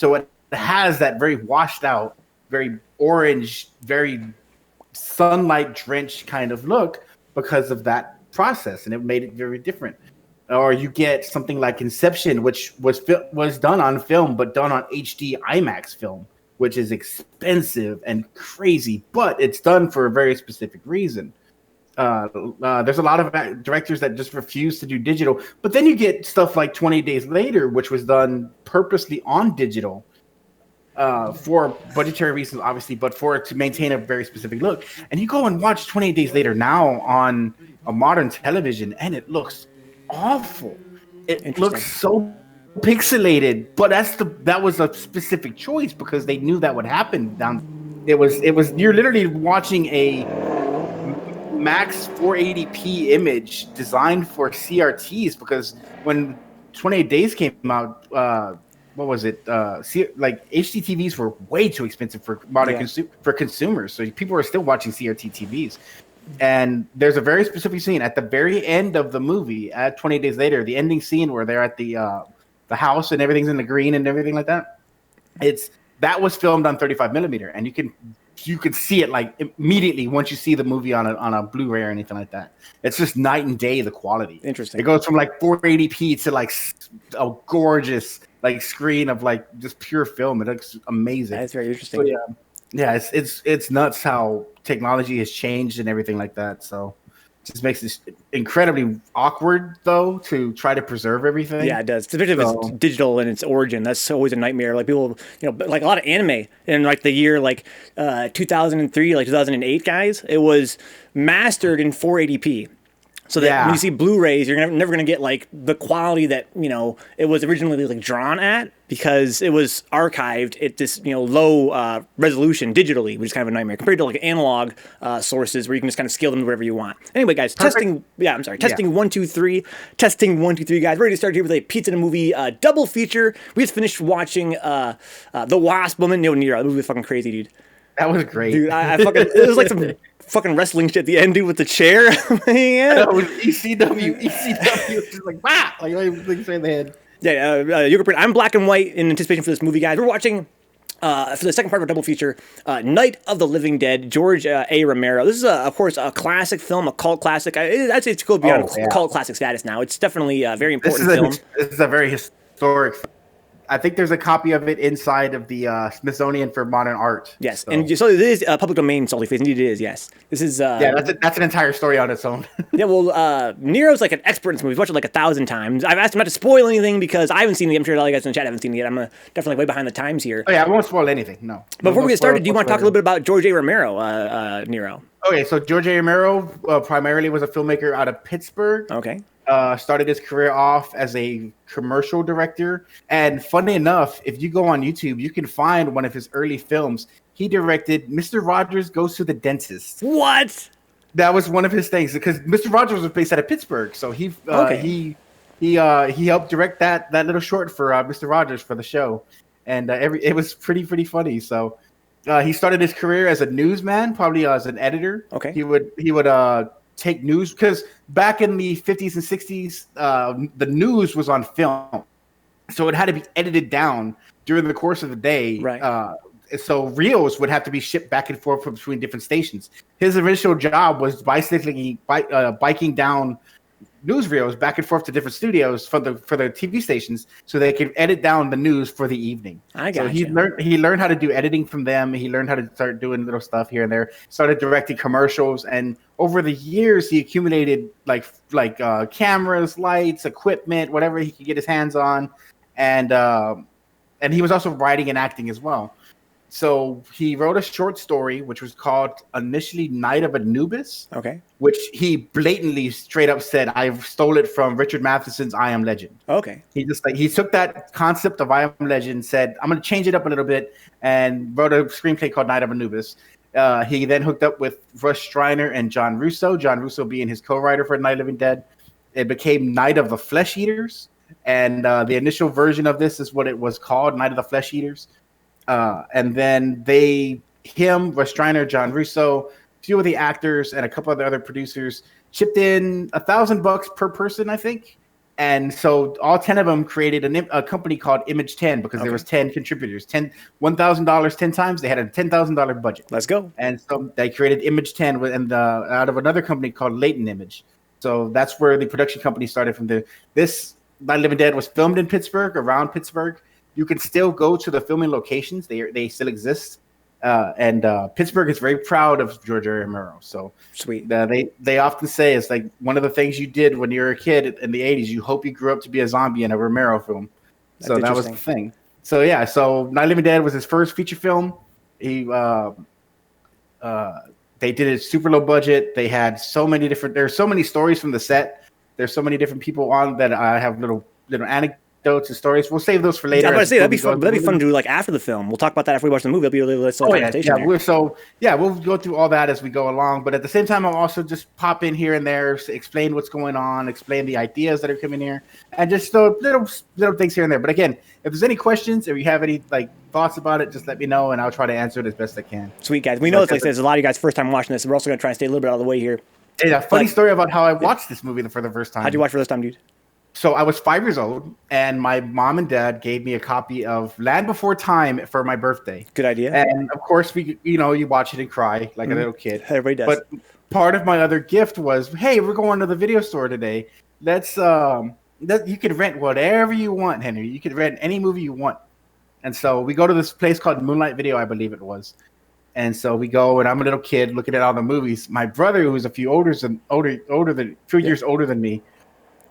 So it has that very washed out, very orange, very sunlight drenched kind of look because of that process, and it made it very different. Or you get something like Inception, which was done on film, but done on HD IMAX film, which is expensive and crazy, but it's done for a very specific reason. There's a lot of directors that just refuse to do digital, but then you get stuff like 20 Days Later, which was done purposely on digital for budgetary reasons, obviously, but for it to maintain a very specific look. And you go and watch 28 Days Later now on a modern television, and it looks awful. It looks so pixelated, but that was a specific choice because they knew that would happen. It was you're literally watching a max 480p image designed for CRTs, because when 28 Days came out, what was it? Like HD TVs were way too expensive for modern for consumers, so people are still watching CRT TVs. And there's a very specific scene at the very end of the movie, at 28 Days Later, the ending scene where they're at the house and everything's in the green and everything like that. That was filmed on 35 millimeter, and you can see it like immediately once you see the movie on a Blu-ray or anything like that. It's just night and day, the quality. Interesting. It goes from like 480p to like a gorgeous like screen of like just pure film. It looks amazing. That's very interesting. So, yeah, it's nuts how technology has changed and everything like that. So it just makes it incredibly awkward, though, to try to preserve everything. Yeah, it does. Especially if it's digital in its origin. That's always a nightmare. Like people, like a lot of anime in like the year like 2003, like 2008, guys, it was mastered in 480p. So that when you see Blu-rays, you're never going to get like the quality that, it was originally like drawn at, because it was archived at this, low resolution digitally, which is kind of a nightmare compared to like analog sources where you can just kind of scale them to wherever you want. Anyway, guys, testing 1, 2, 3. Testing 1, 2, 3, guys. We're ready to start here with a Pizza and a Movie double feature. We just finished watching The Wasp Woman. Nero. The movie was fucking crazy, dude. That was great. Dude, it was like some fucking wrestling shit at the end, dude, with the chair. Yeah. It was ECW. Just like, wow. Like say the head. Yeah, I'm black and white in anticipation for this movie, guys. We're watching, for the second part of our double feature, Night of the Living Dead, George A. Romero. This is, of course, a classic film, a cult classic. I'd say it's going beyond cult classic status now. It's definitely a very important film. This is a very historic film. I think there's a copy of it inside of the Smithsonian for Modern Art. Yes, so it is public domain, Salty Face. Indeed it is, yes. This is... that's an entire story on its own. Yeah, well, Nero's like an expert in this movie. He's watched it like 1,000 times. I've asked him not to spoil anything because I haven't seen it. I'm sure all you guys in the chat haven't seen it yet. I'm definitely way behind the times here. Oh, yeah, I won't spoil anything, no. Before we get started, do you want to talk a little bit about George A. Romero, Nero? Okay, so George A. Romero primarily was a filmmaker out of Pittsburgh. Okay. Started his career off as a commercial director. And funny enough, if you go on YouTube, you can find one of his early films. He directed Mr. Rogers Goes to the Dentist. What? That was one of his things, because Mr. Rogers was based out of Pittsburgh. So he helped direct that little short for Mr. Rogers for the show. And it was pretty funny. So he started his career as a newsman, probably as an editor. Okay. He would take news, because back in the 50s and 60s, the news was on film, so it had to be edited down during the course of the day. Right. So reels would have to be shipped back and forth between different stations. His initial job was biking down newsreels back and forth to different studios for the TV stations, so they could edit down the news for the evening. I got he learned how to do editing from them. He learned how to start doing little stuff here and there. Started directing commercials, and over the years, he accumulated like cameras, lights, equipment, whatever he could get his hands on, and he was also writing and acting as well. So he wrote a short story, which was called initially Night of Anubis. Okay. Which he blatantly straight up said, I stole it from Richard Matheson's I Am Legend. Okay. He took that concept of I Am Legend, said, I'm going to change it up a little bit, and wrote a screenplay called Night of Anubis. He then hooked up with Russ Streiner and John Russo being his co-writer for Night of the Living Dead. It became Night of the Flesh Eaters. And the initial version of this is what it was called, Night of the Flesh Eaters. And then Russ Streiner, John Russo, a few of the actors, and a couple of the other producers chipped in $1,000 per person, I think. And so all 10 of them created a company called Image 10 because there was 10 contributors, $1,000 10 times. They had a $10,000 budget. Let's go. And so they created Image 10 out of another company called Leighton Image. So that's where the production company started from there. This Night of the Living Dead was filmed in Pittsburgh, around Pittsburgh. You can still go to the filming locations. They still exist. And Pittsburgh is very proud of George A. Romero. So sweet. They often say it's like one of the things you did when you were a kid in the 80s. You hope you grew up to be a zombie in a Romero film. So that was the thing. So yeah, so Night of the Living Dead was his first feature film. He they did it super low budget. They had so many different. There's so many stories from the set. There's so many different people on that I have little anecdotes and stories. We'll save those for later. I'm gonna say that'd be fun. That'd be fun to do like after the film. We'll talk about that after we watch the movie. That'll be a really conversation. We'll go through all that as we go along. But at the same time, I'll also just pop in here and there, explain what's going on, explain the ideas that are coming here, and just little things here and there. But again, if there's any questions, if you have any thoughts about it, just let me know, and I'll try to answer it as best I can. Sweet guys, we know it's there's a lot of you guys first time watching this. We're also gonna try and stay a little bit out of the way here. Yeah, funny story about how I watched this movie for the first time. How'd you watch for this time, dude? So I was 5 years old, and my mom and dad gave me a copy of Land Before Time for my birthday. Good idea. And of course, you watch it and cry like a little kid. Everybody does. But part of my other gift was, hey, we're going to the video store today. Let's you can rent whatever you want, Henry. You can rent any movie you want. And so we go to this place called Moonlight Video, I believe it was. And so we go, and I'm a little kid looking at all the movies. My brother, who was a few years older than me,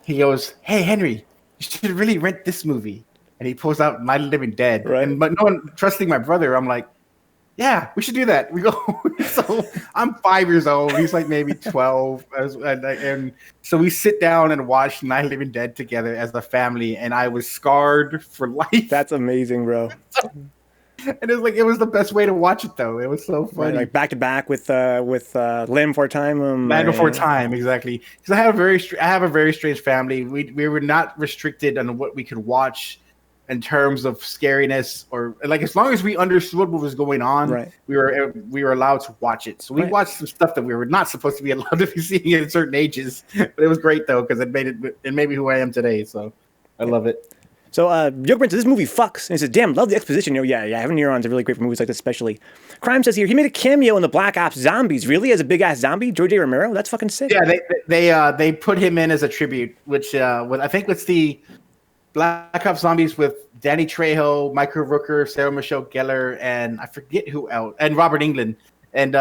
he goes, "Hey Henry, you should really rent this movie." And he pulls out Night of the Living Dead. Right. But no one trusting my brother, I'm like, "Yeah, we should do that." We go. So I'm 5 years old. He's like maybe 12, and so we sit down and watch Night of the Living Dead together as a family. And I was scarred for life. That's amazing, bro. And it was the best way to watch it, though. It was so funny. Like back to back with Land Before Time. Land Before Time, exactly. Because I have a very strange family. We were not restricted on what we could watch in terms of scariness, or as long as we understood what was going on, right, we were allowed to watch it. So we watched some stuff that we were not supposed to be allowed to be seeing at certain ages. But it was great though, because it made me who I am today. So I love it. So, Joker Prince, this movie fucks. And he says, damn, love the exposition. Having neurons are really great for movies like this, especially. Crime says here, he made a cameo in the Black Ops Zombies. Really? As a big-ass zombie? George A. Romero? That's fucking sick. Yeah, they put him in as a tribute, which I think it's the Black Ops Zombies with Danny Trejo, Michael Rooker, Sarah Michelle Gellar, and I forget who else, and Robert Englund. And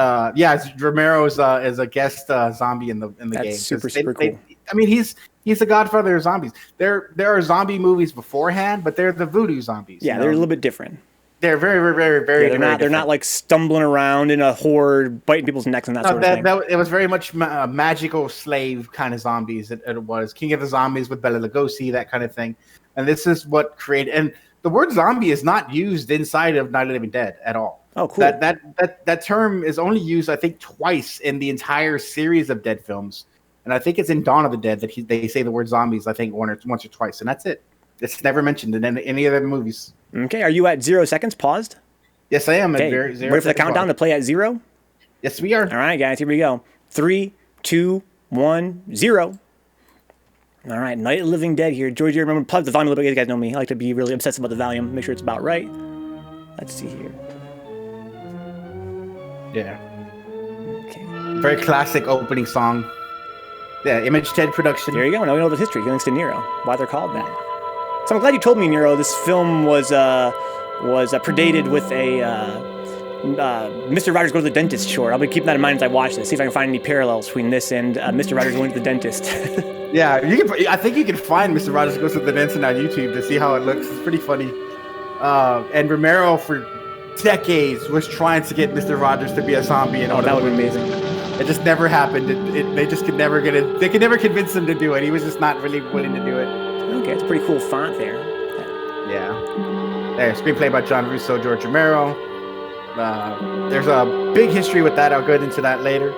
Romero is a guest zombie in the game. That's super cool. I mean, he's the godfather of zombies. There are zombie movies beforehand, but they're the voodoo zombies. Yeah, they're a little bit different. They're very, very, very. They're not like stumbling around in a horde, biting people's necks and that sort of thing. It was very much magical slave kind of zombies. It was King of the Zombies with Bela Lugosi, that kind of thing. And this is what created. And the word zombie is not used inside of Night of the Living Dead at all. Oh, cool. That term is only used, I think, twice in the entire series of Dead films. And I think it's in Dawn of the Dead that they say the word zombies, I think, once or twice. And that's it. It's never mentioned in any other movies. Okay. Are you at 0 seconds paused? Yes, I am. Okay. At 0 Wait for the countdown to play at 0? Yes, we are. All right, guys. Here we go. 3, 2, 1, 0. All right. Night of the Living Dead here. George, you remember, plug the volume a little bit. You guys know me. I like to be really obsessive about the volume. Make sure it's about right. Let's see here. Yeah. Okay. Very classic opening song. Yeah, Image 10 production. There you go. Now we know the history, thanks to Nero, why they're called that. So I'm glad you told me, Nero, this film was predated with a Mr. Rogers Go to the Dentist short. I'll be keeping that in mind as I watch this, see if I can find any parallels between this and Mr. Rogers Going to the Dentist. Yeah, I think you can find Mr. Rogers Goes to the Dentist on YouTube to see how it looks. It's pretty funny. And Romero, for decades, was trying to get Mr. Rogers to be a zombie. That would be amazing. It just never happened. They just could never get it. They could never convince him to do it. He was just not really willing to do it. Okay, it's a pretty cool font there. Yeah. There, screenplay by John Russo, George Romero. There's a big history with that. I'll go into that later.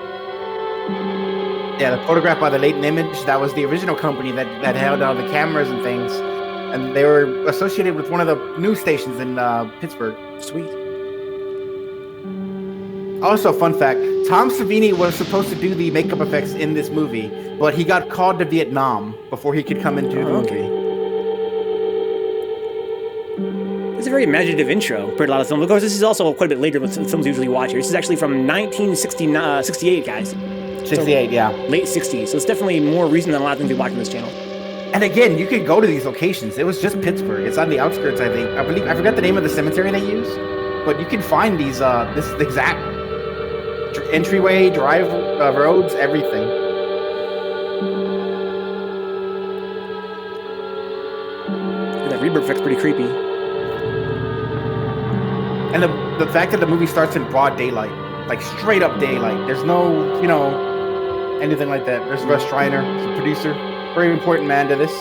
Yeah, the photograph by the Leighton Image. That was the original company that held all the cameras and things, and they were associated with one of the news stations in Pittsburgh. Sweet. Also, fun fact: Tom Savini was supposed to do the makeup effects in this movie, but he got called to Vietnam before he could come and do the movie. It's a very imaginative intro compared to a lot of films. Of course, this is also quite a bit later than films usually watch here. This is actually from 1968, guys. 68, yeah. Late 60s. So it's definitely more recent than a lot of things we watch on this channel. And again, you could go to these locations. It was just Pittsburgh. It's on the outskirts, I think. I forgot the name of the cemetery they use, but you can find these. This is the exact entryway, drive roads, everything. That reverb effect's pretty creepy. And the fact that the movie starts in broad daylight, like straight up daylight. There's no, anything like that. There's Russ Schreiner, the producer, very important man to this.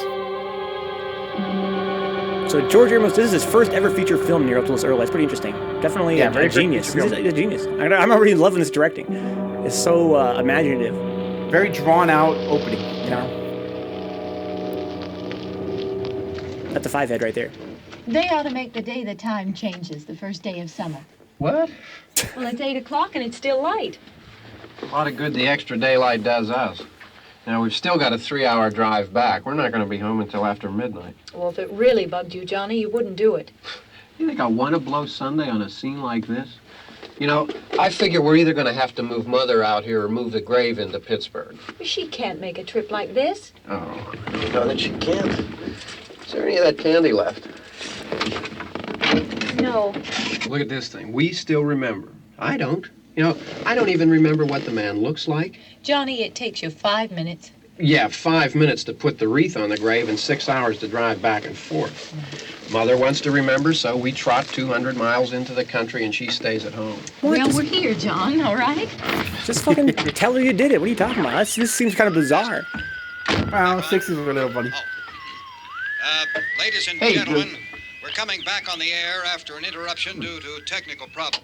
So George Ramos, this is his first ever feature film near up to this early. It's pretty interesting. Definitely a genius. He's a genius. I remember really loving this directing. It's so imaginative. Very drawn out opening, That's a 5-head right there. They ought to make the day the time changes, the first day of summer. What? Well, it's 8 o'clock and it's still light. A lot of good the extra daylight does us. Now, we've still got a 3-hour drive back. We're not going to be home until after midnight. Well, if it really bugged you, Johnny, you wouldn't do it. You think I want to blow Sunday on a scene like this? I figure we're either going to have to move Mother out here or move the grave into Pittsburgh. She can't make a trip like this. Oh, you know that she can't. Is there any of that candy left? No. Look at this thing. We still remember. I don't. I don't even remember what the man looks like. Johnny, it takes you 5 minutes. Yeah, 5 minutes to put the wreath on the grave and 6 hours to drive back and forth. Mother wants to remember, so we trot 200 miles into the country and she stays at home. Well, we're here, John, all right? Just fucking tell her you did it. What are you talking about? This seems kind of bizarre. Well, 60s were a little funny. Ladies and gentlemen, we're coming back on the air after an interruption due to technical problem.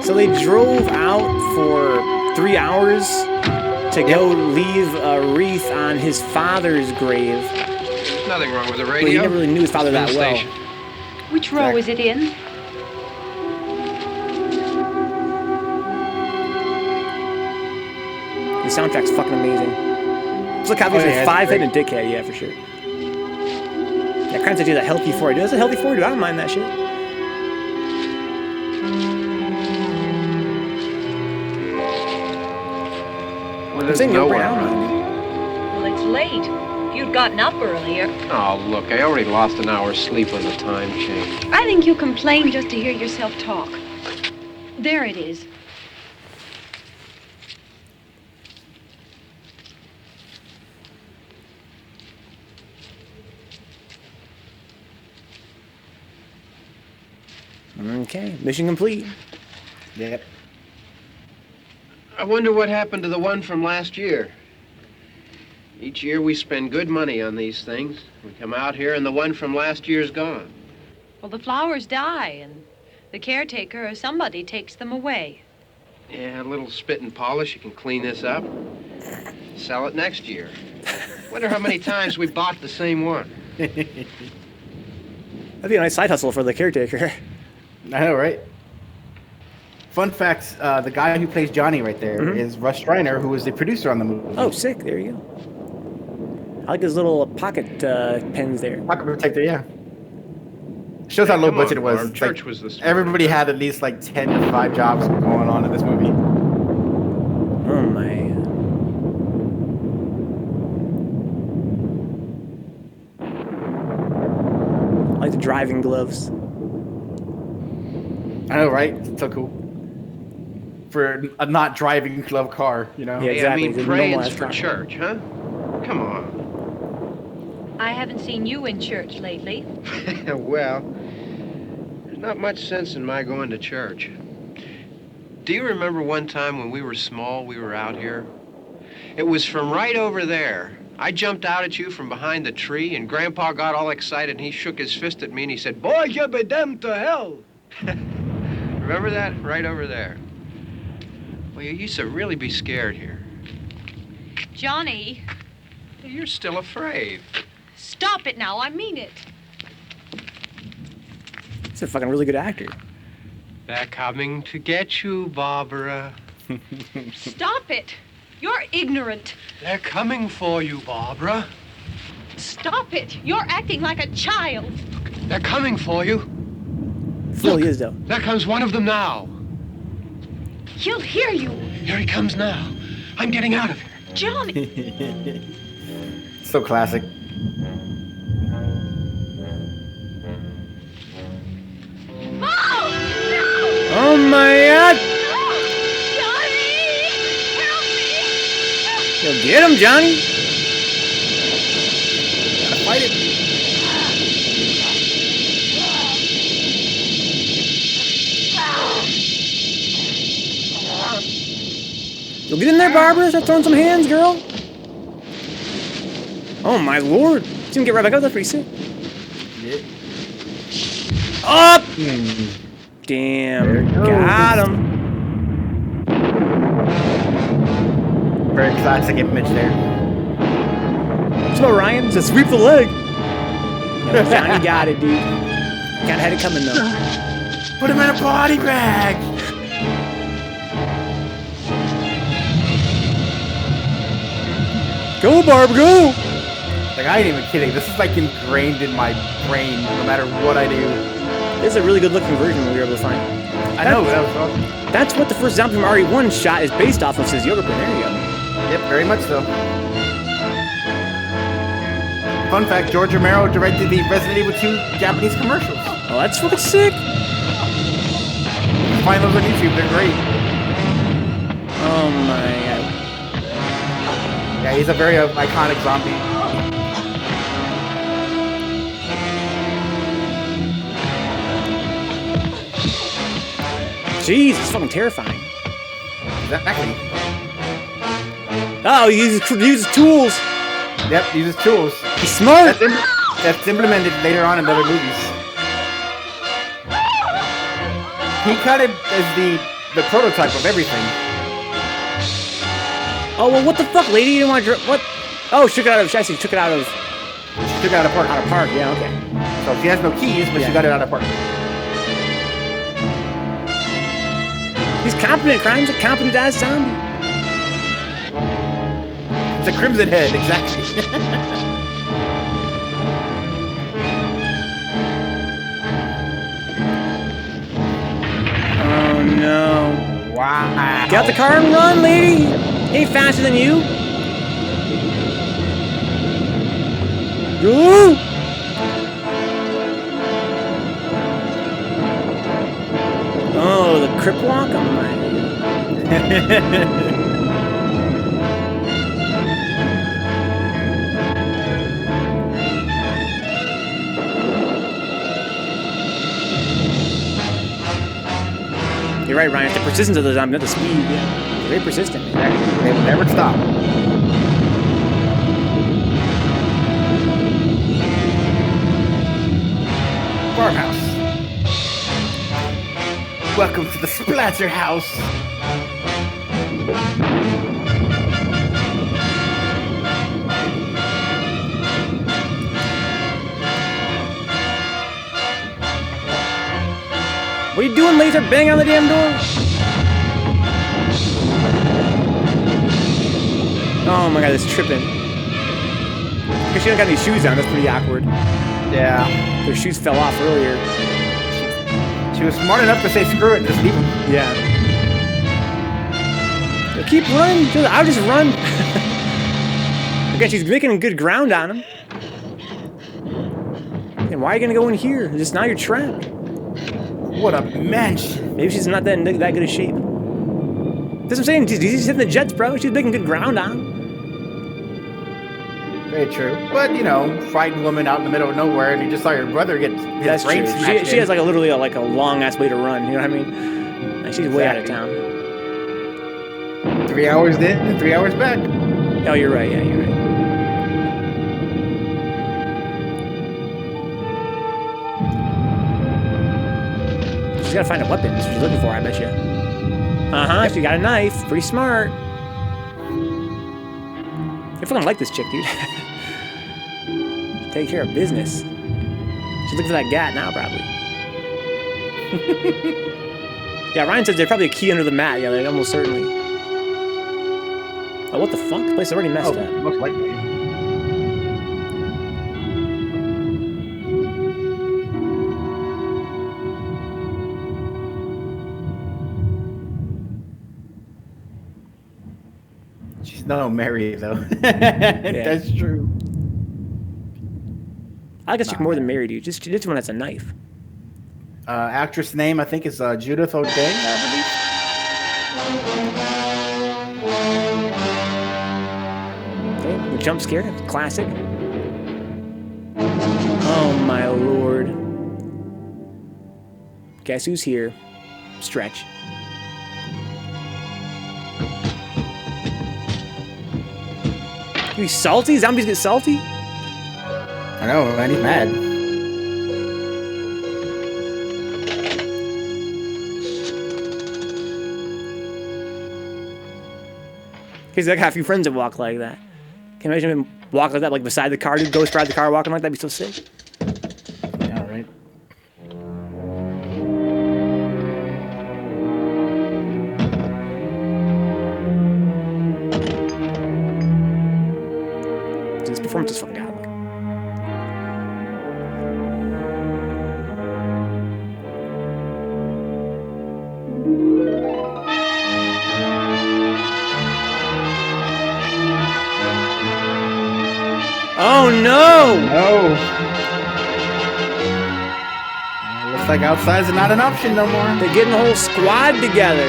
So they drove out for 3 hours to go leave a wreath on his father's grave. There's nothing wrong with the radio. But he never really knew his father that well. Which row is it in? The soundtrack's fucking amazing. It's like obviously a 5-head and dickhead, yeah, for sure. That kind of that healthy 4. That's a healthy 4, dude. I don't mind that shit. Well, there's nowhere around. Well, it's late. If you'd gotten up earlier. Oh, look, I already lost an hour's sleep on the time change. I think you complain just to hear yourself talk. There it is. Okay, mission complete. Yep. I wonder what happened to the one from last year. Each year we spend good money on these things. We come out here and the one from last year's gone. Well, the flowers die, and the caretaker or somebody takes them away. Yeah, a little spit and polish. You can clean this up. Sell it next year. Wonder how many times we bought the same one. That'd be a nice side hustle for the caretaker. I know, right? Fun facts, the guy who plays Johnny right there is Russ Schreiner, who was the producer on the movie. Oh, sick. There you go. I like his little pocket pens there. Pocket protector, yeah. Shows how low budget it was. Barb. Church was the smart. Everybody had at least like 10 to 5 jobs going on in this movie. Oh, my. I like the driving gloves. I know, right? It's so cool. For a not driving glove car, Yeah, Hey, exactly. I mean, praying's for church, huh? Come on. I haven't seen you in church lately. Well, there's not much sense in my going to church. Do you remember one time when we were small, we were out here? It was from right over there. I jumped out at you from behind the tree, and Grandpa got all excited, and he shook his fist at me, and he said, "Boy, you be damned to hell." Remember that? Right over there. Well, you used to really be scared here. Johnny, You're still afraid. stop it now. I mean it. He's a fucking really good actor. They're coming to get you, Barbara. Stop it. You're ignorant. They're coming for you, Barbara. Stop it. You're acting like a child. They're coming for you. Phil, he is, though. There comes one of them now. He'll hear you. Here he comes now. I'm getting out of here. Johnny. So classic. Oh my god! Johnny! Help me! Yo, get him, Johnny! Gotta fight it. Yo, get in there, Barbara! Start throwing some hands, girl! Oh my lord! She's gonna get right back up, that's pretty sick. Up! Damn, got him. Very classic image there. What's up, Ryan? Just sweep the leg. No, Johnny got it, dude. Kinda had it coming, though. Put him in a body bag. Go, Barb, go! Like, I ain't even kidding. This is like ingrained in my brain no matter what I do. This is a really good looking version we were able to find. I know, that was awesome. That's what the first zombie from RE1 shot is based off of, says Yoga Print. There you go. Yep, very much so. Fun fact, George Romero directed the Resident Evil 2 Japanese commercials. Oh, that's fucking sick. Find those on YouTube, they're great. Oh my god. Yeah, he's a very iconic zombie. Jeez, it's fucking terrifying. Exactly. Oh, he uses tools. Yep, uses tools. He's smart. That's implemented later on in other movies. He cut it as the prototype of everything. Oh, well, what the fuck, lady? You didn't want to... What? Oh, she took it out of... She actually took it out of... She took it out of park. Out of park, yeah, okay. So she has no keys, but Yeah. she got it out of park. He's competent. Crime's a competent ass zombie. It's a crimson head, exactly. Oh, no. Wow. Get out the car and run, lady. Ain't faster than you. Go. Oh, the crip walk? Oh, my. You're right, Ryan. It's the persistence of the zombie, not the speed. Yeah. They're very persistent. They will never stop. Farmhouse. Welcome to the Splatter House. What are you doing, laser? Bang on the damn door? Oh my god, it's tripping. Because she don't got any shoes on, that's pretty awkward. Yeah. Their shoes fell off earlier. She was smart enough to say screw it and just leave him. Yeah. Yo, keep running. I'll just run. Again, she's making good ground on him. And why are you gonna go in here? Just now you're trapped. What a mansion. Maybe she's not that good of shape. That's what I'm saying. She's hitting the jets, bro. She's making good ground on him. Very true. But, you know, frightened woman out in the middle of nowhere and you just saw your brother get his brain smashed She has like a literally a long-ass way to run. You know what I mean? Like, she's way out of town. 3 hours in and 3 hours back. Oh, you're right. Yeah, you're right. She's gotta find a weapon. That's what she's looking for, I bet you. Uh-huh, she got a knife. Pretty smart. I fucking like this chick, dude. Take care of business. She's looking for that gat now, probably. Yeah, Ryan says there's probably a key under the mat. Yeah, like, almost certainly. Oh, what the fuck? The place is already messed up. Most likely. She's no Mary though. That's true. I guess you more than Mary, dude. Just this one has a knife. Actress name I think is Judith O'Day, I Okay, the jump scare, classic. Oh my lord. Guess who's here? Stretch. You salty? Zombies get salty? I know, man. He's mad. He's like, have a few friends that walk like that. Can you imagine him walk like that, like beside the car, dude? Ghost ride the car walking like that? That'd be so sick. Yeah, right. This performance is fucking godlike. Oh no! No. Looks like outside's not an option no more. They're getting the whole squad together.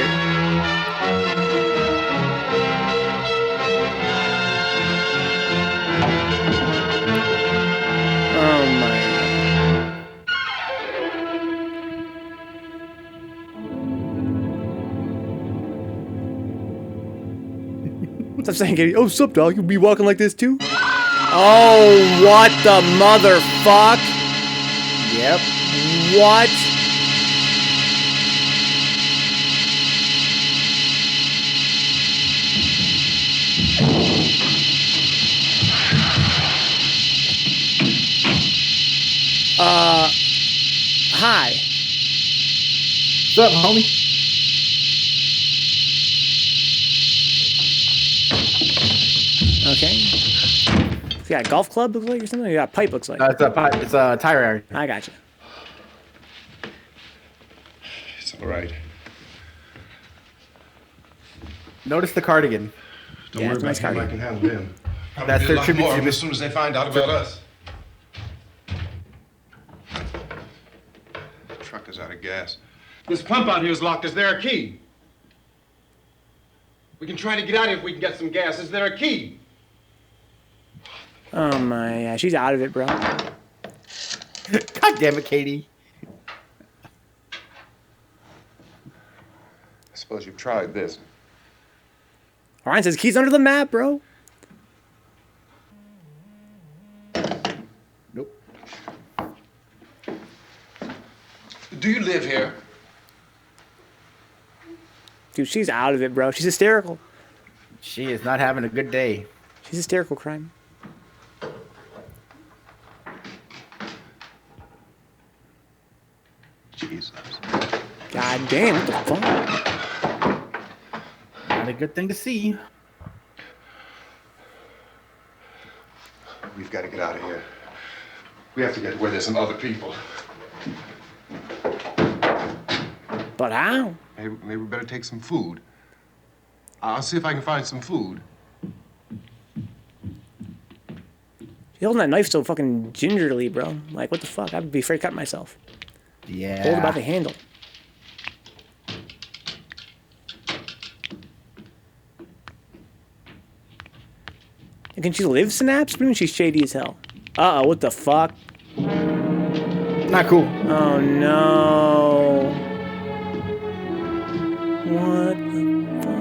Oh my. Stop saying, oh, what's up, dog? You'll be walking like this too? Oh, what the motherfuck? Yep. What? Hi. What's up, homie? Okay. You got a golf club, looks like, or something? You got a pipe, looks like. It's a tire iron. I got you. It's all right. Notice the cardigan. Don't Yeah, worry it's a nice about him. I cardigan. can handle him. Probably That's do a their lot tribute more to of 'em Mr. as soon as they find out about us. The truck is out of gas. This pump out here is locked. Is there a key? We can try to get out of here if we can get some gas. Is there a key? Oh my gosh, she's out of it, bro. God damn it, Katie. I suppose you've tried this. Ryan says keys under the map, bro. Nope. Do you live here? Dude, she's out of it, bro. She's hysterical. She is not having a good day. She's hysterical crime. Jesus. God damn, what the fuck? Not a good thing to see. We've got to get out of here. We have to get where there's some other people. But how? Maybe we better take some food. I'll see if I can find some food. She's holding that knife so fucking gingerly, bro. Like, what the fuck? I'd be afraid to cut myself. Yeah. Hold it by the handle. And can she live Synapse? What do you mean she's shady as hell? Uh-oh, what the fuck? Not cool. Oh, no. What the fuck?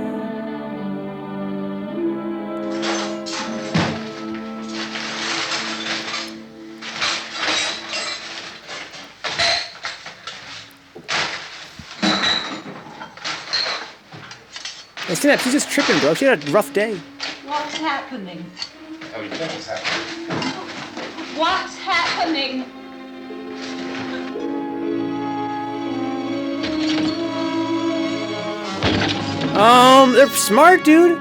Hey, Synapse, she's just tripping, bro. She had a rough day. What's happening? How do you think it's happening? What's happening? They're smart, dude.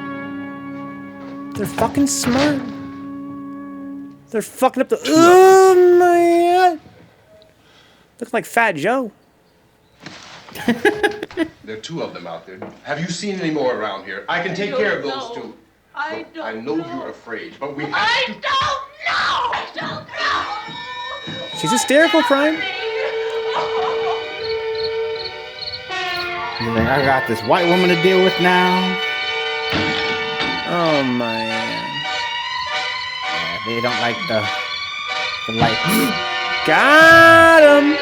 They're fucking smart. They're fucking up the. Oh my god! Looks like Fat Joe. There are 2 of them out there. Have you seen any more around here? I can take care of those 2. I Look, I know you're afraid, but we have to... I don't know. She's hysterical, crying. He's like, I got this white woman to deal with now. Oh man. Yeah, they don't like the light. Got him.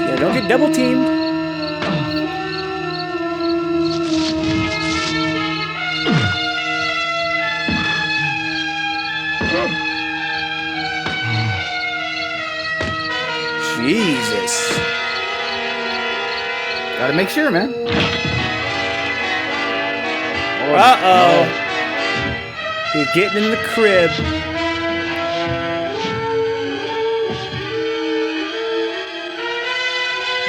Yeah, don't get double teamed. Jesus. Gotta make sure, man. Uh-oh. He's getting in the crib.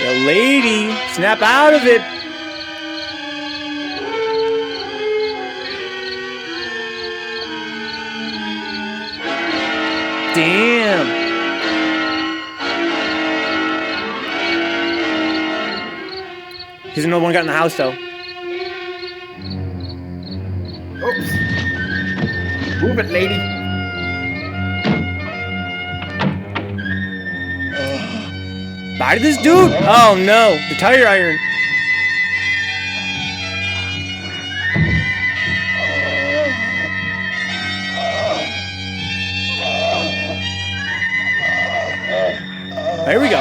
Yo, lady, snap out of it. Damn. He's another one got in the house, though. Oops. Move it, lady. Bye to this dude. Oh, no. The tire iron. Here we go.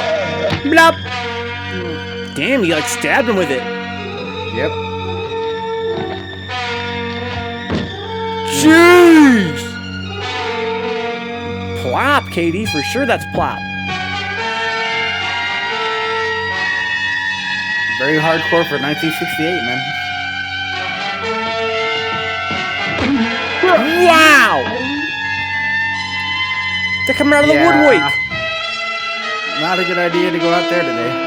Blop. Damn, you like stabbed him with it. Yep. Jeez. Plop, Katie. For sure that's plop. Very hardcore for 1968, man. Wow. They're coming out of the woodwork. Not a good idea to go out there today.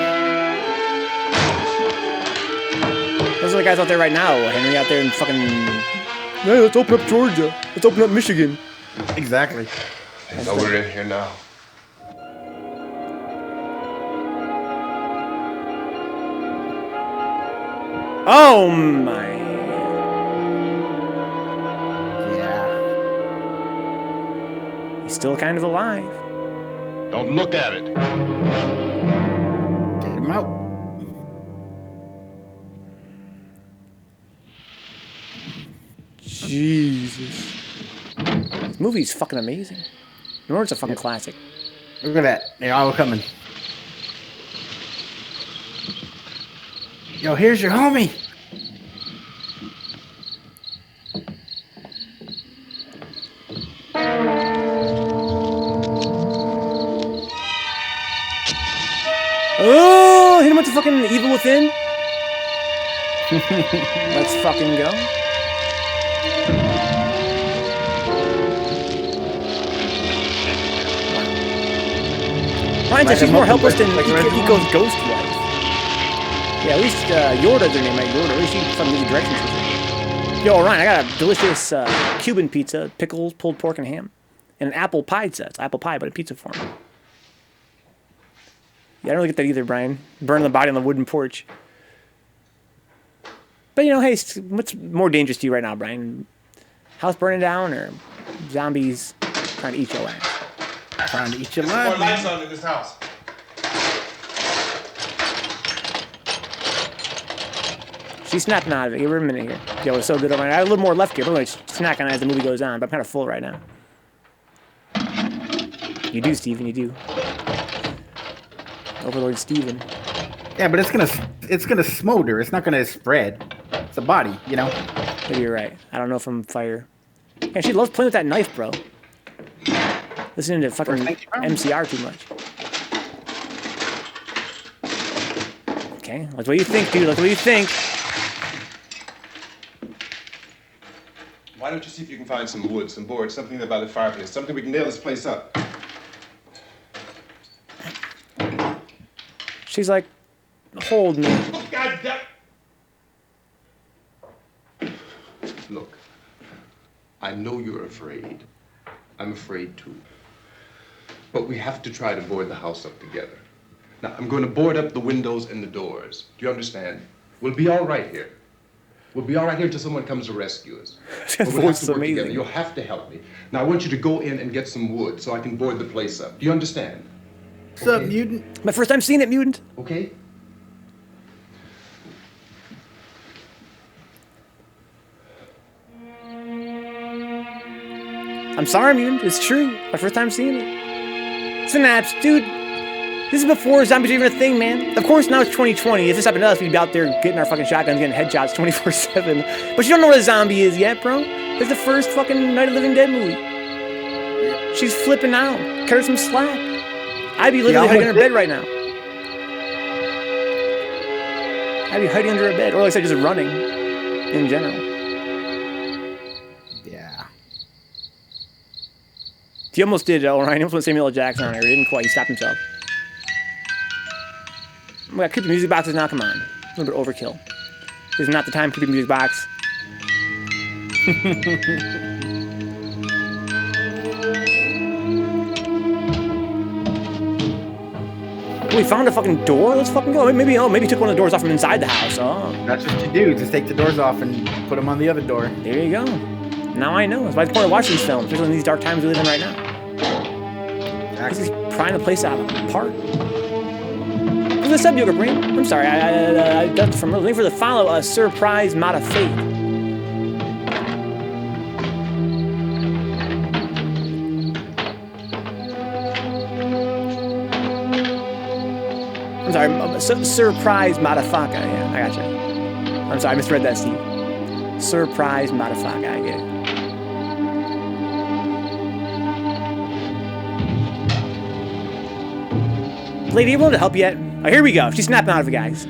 Those are the guys out there right now. Henry out there in fucking... Hey, let's open up Georgia. Let's open up Michigan. Exactly. I know we're in here now. Oh my. Yeah. He's still kind of alive. Don't look at it. Get him out. Jesus. This movie's fucking amazing. You know, it's a fucking classic. Look at that. They're all coming. Yo, here's your homie. Oh, hit him with the fucking evil within. Let's fucking go. Ryan says she's more helpless than Eco's ghost wife. Yeah, at least Yorda's her name, right? Yorda. At least she's some new directions with it. Yo, Ryan, I got a delicious Cuban pizza, pickles, pulled pork, and ham. And an apple pie set. It's apple pie, but in pizza form. Yeah, I don't really get that either, Brian. Burning the body on the wooden porch. But, you know, hey, what's more dangerous to you right now, Brian? House burning down or zombies trying to eat your ass? Trying to eat your More life. lights on in this house. She's snapping out of it. Give her a minute here. Yo, it's so good. I have a little more left here. I'm going to snack on it as the movie goes on, but I'm kind of full right now. You do, Steven, you do. Overlord Steven. Yeah, but it's gonna smolder. It's not gonna spread. It's a body, you know. Maybe you're right. I don't know if I'm fire. Yeah, she loves playing with that knife, bro. Listening to fucking MCR too much. Okay, that's what you think, dude. That's what you think. Why don't you see if you can find some wood, some boards, something there by the fireplace, something we can nail this place up. She's like, hold me. God damn. Look, I know you're afraid. I'm afraid too. But we have to try to board the house up together. Now, I'm going to board up the windows and the doors. Do you understand? We'll be all right here. We'll be all right here until someone comes to rescue us. That But we'll have voice to is work amazing. together. You'll have to help me. Now, I want you to go in and get some wood so I can board the place up. Do you understand? What's up, mutant? My first time seeing it, mutant. Okay? I'm sorry, mutant. It's true. My first time seeing it. Synapse, dude. This is before zombies were even a thing, man. Of course, now it's 2020. If this happened to us, we'd be out there getting our fucking shotguns, getting headshots 24/7. But you don't know what a zombie is yet, bro. It's the first fucking Night of the Living Dead movie. She's flipping out. Cut her some slack. I'd be literally hiding under bed right now. I'd be hiding under a bed, or like I said, just running in general. Yeah. He almost did, Orion. He almost went Samuel L. Jackson on there. He didn't quite. He stopped himself. Oh my God, creepy music boxes now, come on. A little bit of overkill. This is not the time, creepy music box. Oh, we found a fucking door? Let's fucking go. Maybe he took one of the doors off from inside the house. Oh. That's what you do. Just take the doors off and put them on the other door. There you go. Now I know. That's why it's important to watch these films, especially in these dark times we live in right now. This is prying the place out apart. What's up, Yoga Brain? I'm sorry, I got from looking for the follow a surprise mod of fate. I'm sorry, surprise motherfucker. Yeah, I got you. I'm sorry, I misread that, Steve. Surprise motherfucker, I get it. Lady, you willing to help yet? Oh, here we go. She's snapping out of it, guys.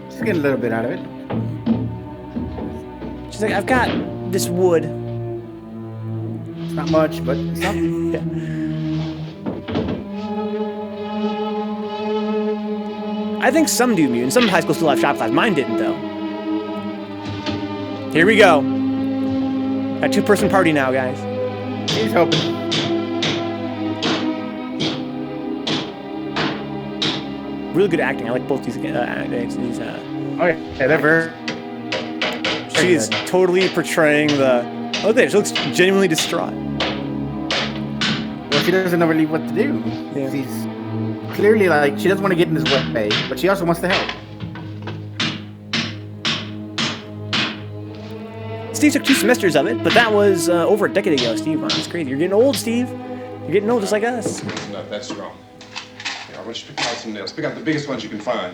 She's getting a little bit out of it. She's like, I've got this wood. It's not much, but it's something. Yeah. I think some do, mutant. Some high school still have shop class. Mine didn't, though. Here we go. A two-person party now, guys. He's hoping. Really good acting. I like both these. Oh yeah, they're very. She is totally portraying the. Oh, there. She looks genuinely distraught. Well, she doesn't know really what to do. Yeah. She's clearly like she doesn't want to get in his way, but she also wants to help. Steve took 2 semesters of it, but that was over a decade ago, Steve. Wow, that's crazy. You're getting old, Steve. You're getting old just like us. Not that strong. Yeah, I want you to pick out some nails. Pick out the biggest ones you can find.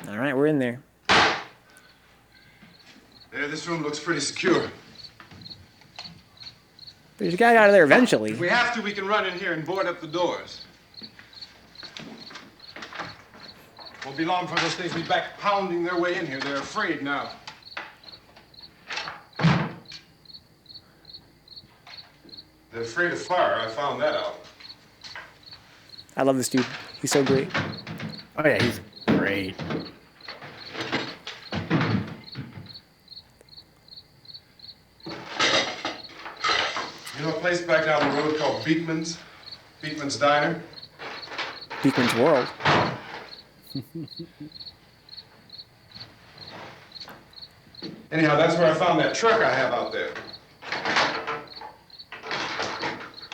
All right, we're in there. Yeah, this room looks pretty secure. There's a guy out of there eventually. If we have to, we can run in here and board up the doors. Won't be long before those things be back pounding their way in here. They're afraid now. They're afraid of fire. I found that out. I love this dude. He's so great. Oh yeah, he's great. You know a place back down the road called Beekman's? Beekman's Diner? Beekman's World. Anyhow, that's where I found that truck I have out there.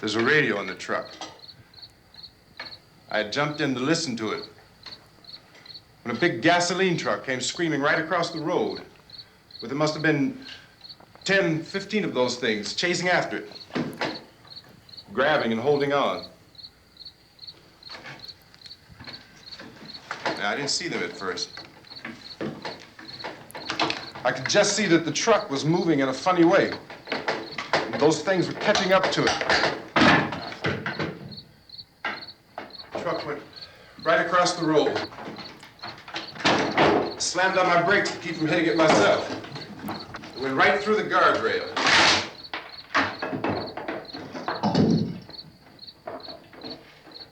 There's a radio in the truck. I jumped in to listen to it when a big gasoline truck came screaming right across the road. But there must have been 10, 15 of those things chasing after it, grabbing and holding on. Now, I didn't see them at first. I could just see that the truck was moving in a funny way. And those things were catching up to it. The truck went right across the road. Slammed on my brakes to keep from hitting it myself. It went right through the guardrail.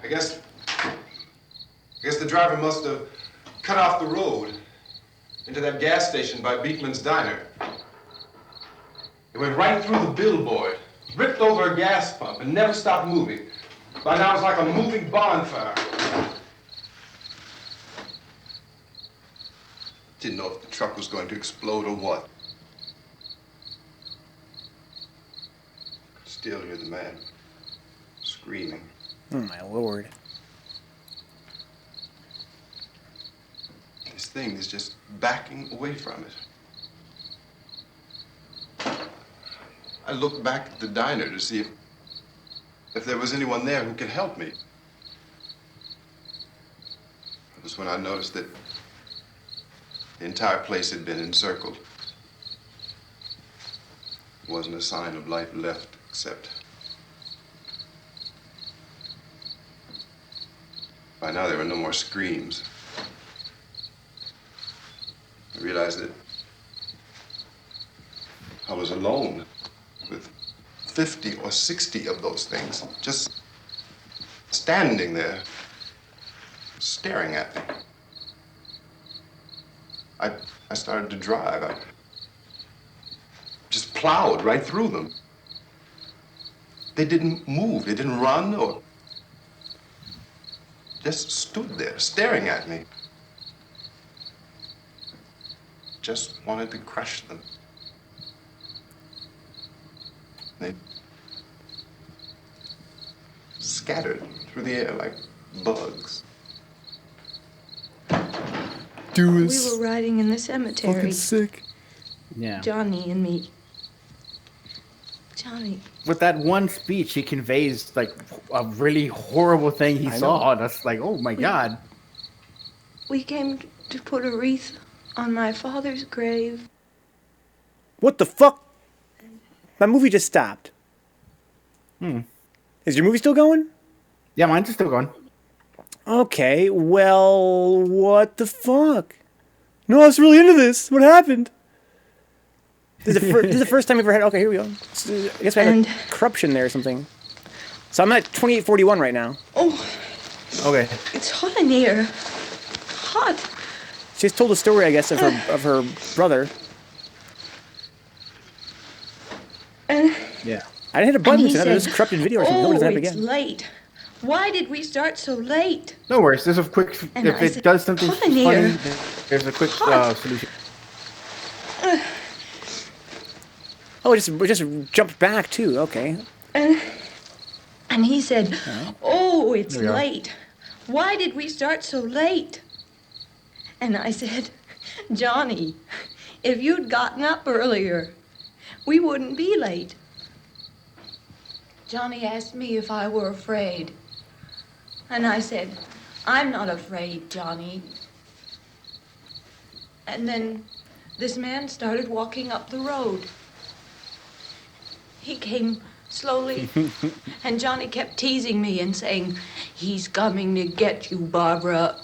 I guess driver must have cut off the road into that gas station by Beekman's Diner. It went right through the billboard, ripped over a gas pump, and never stopped moving. By now, it's like a moving bonfire. Didn't know if the truck was going to explode or what. Still hear the man screaming. Oh, my Lord. This thing is just backing away from it. I looked back at the diner to see if there was anyone there who could help me. It was when I noticed that the entire place had been encircled. There wasn't a sign of life left except by now there were no more screams. I realized that I was alone with 50 or 60 of those things, just standing there, staring at me. I started to drive. I just plowed right through them. They didn't move, they didn't run or just stood there staring at me. Just wanted to crush them. They scattered through the air like bugs. Dude, We were riding in the cemetery. fucking sick. Yeah. Johnny and me. Johnny. With that one speech, he conveys like a really horrible thing he saw, and that's like, oh my God. We came to put a wreath on my father's grave. What the fuck? My movie just stopped. Hmm. Is your movie still going? Yeah, mine's still going. Okay, well, what the fuck? No, I was really into this. What happened? This is the first time we've ever had... Okay, here we go. I guess we had a corruption there or something. So I'm at 2841 right now. Oh, Okay. it's hot in here. Hot. She just told a story, I guess, of her brother. Yeah. I didn't hit a button, And he so now said, this corrupted video or something. Oh, What does that it's again? late. Why did we start so late? No worries. There's a quick. And If I it said, does something hot in funny, here. there's a quick Hot. solution. Oh, it just jumped back, too. Okay. And he said, oh, it's There we are. late. Why did we start so late? And I said, Johnny, if you'd gotten up earlier, we wouldn't be late. Johnny asked me if I were afraid. And I said, I'm not afraid, Johnny. And then this man started walking up the road. He came slowly, and Johnny kept teasing me and saying, he's coming to get you, Barbara.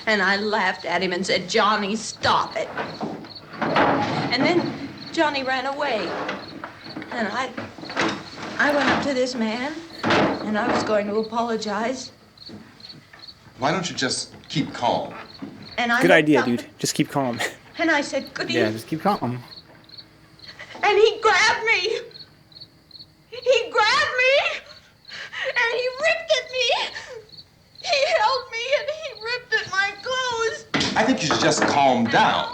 And I laughed at him and said, Johnny, stop it. And then Johnny ran away. And I went up to this man, and I was going to apologize. Why don't you just keep calm? And I Good looked idea, up, dude. Just keep calm. And I said, good Yeah, evening. just keep calm. And he grabbed me. He grabbed me. And he ripped at me. He held me and he ripped at my clothes. I think you should just calm down.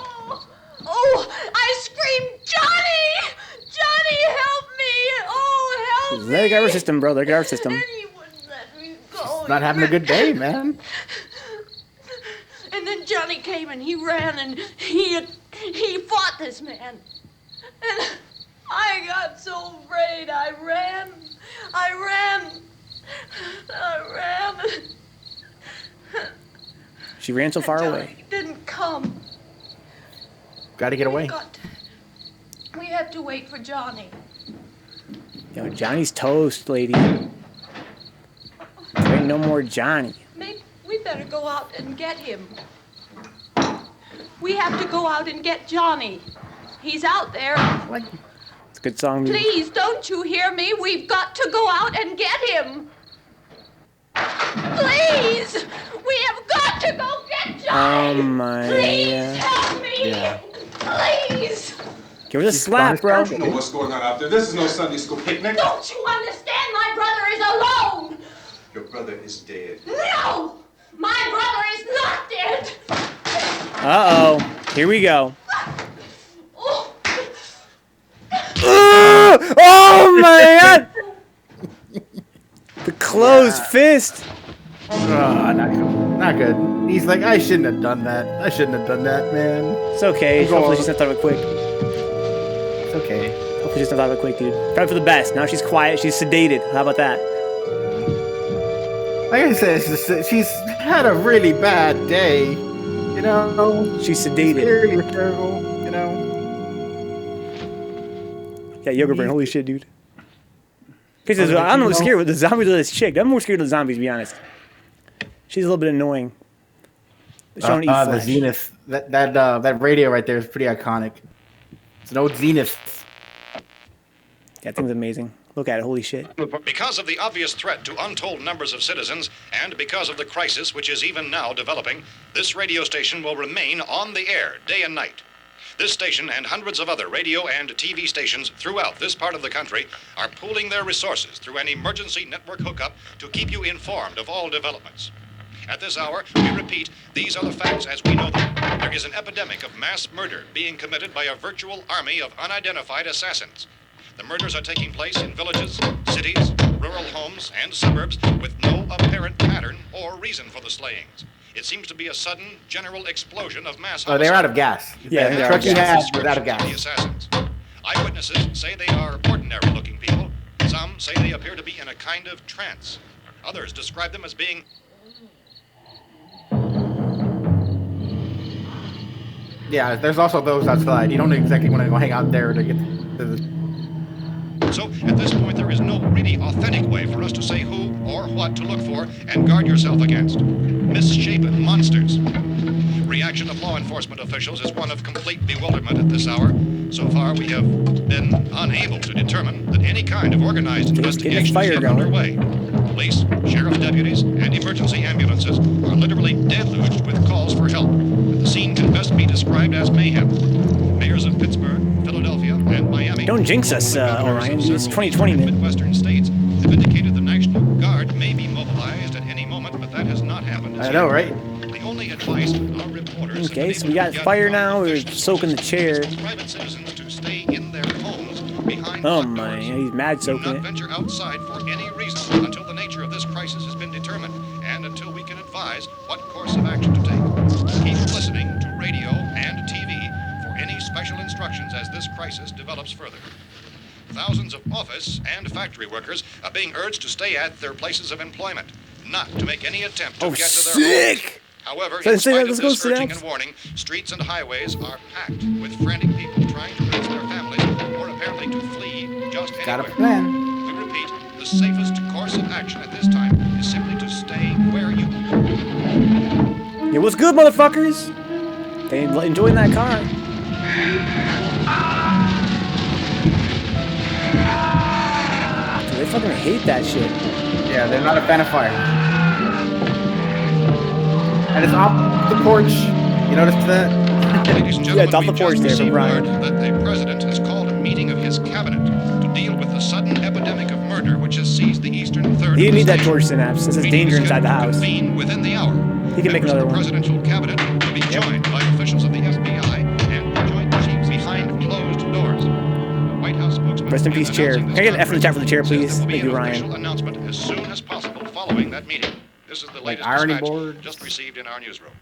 Oh, I screamed, Johnny! Johnny, help me! Oh, help me! Let it get our system, bro. Let it get our system. And he wouldn't let me go. Not having a good day, man. And then Johnny came and he ran and he fought this man. And I got so afraid. I ran. She ran so far Johnny away. didn't come. Got to get away. We have to wait for Johnny. Yo, Johnny's toast, lady. There ain't no more Johnny. Maybe we better go out and get him. We have to go out and get Johnny. He's out there. It's a good song, dude. Please, don't you hear me? We've got to go out and get him. Please! We have got to go get Johnny! Oh my. Please help me! Yeah. Please! Give her the slap, bro. I don't know what's going on out there. This is no Sunday school picnic. Don't you understand? My brother is alone! Your brother is dead. No! My brother is not dead! Uh-oh. Here we go. Oh, Oh my god! The closed fist. Not good. He's like, I shouldn't have done that. I shouldn't have done that, man. It's okay. Hopefully she's not thought of it quick. It's okay. Hopefully she's not thought of it quick, dude. Probably for the best. Now she's quiet. She's sedated. How about that? Like I said, she's had a really bad day. You know? She's sedated. Really terrible, you know? Yeah, yoga brain. Holy shit, dude. Because I'm not scared with the zombies or this chick. I'm more scared of the zombies, to be honest. She's a little bit annoying. The Zenith. That radio right there is pretty iconic. It's an old Zenith. That thing's amazing. Look at it. Holy shit. Because of the obvious threat to untold numbers of citizens, and because of the crisis which is even now developing, this radio station will remain on the air day and night. This station and hundreds of other radio and TV stations throughout this part of the country are pooling their resources through an emergency network hookup to keep you informed of all developments. At this hour, we repeat, these are the facts as we know them. There is an epidemic of mass murder being committed by a virtual army of unidentified assassins. The murders are taking place in villages, cities, rural homes, and suburbs with no apparent pattern or reason for the slayings. It seems to be a sudden, general explosion of mass homicide. Oh, they're out of gas. Yeah, the they're truck out you of gas. had was out of The gas. assassins. Eyewitnesses say they are ordinary-looking people. Some say they appear to be in a kind of trance. Others describe them as being... Yeah, there's also those outside. You don't exactly want to go hang out there to get to the... So, at this point, there is no really authentic way for us to say who or what to look for and guard yourself against. Misshapen monsters. Reaction of law enforcement officials is one of complete bewilderment at this hour. So far, we have been unable to determine that any kind of organized investigation is yet underway. Police, sheriff's deputies, and emergency ambulances are literally deluged with calls for help. And the scene can best be described as mayhem. Mayors of Pittsburgh, Philadelphia, and Miami. Don't jinx us, Orion. It's 2020, man. Midwestern states have indicated the National Guard may be mobilized at any moment, but that has not happened. I know, right? The only advice our reporters Okay, so we got fire now. We're soaking the chair. private citizens to stay in their homes behind Oh locked my, doors. he's mad Do soaking not it. venture outside for any reason until the nature of this crisis has been determined and until we can advise what course of action to take. Keep listening to radio and TV for any special instructions as this crisis develops further. Thousands of office and factory workers are being urged to stay at their places of employment, not to make any attempt to Oh, get to their homes. sick! However, So in say spite that, of let's go this sit urging down. and warning, streets and highways are packed with frantic people trying to reach their families or apparently to flee just Got a anywhere. plan. We repeat, the safest course of action at this time is simply to stay where you are. Yeah, what's good, motherfuckers? They enjoying that car. Dude, they fucking hate that shit. Yeah, they're not a fan of fire. And it's off the porch. You noticed that? Ladies and Yeah, gentlemen, it's off the we've porch just there for received Brian. word that the president has called a meeting of his cabinet to deal with the sudden epidemic of murder which has seized the eastern third. He didn't of need the that state. torch synapse. This is Meeting danger is inside the scheduled house. to convene within the hour. He can make Members another of the one. presidential cabinet will be joined by officials of the FBI and joint chiefs behind closed doors. The White House spokesman Rest in is peace, chair. announcing Can I get an this F in the chat for the chair, conference. please? Says there will be Thank you, an Ryan. official announcement as soon as possible following that meeting. This is the latest irony dispatch boards. just received in our newsroom.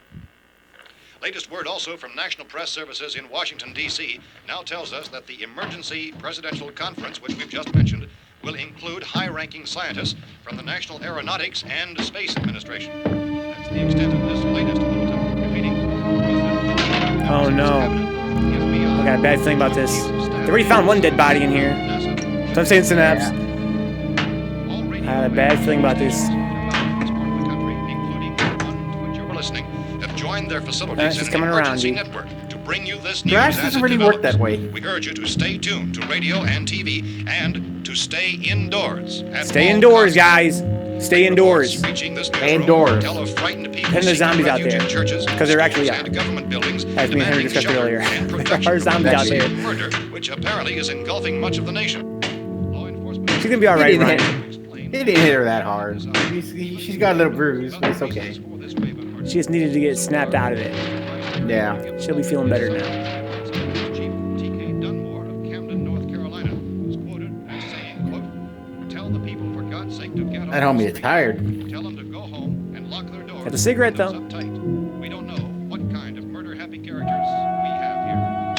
Latest word also from National Press Services in Washington, D.C. now tells us that the emergency presidential conference, which we've just mentioned, will include high-ranking scientists from the National Aeronautics and Space Administration. That's the extent of this latest bulletin. Repeating. Oh, no. I got a bad feeling about this. They already found one dead body in here. So I'm saying synapse. I had a bad feeling about this. Including the one to which you were listening, have joined their facilities She's in coming an around, emergency dude. network to bring you this news Trash as doesn't it really develops. work that way. We urge you to stay tuned to radio and TV and to stay indoors. Stay indoors, guys. Stay indoors. Stay indoors. Tell of frightened people And there's zombies out there. Because there actually are. Government buildings, As me and Henry discussed earlier. There are zombies out there. Murder, which apparently is engulfing much of the nation. She's gonna be all right, Ryan. He didn't hit her that hard. She's got a little bruise, but it's okay. She just needed to get snapped out of it. Yeah. She'll be feeling better now. That homie is tired. Got the cigarette though. We don't know what kind of murder-happy characters we have here.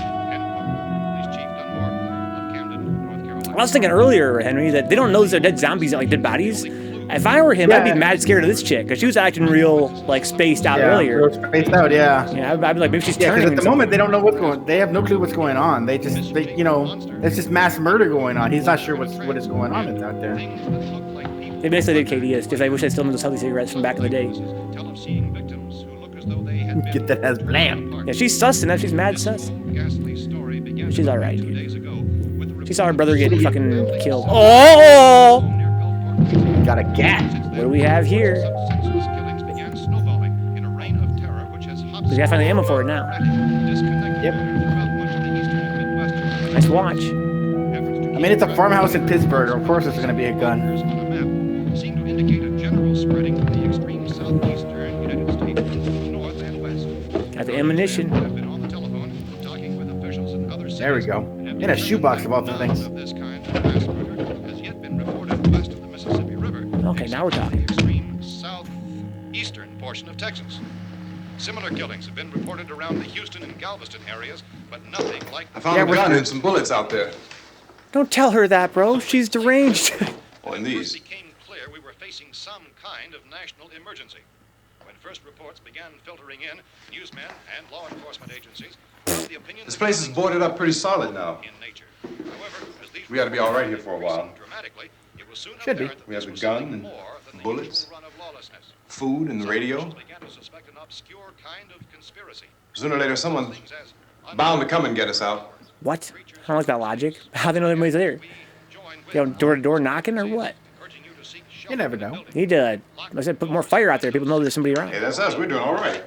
Chief Dunmore of Camden, North Carolina. I was thinking earlier, Henry, that they don't know they're dead zombies, like dead bodies. If I were him, I'd be mad scared of this chick because she was acting real, like spaced out earlier. Real spaced out, yeah. Yeah, I'd be like, maybe she's Yeah, turning. because at the moment they don't know what's going. They have no clue what's going on. They you know, it's just mass murder going on. He's not sure what is going on out there. They basically did KDS because I wish I still knew those healthy cigarettes from back in the day. Get that as blam. Yeah, she's sussing that. She's mad sus. She's all right, dude. She saw her brother get fucking killed. Oh! Got a gat. What do we have here? We gotta find the ammo for it now. Yep. Nice watch. I mean, it's a farmhouse in Pittsburgh. Of course, it's gonna be a gun. Got the ammunition. There we go. In a shoebox of all the things. Okay, now we're talking. Extreme southeastern portion of Texas. Similar killings have been reported around the Houston and Galveston areas, but nothing like. I found a gun and some bullets out there. Don't tell her that, bro. She's deranged. Oh, and these. It became clear we were facing some kind of national emergency. When first reports began filtering in, newsmen and law enforcement agencies held the opinion This place is boarded up pretty solid now. in nature. However, as these We ought to be all right here for a while. dramatically, it was soon Should be. apparent that We have this the was gun something and more than the bullets. usual run of lawlessness. Food and the radio. Officials began to suspect an obscure kind of conspiracy. Sooner or later, someone's bound to come and get us out. What? I don't like that logic. How do they know everybody's there? You know, door to door knocking or what? You never know. You need to, like I said, put more fire out there. People know there's somebody around. Hey, that's us. We're doing all right.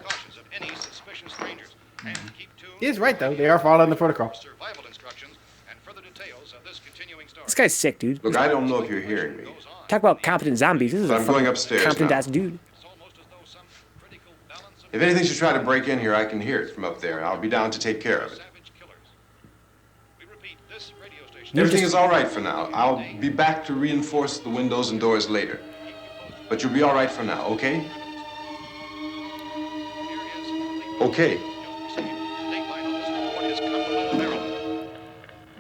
He is right though. They are following the protocol. Survival instructions and further details of this continuing story. This guy's sick, dude. Look, I don't know if you're hearing me. Talk about competent zombies. This is But a I'm going fucking upstairs competent now. ass dude. If anything should try to break in here, I can hear it from up there. I'll be down to take care of it. Everything is all right for now. I'll be back to reinforce the windows and doors later. But you'll be all right for now, okay? Okay.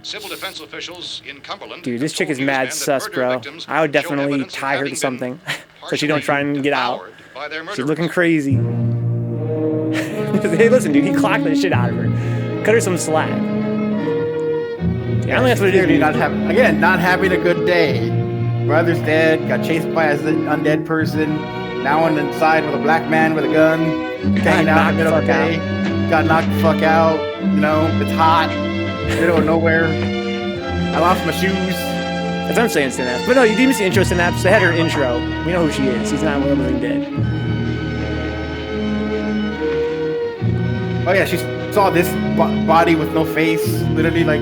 Civil defense officials in Cumberland. Dude, this chick is mad sus, bro. I would definitely tie her to something so she don't try and get out. She's looking crazy. Hey, listen, dude, he clocked the shit out of her. Cut her some slack. Yeah, I don't think that's what it is. Clearly not having a good day. Brother's dead. Got chased by an undead person. Now on the side with a black man with a gun. Hanging out in the middle of the day. Got knocked the fuck out. You know, it's hot. Middle of nowhere. I lost my shoes. That's what I'm saying, Synapse. But no, you didn't see intro Synapse. They had her intro. We know who she is. She's not living dead. Oh yeah, she saw this body with no face literally like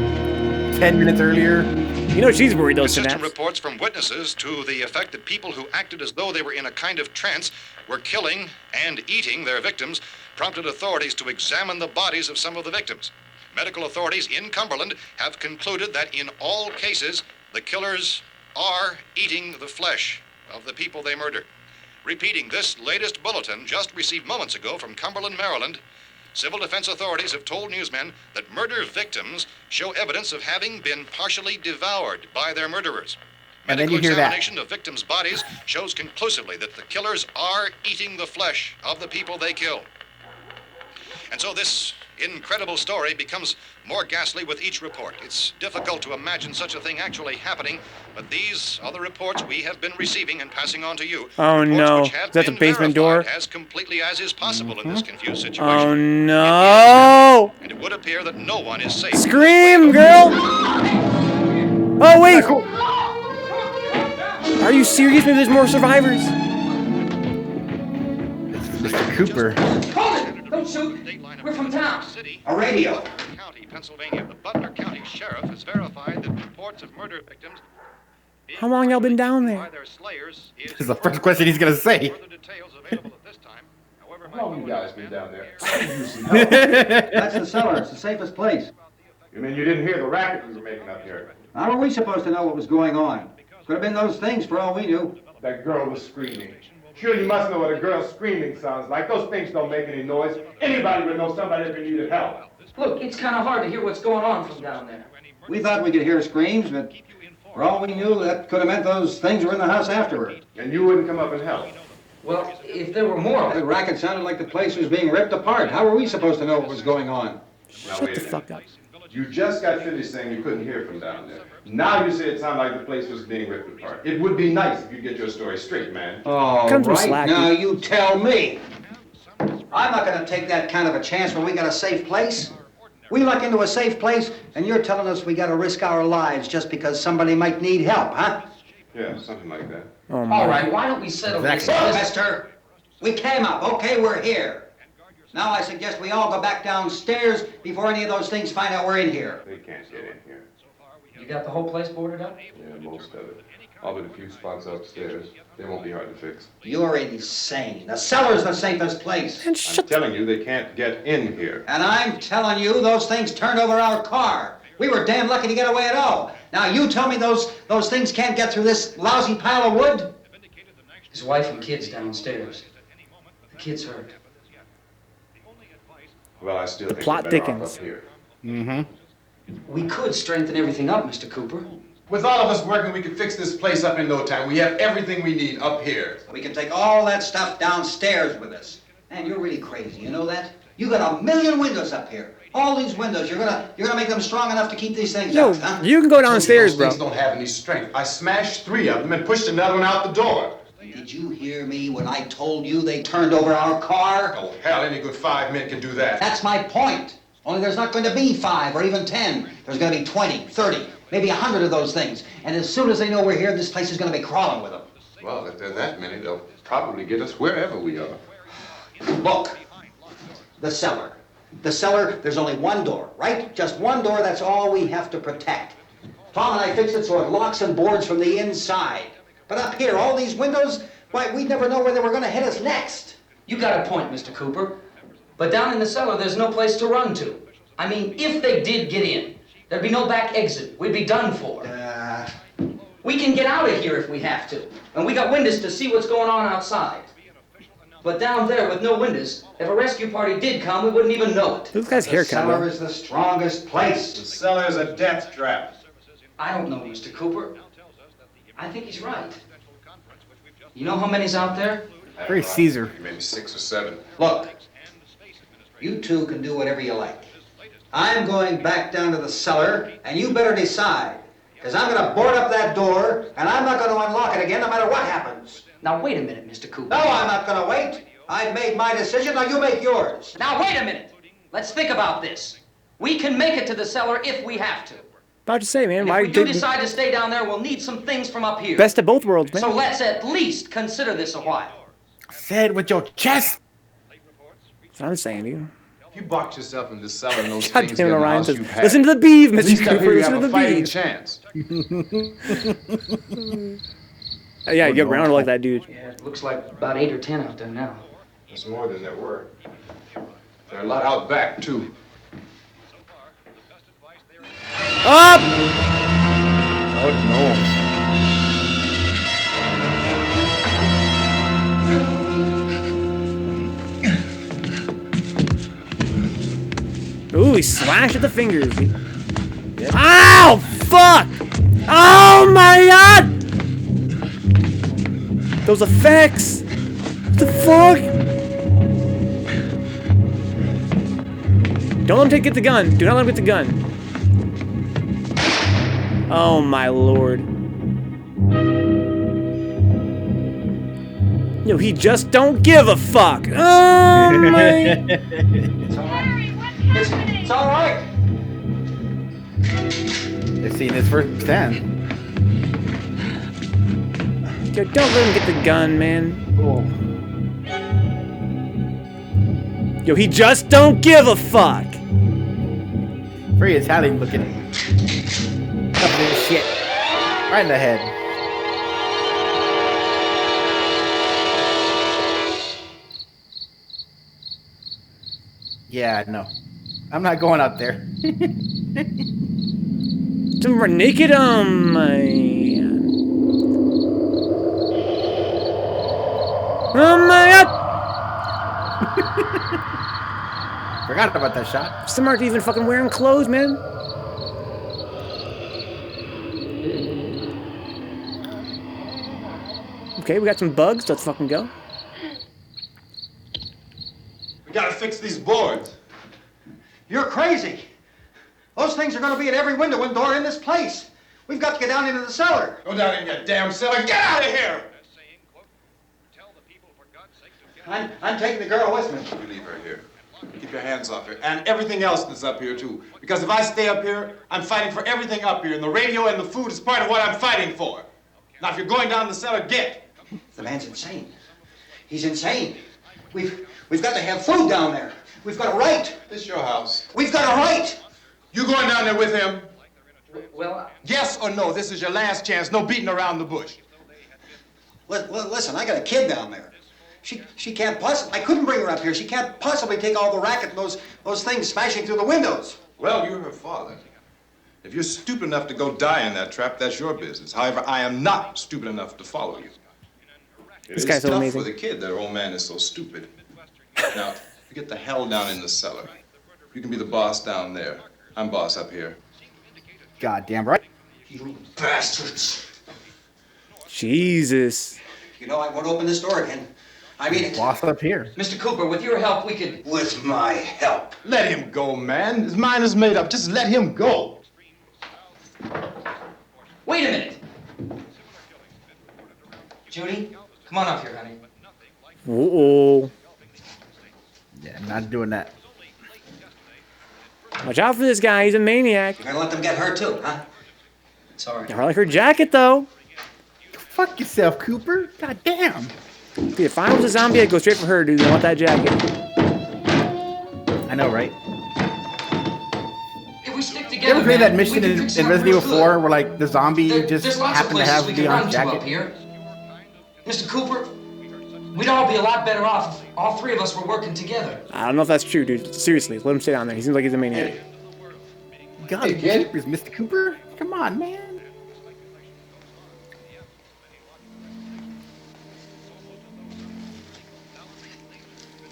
10 minutes earlier. You know she's worried though, Consistent Synapse. reports from witnesses to the effect that people who acted as though they were in a kind of trance were killing and eating their victims prompted authorities to examine the bodies of some of the victims. Medical authorities in Cumberland have concluded that in all cases, the killers are eating the flesh of the people they murder. Repeating this latest bulletin just received moments ago from Cumberland, Maryland, civil defense authorities have told newsmen that murder victims show evidence of having been partially devoured by their murderers. And then Medical you hear that. examination of victims' bodies shows conclusively that the killers are eating the flesh of the people they kill. And so this incredible story becomes more ghastly with each report. It's difficult to imagine such a thing actually happening, but these are the reports we have been receiving and passing on to you. Oh no, Which have is that the been basement door? verified as completely as is possible in this confused situation. Oh no! And it would appear that no one is safe. Scream, girl! Oh wait! Are you serious? Maybe there's more survivors. It's Mr. Cooper. Hold it! Don't shoot! We're from town. A radio. County, Pennsylvania. The Butler County Sheriff has verified that reports of murder victims How long y'all been down by there? their slayers is This is the first question he's gonna say. further details available at this time. However, How long you guys been down there? That's the cellar. It's the safest place. You mean you didn't hear the racket we were making up here? How were we supposed to know what was going on? Could have been those things for all we knew. That girl was screaming. Sure, you must know what a girl screaming sounds like. Those things don't make any noise. Anybody would know somebody ever needed help. Look, it's kind of hard to hear what's going on from down there. We thought we could hear screams, but for all we knew, that could have meant those things were in the house afterward. And you wouldn't come up and help. Well, if there were more, The racket sounded like the place was being ripped apart. How were we supposed to know what was going on? Shut the fuck up. You just got finished saying you couldn't hear from down there. Now you say it sounded like the place was being ripped apart. It would be nice if you get your story straight, man. Oh, Comes from right. slack, Now dude. you tell me. I'm not going to take that kind of a chance when we got a safe place. We luck into a safe place, and you're telling us we got to risk our lives just because somebody might need help, huh? Yeah, something like that. Oh my. all right, why don't we settle this? Look, mister, we came up. Okay, we're here. Now I suggest we all go back downstairs before any of those things find out we're in here. They can't get in here. You got the whole place boarded up? Yeah, most of it. All but a few spots upstairs. They won't be hard to fix. You're insane. The cellar's the safest place. And I'm shut telling you, they can't get in here. And I'm telling you, those things turned over our car. We were damn lucky to get away at all. Now you tell me those things can't get through this lousy pile of wood? His wife and kids downstairs. The kid's hurt. Well, I still think plot we're better off thickens. up here. We could strengthen everything up, Mr. Cooper. With all of us working, we could fix this place up in no time. We have everything we need up here. We can take all that stuff downstairs with us. Man, you're really crazy, you know that? You got 1,000,000 windows up here. All these windows, you're gonna make them strong enough to keep these things Yo, out, huh? you can go downstairs, Those bro. things don't have any strength. I smashed 3 of them and pushed another one out the door. Did you hear me when I told you they turned over our car? Oh, hell, any good 5 men can do that. That's my point. Only there's not going to be 5 or even 10. There's going to be 20, 30, maybe 100 of those things. And as soon as they know we're here, this place is going to be crawling with them. Well, if there are that many, they'll probably get us wherever we are. Look, the cellar. The cellar, there's only one door, right? Just one door, that's all we have to protect. Tom and I fixed it so it locks and boards from the inside. But up here, all these windows, why, we'd never know where they were going to hit us next. You got a point, Mr. Cooper. But down in the cellar, there's no place to run to. I mean, if they did get in, there'd be no back exit. We'd be done for. We can get out of here if we have to. And we got windows to see what's going on outside. But down there with no windows, if a rescue party did come, we wouldn't even know it. This guy's The haircut, cellar bro. is the strongest place. The cellar's a death trap. I don't know, Mr. Cooper. I think he's right. You know how many's out there? Very Caesar. Maybe 6 or 7. Look, you two can do whatever you like. I'm going back down to the cellar, and you better decide. Because I'm going to board up that door, and I'm not going to unlock it again no matter what happens. Now, wait a minute, Mr. Cooper. No, I'm not going to wait. I've made my decision, now you make yours. Now, wait a minute. Let's think about this. We can make it to the cellar if we have to. About to say, man, And why if we do did decide to stay down there, we'll need some things from up here. best of both worlds, man? So let's at least consider this a while. Say it with your chest. That's what I'm saying, dude. If you box yourself in this cellar and those God things damn get it, in the Ryan house says, you've had, listen to the beef, at Mr. least up Cooper, here you listen have to a the fighting beef. chance. Yeah, you get around like that, dude. Yeah, it looks like about 8 or 10 out there now. There's more than there were. There are a lot out back, too. Up! Oh no. Ooh, he slashed at the fingers. Ow! Fuck! Oh my god! Those effects! What the fuck? Don't let him get the gun. Do not let him get the gun. Oh my lord. Yo, he just don't give a fuck. Oh my. It's all right. It's all right. They've seen his first stand. Yo, don't let him get the gun, man. Oh. Yo, he just don't give a fuck. Very Italian looking. Covered in shit. Right in the head. Yeah, no. I'm not going out there. Some are naked, man. Oh my god! Forgot about that shot. Some aren't even fucking wearing clothes, man. Okay, we got some bugs. Let's fucking go. We gotta fix these boards. You're crazy. Those things are going to be at every window and door in this place. We've got to get down into the cellar. Go down in your damn cellar. Get out of here! I'm taking the girl with me. You leave her here. Keep your hands off her. And everything else that's up here, too. Because if I stay up here, I'm fighting for everything up here. And the radio and the food is part of what I'm fighting for. Now, if you're going down the cellar, get. The man's insane. He's insane. We've got to have food down there. We've got a right. This is your house. We've got a right. You going down there with him? Well, Yes or no? This is your last chance. No beating around the bush. Listen, I got a kid down there. She can't possibly. I couldn't bring her up here. She can't possibly take all the racket and those things smashing through the windows. Well, you're her father. If you're stupid enough to go die in that trap, that's your business. However, I am not stupid enough to follow you. This guy's so amazing. It's tough for the kid that old man is so stupid. Now, you get the hell down in the cellar. You can be the boss down there. I'm boss up here. Goddamn right. You bastards. Jesus. You know I won't open this door again. I mean it. Boss up here. Mr. Cooper, with your help, we could... With my help. Let him go, man. His mind is made up. Just let him go. Wait a minute. Judy, come on up here, honey. Uh-oh. Yeah, I'm not doing that. Watch out for this guy. He's a maniac. You're gonna let them get hurt too, huh? It's all right. I like her jacket, though. Fuck yourself, Cooper. God damn. Dude, if I was a zombie, I'd go straight for her, dude. I want that jacket. I know, right? If we stick You together, ever played man, that mission we can in fix it up Resident Evil real 4 good. where, like, the zombie There's just lots of happened to places have we the can run on to up jacket? here. Mr. Cooper, we'd all be a lot better off if all three of us were working together. I don't know if that's true, dude. Seriously, let him stay down there. He seems like he's a maniac. God, Hey, kid. Cooper's Mr. Cooper? Come on, man.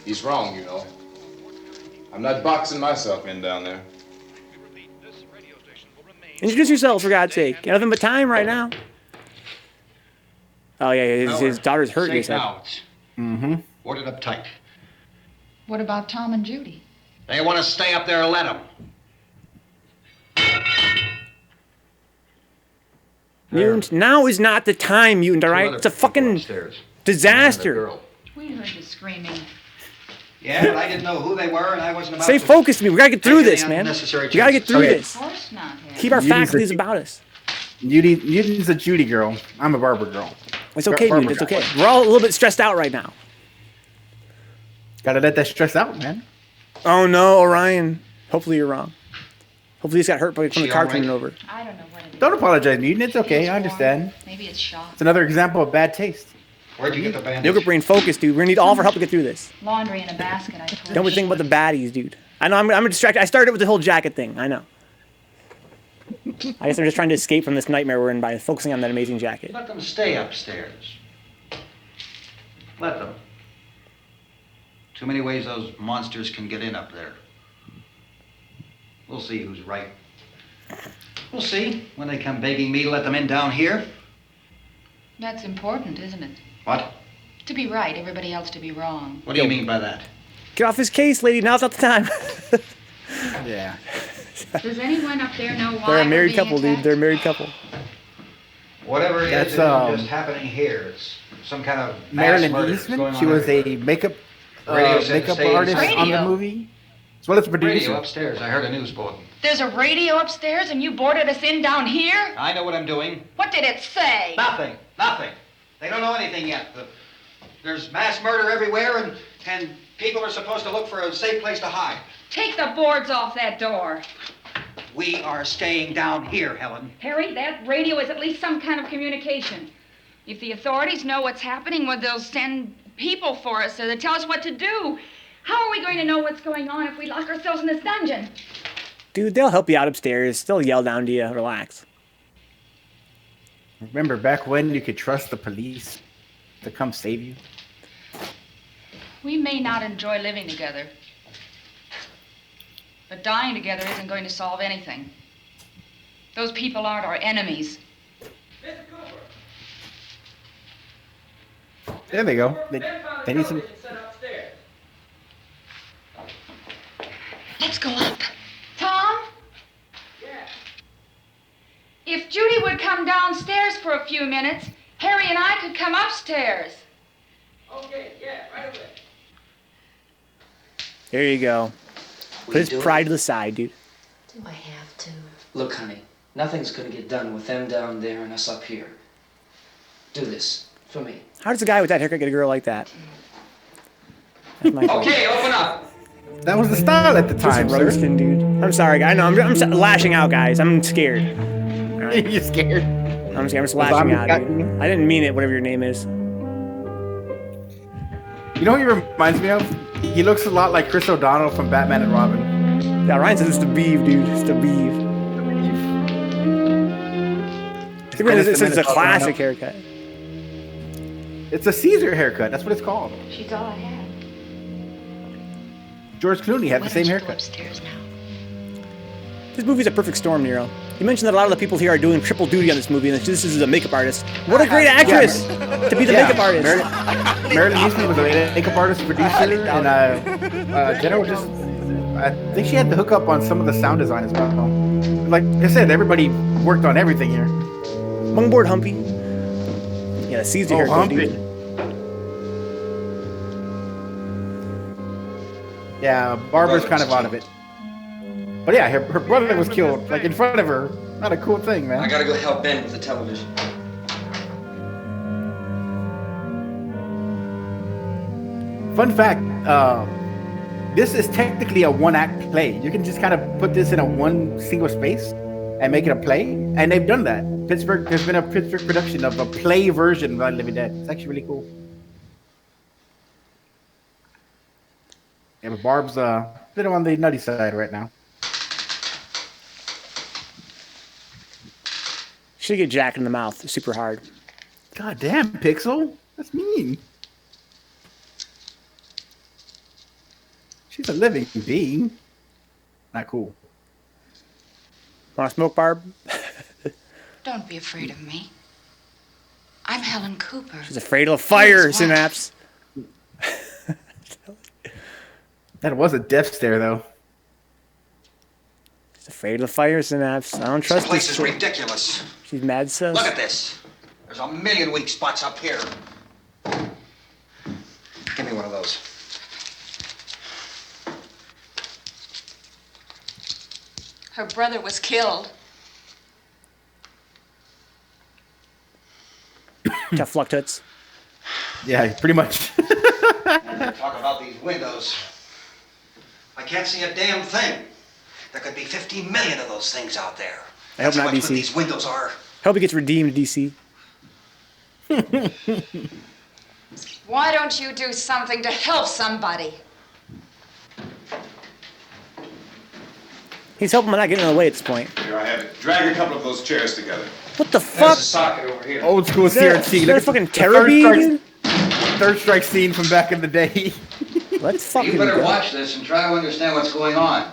He's wrong, you know. I'm not boxing myself in down there. Introduce yourself, for God's sake. Got nothing but time right now. Oh, yeah, his daughter's hurt, they Safe said. now. Mm-hmm. Boarded up tight. What about Tom and Judy? They want to stay up there and let them. Mutant, now is not the time, Mutant, all right? It's a fucking disaster. We heard you screaming. Yeah, but I didn't know who they were, and I wasn't about Stay to focused, me. We gotta get through take any this, man. We unnecessary gotta get through chances. Of this. course not, Harry. Keep our Judy's faculties a- about us. Judy's a Judy girl. I'm a Barbara girl. It's okay, Barbara Mutant. It's guy. okay. We're all a little bit stressed out right now. Gotta let that stress out, man. Oh, no, Orion. Hopefully you're wrong. Hopefully he's got hurt from the She car all right? turning over. I don't know what it is. Don't apologize, Newton. It's Maybe okay. it's I understand. warm. Maybe it's shock. It's another example of bad taste. Where'd you get the bandage? Yogurt brain focus, dude. We're gonna need all of our help to get through this. Laundry in a basket, I told Don't we you. think about the baddies, dude? I know I'm distracted. I started with the whole jacket thing. I know. I guess I'm just trying to escape from this nightmare we're in by focusing on that amazing jacket. Let them stay upstairs. Let them. Too many ways those monsters can get in up there. We'll see who's right. We'll see when they come begging me to let them in down here. That's important, isn't it? What? To be right, everybody else to be wrong. What do you mean by that? Get off his case, lady. Now's not the time. Yeah. Does anyone up there know why They're a married we're being couple, dude. attacked? They're a married couple. Whatever it That's, is, it isn't just happening here. It's some kind of mass Marilyn murder that's Eastman. going She on was everywhere. a makeup Radio said to makeup stay artist inside. on the Radio? movie, as well as a producer. Radio upstairs. I heard a news bulletin. There's a radio upstairs and you boarded us in down here? I know what I'm doing. What did it say? Nothing. Nothing. They don't know anything yet. There's mass murder everywhere, and people are supposed to look for a safe place to hide. Take the boards off that door. We are staying down here, Helen. Harry, that radio is at least some kind of communication. If the authorities know what's happening, well, they'll send people for us so they tell us what to do. How are we going to know what's going on if we lock ourselves in this dungeon? Dude, they'll help you out upstairs. They'll yell down to you. Relax. Remember back when you could trust the police to come save you? We may not enjoy living together, but dying together isn't going to solve anything. Those people aren't our enemies. There they go. They need some. Let's go up. Tom? Yeah. If Judy would come downstairs for a few minutes, Harry and I could come upstairs. Okay, yeah, right away. There you go. Put his pride to the side, dude. Do I have to? Look, honey, nothing's gonna get done with them down there and us up here. Do this for me. How does a guy with that haircut get a girl like that? That's my fault. Okay, open up. That was the style at the time, Just sir. roasting, dude. I'm sorry, guy. No, I'm lashing out, guys. I'm scared. Right. You're scared. I'm scared. I'm just lashing out, dude. I didn't mean it, whatever your name is. You know what he reminds me of? He looks a lot like Chris O'Donnell from Batman and Robin. Yeah, Ryan says it's the beef, dude. It's the beef. It says it's a classic haircut. It's a Caesar haircut. That's what it's called. She's all I have. George Clooney had the same haircut. This movie's a perfect storm, Nero. You mentioned that a lot of the people here are doing triple duty on this movie, and this is a makeup artist. What a great actress to be the makeup artist. Marilyn Eastman was a makeup artist, producer, and Jenna just. I think she had the hookup on some of the sound design as well. Like I said, everybody worked on everything here. Mungboard Humpy. Yeah, the Caesar haircut, Humpy. dude. Yeah, Barbara's kind of out of it. But yeah, her brother was killed, like in front of her. Not a cool thing, man. I gotta go help Ben with the television. Fun fact, this is technically a one-act play. You can just kind of put this in a one single space and make it a play, and they've done that. There's been a Pittsburgh production of a play version of Night of the Living Dead. It's actually really cool. Yeah, but Barb's a little on the nutty side right now. Should get Jack in the mouth super hard. God damn, Pixel. That's mean. She's a living being. Not cool. Want to smoke, Barb? Don't be afraid of me. I'm Helen Cooper. She's afraid of fire, Synapse. That was a death stare, though. She's afraid of fire, Synapse. I don't trust This place this is chick. ridiculous. She's mad sus. Look at this. There's a million weak spots up here. Give me one of those. Her brother was killed. Tough luck, Toots. Yeah, pretty much. Talk about these windows. I can't see a damn thing. There could be 15 million of those things out there. I hope That's how not, much good DC. these windows are. Hope he gets redeemed, DC. Why don't you do something to help somebody? He's helping him not getting in the way at this point. Here, I have it. Drag a couple of those chairs together. What the There's fuck? a socket over here. Old school Is that CRT. a fucking terror bee, dude? Third strike scene from back in the day. Let's fucking You better go. watch this and try to understand what's going on.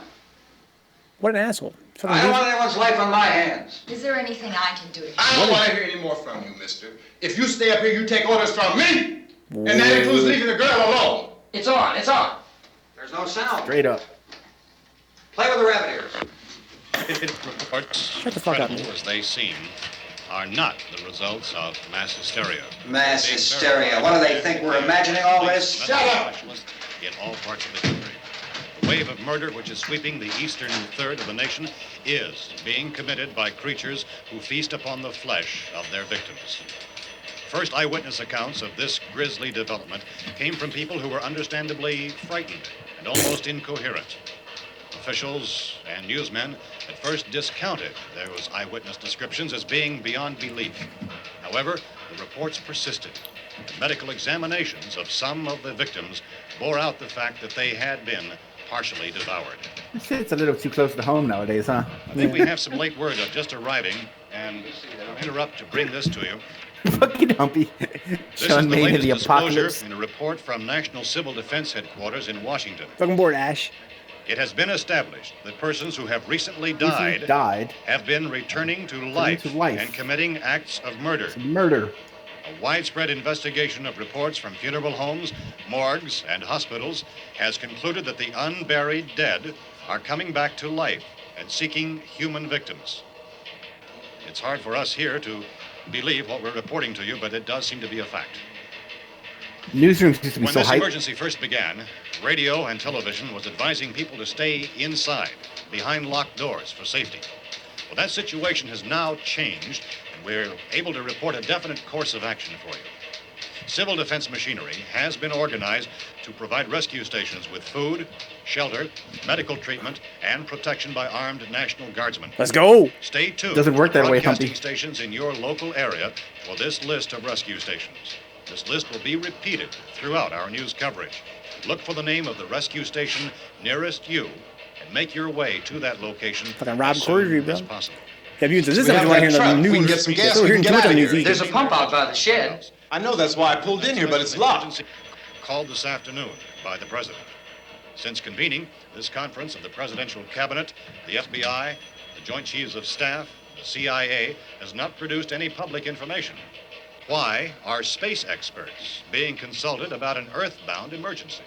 What an asshole. Fucking I don't dude. want anyone's life on my hands. Is there anything I can do to help? I don't want to hear any more from you, mister. If you stay up here, you take orders from me. And that includes leaving the girl alone. It's on, it's on. There's no sound. Straight up. Play with the rabbit ears. Reports, Shut the fuck up, credible as they seem, are not the results of mass hysteria. Mass hysteria. What do they think? We're imagining all this? Shut up! In all parts of the country. The wave of murder which is sweeping the eastern third of the nation is being committed by creatures who feast upon the flesh of their victims. First eyewitness accounts of this grisly development came from people who were understandably frightened and almost incoherent. Officials and newsmen at first discounted those eyewitness descriptions as being beyond belief. However, the reports persisted. The medical examinations of some of the victims bore out the fact that they had been partially devoured. This shit's a little too close to home nowadays, huh? I think we have some late word of just arriving, and I'll interrupt to bring this to you. Fucking Humpy. This Sean is the Maine in latest the disclosure apocalypse. in a report from National Civil Defense Headquarters in Washington. Fucking bored, Ash. It has been established that persons who have recently died have been returning to life and committing acts of murder. Murder. A widespread investigation of reports from funeral homes, morgues, and hospitals has concluded that the unburied dead are coming back to life and seeking human victims. It's hard for us here to believe what we're reporting to you, but it does seem to be a fact. Newsrooms used to be When so this hyped. emergency first began, radio and television was advising people to stay inside, behind locked doors for safety. Well, that situation has now changed, and we're able to report a definite course of action for you. Civil defense machinery has been organized to provide rescue stations with food, shelter, medical treatment, and protection by armed National Guardsmen. Let's go. Stay tuned. Doesn't work that way, Broadcasting Humpy. stations in your local area for this list of rescue stations. This list will be repeated throughout our news coverage. Look for the name of the rescue station nearest you and make your way to that location Fucking Rob as soon Corddry, bro. as possible. Yeah, this is what you want to hear in the news. We can get some gas. We're We hearing can too get much out on of the news here. either. There's a pump out by the shed. I know that's why I pulled in here, but it's locked. Called this afternoon by the president. Since convening this conference of the presidential cabinet, the FBI, the Joint Chiefs of Staff, the CIA has not produced any public information. Why are space experts being consulted about an earthbound emergency?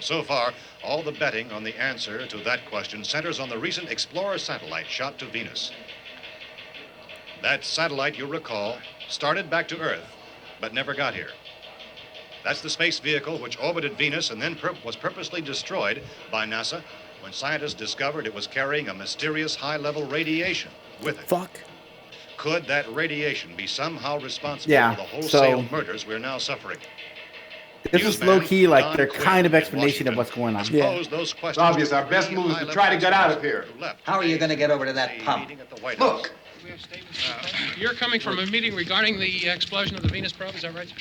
So far, all the betting on the answer to that question centers on the recent Explorer satellite shot to Venus. That satellite, you'll recall, started back to Earth, but never got here. That's the space vehicle which orbited Venus and then was purposely destroyed by NASA when scientists discovered it was carrying a mysterious high-level radiation with it. Fuck. Could that radiation be somehow responsible Yeah, for the wholesale so- murders we're now suffering? This is low key like their kind of explanation of what's going on. Pose those questions. It's obvious our best move is to try to get out of here. How are you going to get over to that pump? Look. You're coming from a meeting regarding the explosion of the Venus probe, is that right?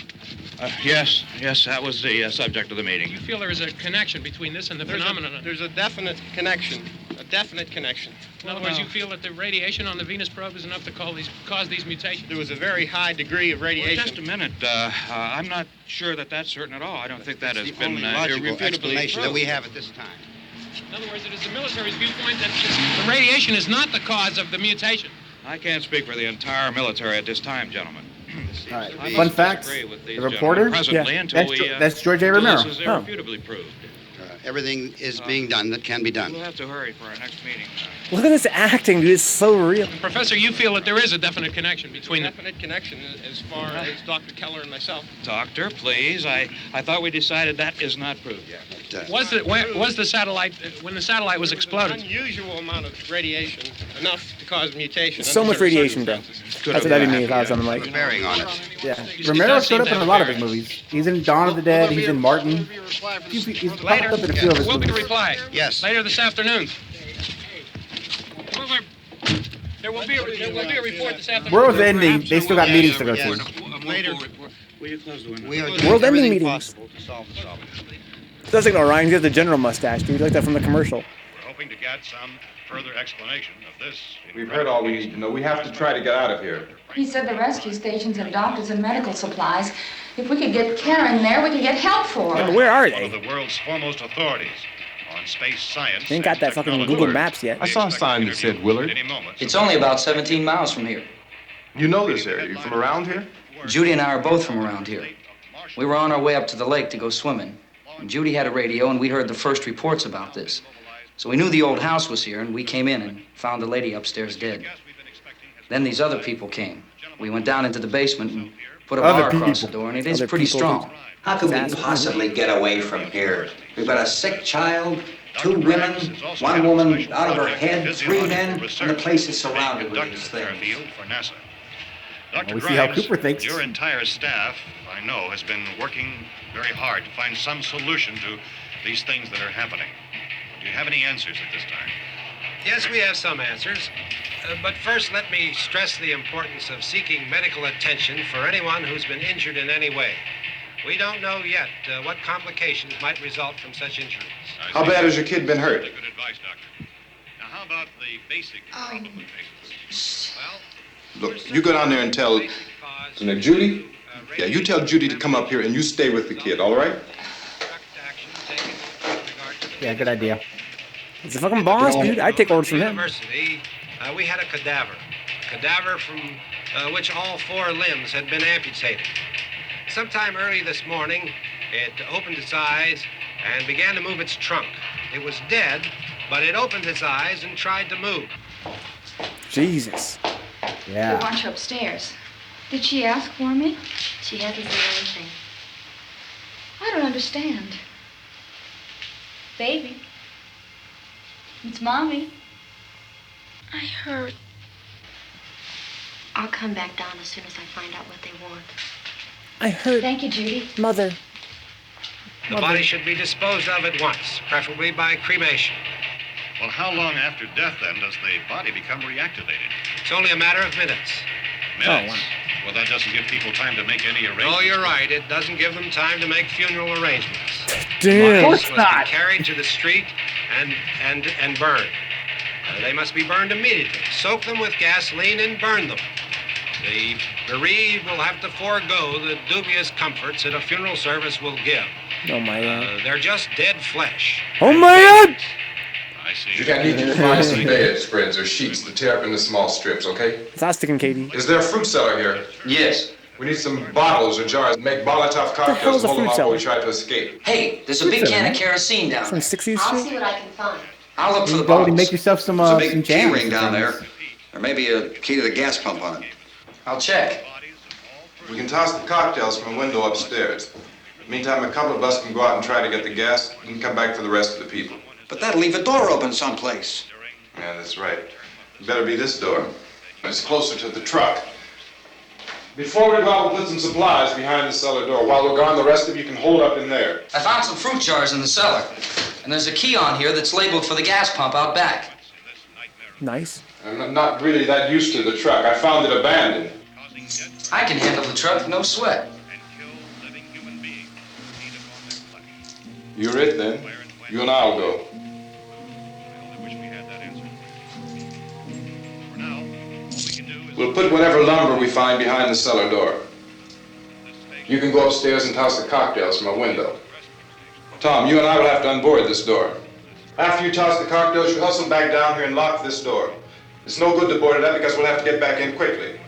Yes, that was the subject of the meeting. You feel there is a connection between this and the phenomenon? There's a definite connection. In other words, you feel that the radiation on the Venus probe is enough to cause these mutations? There was a very high degree of radiation. Well, just a minute. I'm not sure that that's certain at all. I don't think that has been logical irrefutably explanation that proved. we have at this time. In other words, it is the military's viewpoint that the radiation is not the cause of the mutation. I can't speak for the entire military at this time, gentlemen. All right. I Fun must fact: disagree with these the reporter. gentlemen presently until That's George A. Romero. This is irrefutably proved. Everything is being done that can be done. We'll have to hurry for our next meeting. Look at this acting, dude. It's so real. Professor, you feel that there is a definite connection between the... Definite connection as far as Dr. Keller and myself. Doctor, please. I thought we decided that is not proved yet. Was the satellite, when the satellite was exploded? Unusual amount of radiation, enough to cause mutation. So much radiation, bro. That's what that'd be me if I was on the mic. Bearing on it. Yeah, Romero showed up in a lot of his movies. He's in Dawn of the Dead. He's in Martin. He's popped up in a few of his Will be the movies. reply. Yes. Later this afternoon. There will be a report this afternoon. World's ending. They still got meetings to go to. Later. Will you close the window? We are World doing ending everything meetings. possible to solve the problem. Does like Orion. He has the general mustache, dude. Like that from the commercial. We're hoping to get some further explanation of this. We've heard all we need to know. We have to try to get out of here. He said the rescue stations have doctors and medical supplies. If we could get Karen there, we could get help for her. Yeah, where are One of they? the world's foremost authorities on space science. They ain't got that fucking Google Maps yet. I saw a sign that said Willard. Any moment. It's only about 17 miles from here. You know this area. You from around here? Judy and I are both from around here. We were on our way up to the lake to go swimming. And Judy had a radio, and we heard the first reports about this. So we knew the old house was here, and we came in and found the lady upstairs dead. Then these other people came. We went down into the basement and put a bar across the door, and it is pretty strong. How could we possibly get away from here? We've got a sick child, 2 women, 1 woman out of her head, 3 men, and the place is surrounded with these things. Dr. We see how Grimes, Cooper thinks. your entire staff, I know, has been working very hard to find some solution to these things that are happening. Do you have any answers at this time? Yes, we have some answers. But first, let me stress the importance of seeking medical attention for anyone who's been injured in any way. We don't know yet what complications might result from such injuries. How bad has your kid been hurt? Good advice, Doctor. Now, how about the basic problem with patients? Well, Look, you go down there and tell... Now, Judy? Yeah, you tell Judy to come up here and you stay with the kid, all right? Yeah, good idea. He's a fucking boss, dude. I'd take orders from him. University, we had a cadaver from which all 4 limbs had been amputated. Sometime early this morning, it opened its eyes and began to move its trunk. It was dead, but it opened its eyes and tried to move. Jesus. We want you upstairs. Did she ask for me? She hasn't said anything. I don't understand. Baby. It's Mommy. I heard. I'll come back down as soon as I find out what they want. I heard. Thank you, Judy. Mother. The body should be disposed of at once, preferably by cremation. Well, how long after death, then, does the body become reactivated? It's only a matter of minutes. Minutes? Well, that doesn't give people time to make any arrangements. Oh, you're right. It doesn't give them time to make funeral arrangements. Damn. Bodies must be carried to the street and burned. They must be burned immediately. Soak them with gasoline and burn them. The bereaved will have to forego the dubious comforts that a funeral service will give. Oh my god. They're just dead flesh. Oh my god! I see. Judy, I need you to find some bedspreads or sheets to tear up into small strips, okay? It's Austin and Katie. Is there a fruit cellar here? Yes. We need some bottles or jars. Make Molotov cocktails and hold them out while we try to escape. Hey, there's a big can of kerosene down From there. 60s I'll shit? see what I can find. I'll look for You the go and bottles. make yourself some There's a some big key jams. ring down there. There may be a key to the gas pump on it. I'll check. We can toss the cocktails from a window upstairs. Meantime, a couple of us can go out and try to get the gas and come back for the rest of the people. But that'll leave a door open someplace. Yeah, that's right. It better be this door. It's closer to the truck. Before we go out, we'll put some supplies behind the cellar door. While we're gone, the rest of you can hold up in there. I found some fruit jars in the cellar. And there's a key on here that's labeled for the gas pump out back. Nice. I'm not really that used to the truck. I found it abandoned. I can handle the truck, no sweat. You're it, then. You and I'll go. We'll put whatever lumber we find behind the cellar door. You can go upstairs and toss the cocktails from a window. Tom, you and I will have to unboard this door. After you toss the cocktails, you hustle back down here and lock this door. It's no good to board it up because we'll have to get back in quickly.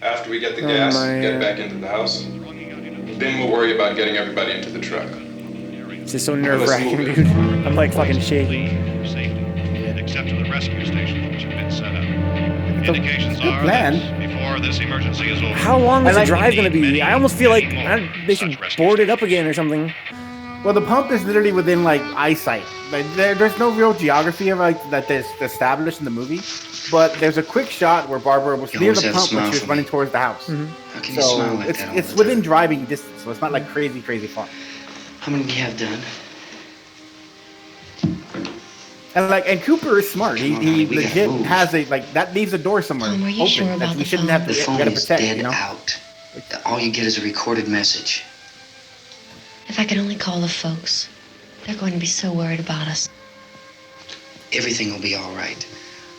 After we get the gas and get back into the house, then we'll worry about getting everybody into the truck. This is so nerve-wracking, dude. I'm like fucking shaking. Except to the rescue stations which have been set up. Indications are plan. that before this emergency is over. How long is the like- drive gonna be? I almost feel like they should board it up again or something. Well, the pump is literally within like eyesight. Like there's no real geography of like that's established in the movie, but there's a quick shot where Barbara was You near always the have pump to smile when she was for running me. towards the house. How can you So smile like that all it's the within time? driving distance, so it's not like crazy far. How many do you have done? And Cooper is smart. He Come on, honey, we gotta legit move. has a like that leaves a door somewhere Tom, are you open sure that about we the shouldn't phone? have to. The We phone gotta is protect. dead You know. out. All you get is a recorded message. If I could only call the folks. They're going to be so worried about us. Everything will be all right.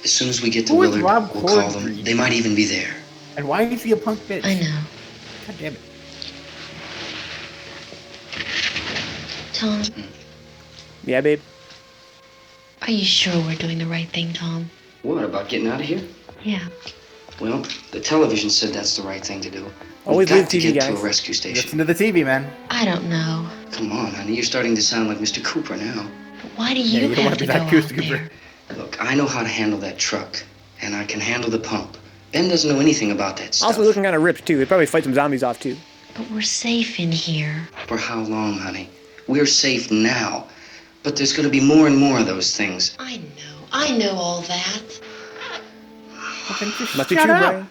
As soon as we get to Who is Willard, Rob we'll call Corddry? them. They might even be there. And why is he a punk bitch? I know. God damn it. Tom, Yeah, babe. are you sure we're doing the right thing, Tom? What, about getting out of here? Yeah. Well, the television said that's the right thing to do. Always We've leave got to TV, get to guys. a rescue station. Listen to the TV, man. I don't know. Come on, honey, you're starting to sound like Mr. Cooper now. Why do you don't want have to to be go that goose, out Cooper. there? Look, I know how to handle that truck, and I can handle the pump. Ben doesn't know anything about that stuff. Also, looking kind of ripped too. They probably fight some zombies off too. But we're safe in here. For how long, honey? We're safe now, but there's going to be more and more of those things. I know all that. Must be true, Brian.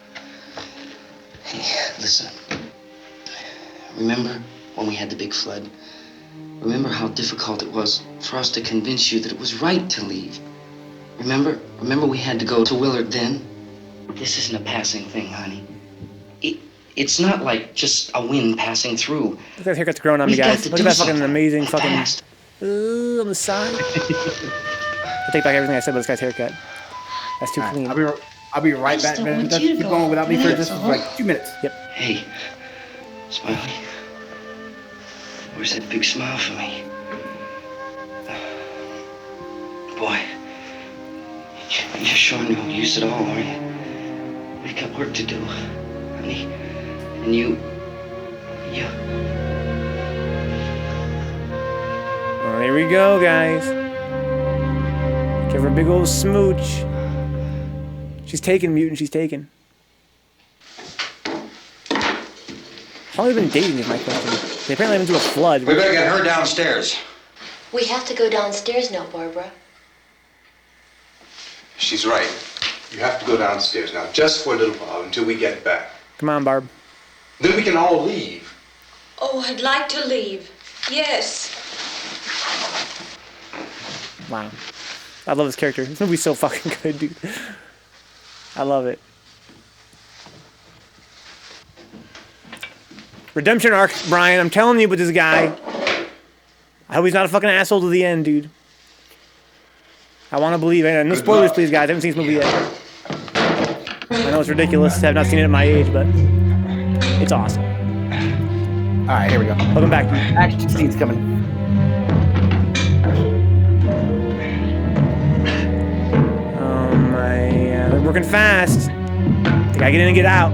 Hey, listen. Remember when we had the big flood? Remember how difficult it was for us to convince you that it was right to leave? Remember we had to go to Willard then? This isn't a passing thing, honey. It's not like just a wind passing through. Look at that haircut's growing on me, guys. Look at that fucking amazing fucking... on the side. I take back everything I said about this guy's haircut. That's too clean. I'll be right back, man. Just keep going without me for just like 2 minutes. Yep. Hey, Smiley. Where's that big smile for me? Boy, you're sure no use at all, are you? We've got work to do, honey. And you... Well, there we go, guys. Give her a big old smooch. She's taken, mutant. She's taken. How long have they been dating is my question. They apparently went into a flood. We better get her downstairs. We have to go downstairs now, Barbara. She's right. You have to go downstairs now, just for a little while, until we get back. Come on, Barb. Then we can all leave. Oh, I'd like to leave. Yes. Wow. I love this character. This movie's so fucking good, dude. I love it. Redemption arc, Brian. I'm telling you with this guy. I hope he's not a fucking asshole to the end, dude. I want to believe it. No spoilers, please, guys. I haven't seen this movie yet. I know it's ridiculous. I have not seen it at my age, but it's awesome. All right, here we go. Welcome back. Action scene's coming. They're working fast. They gotta get in and get out.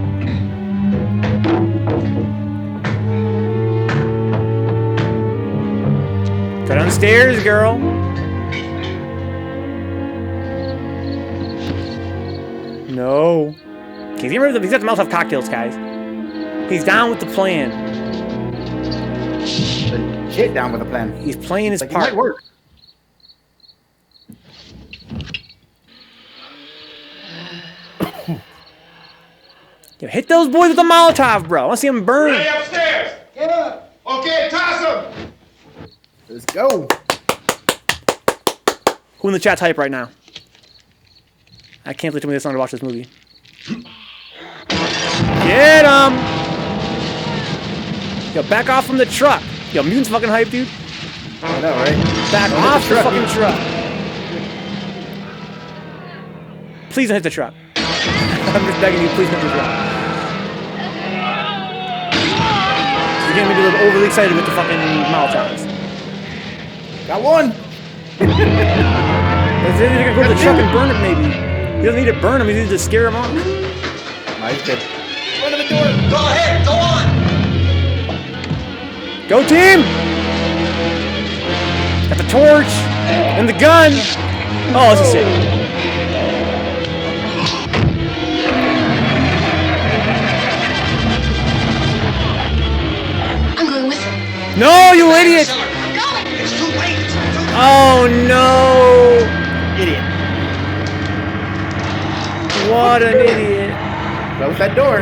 Go downstairs, girl. No. Okay, he's got the Molotov cocktails, guys. He's down with the plan. Legit down with the plan. He's playing his like part. It might work. Yo, hit those boys with the Molotov, bro. I want to see them burn. Ready upstairs. Get up. Okay, toss them. Let's go. Who in the chat's hype right now? I can't believe this long to watch this movie. Get him! Yo, back off from the truck. Yo, Mutant's fucking hype, dude. I know, right? Back off the fucking truck. Please don't hit the truck. I'm just begging you, please don't hit the truck. You're getting me a little overly excited with the fucking Molotovs. Got one. He's gonna go to the truck and burn it, maybe. He doesn't need to burn him, he needs to scare him off. Nice good. Run to the door. Go ahead. Go on. Go team! Got the torch and the gun. Oh, this is sick. I'm going with him. No, you idiot! I'm going. It's too late. Oh no! Idiot. What an idiot. Close that door.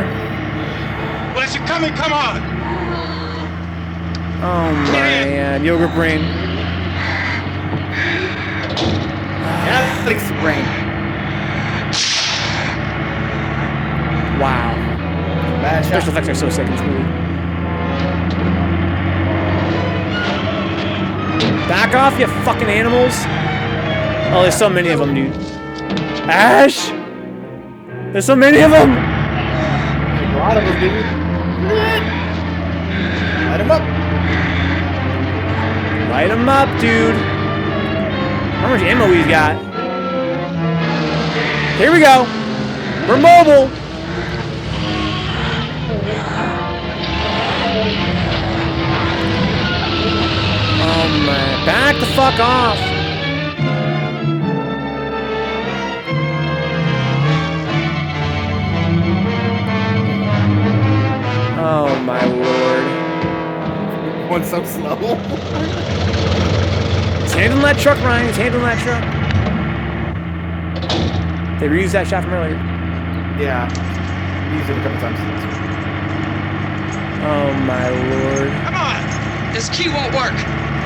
Well, as you're coming, come on. Oh man, yogurt brain. Netflix brain. Wow. Special effects are so sick in this movie. Back off, you fucking animals. Oh, there's so many of them, dude. Ash! There's so many of them! A lot of them, dude. Light them up. Light them up, dude. How much ammo he's got? Here we go. We're mobile. Oh man, back the fuck off. going so slow. He's handling that truck, Ryan. He's handling that truck. They reused that shot from earlier. Yeah. Used it a couple times. Oh my lord. Come on! This key won't work.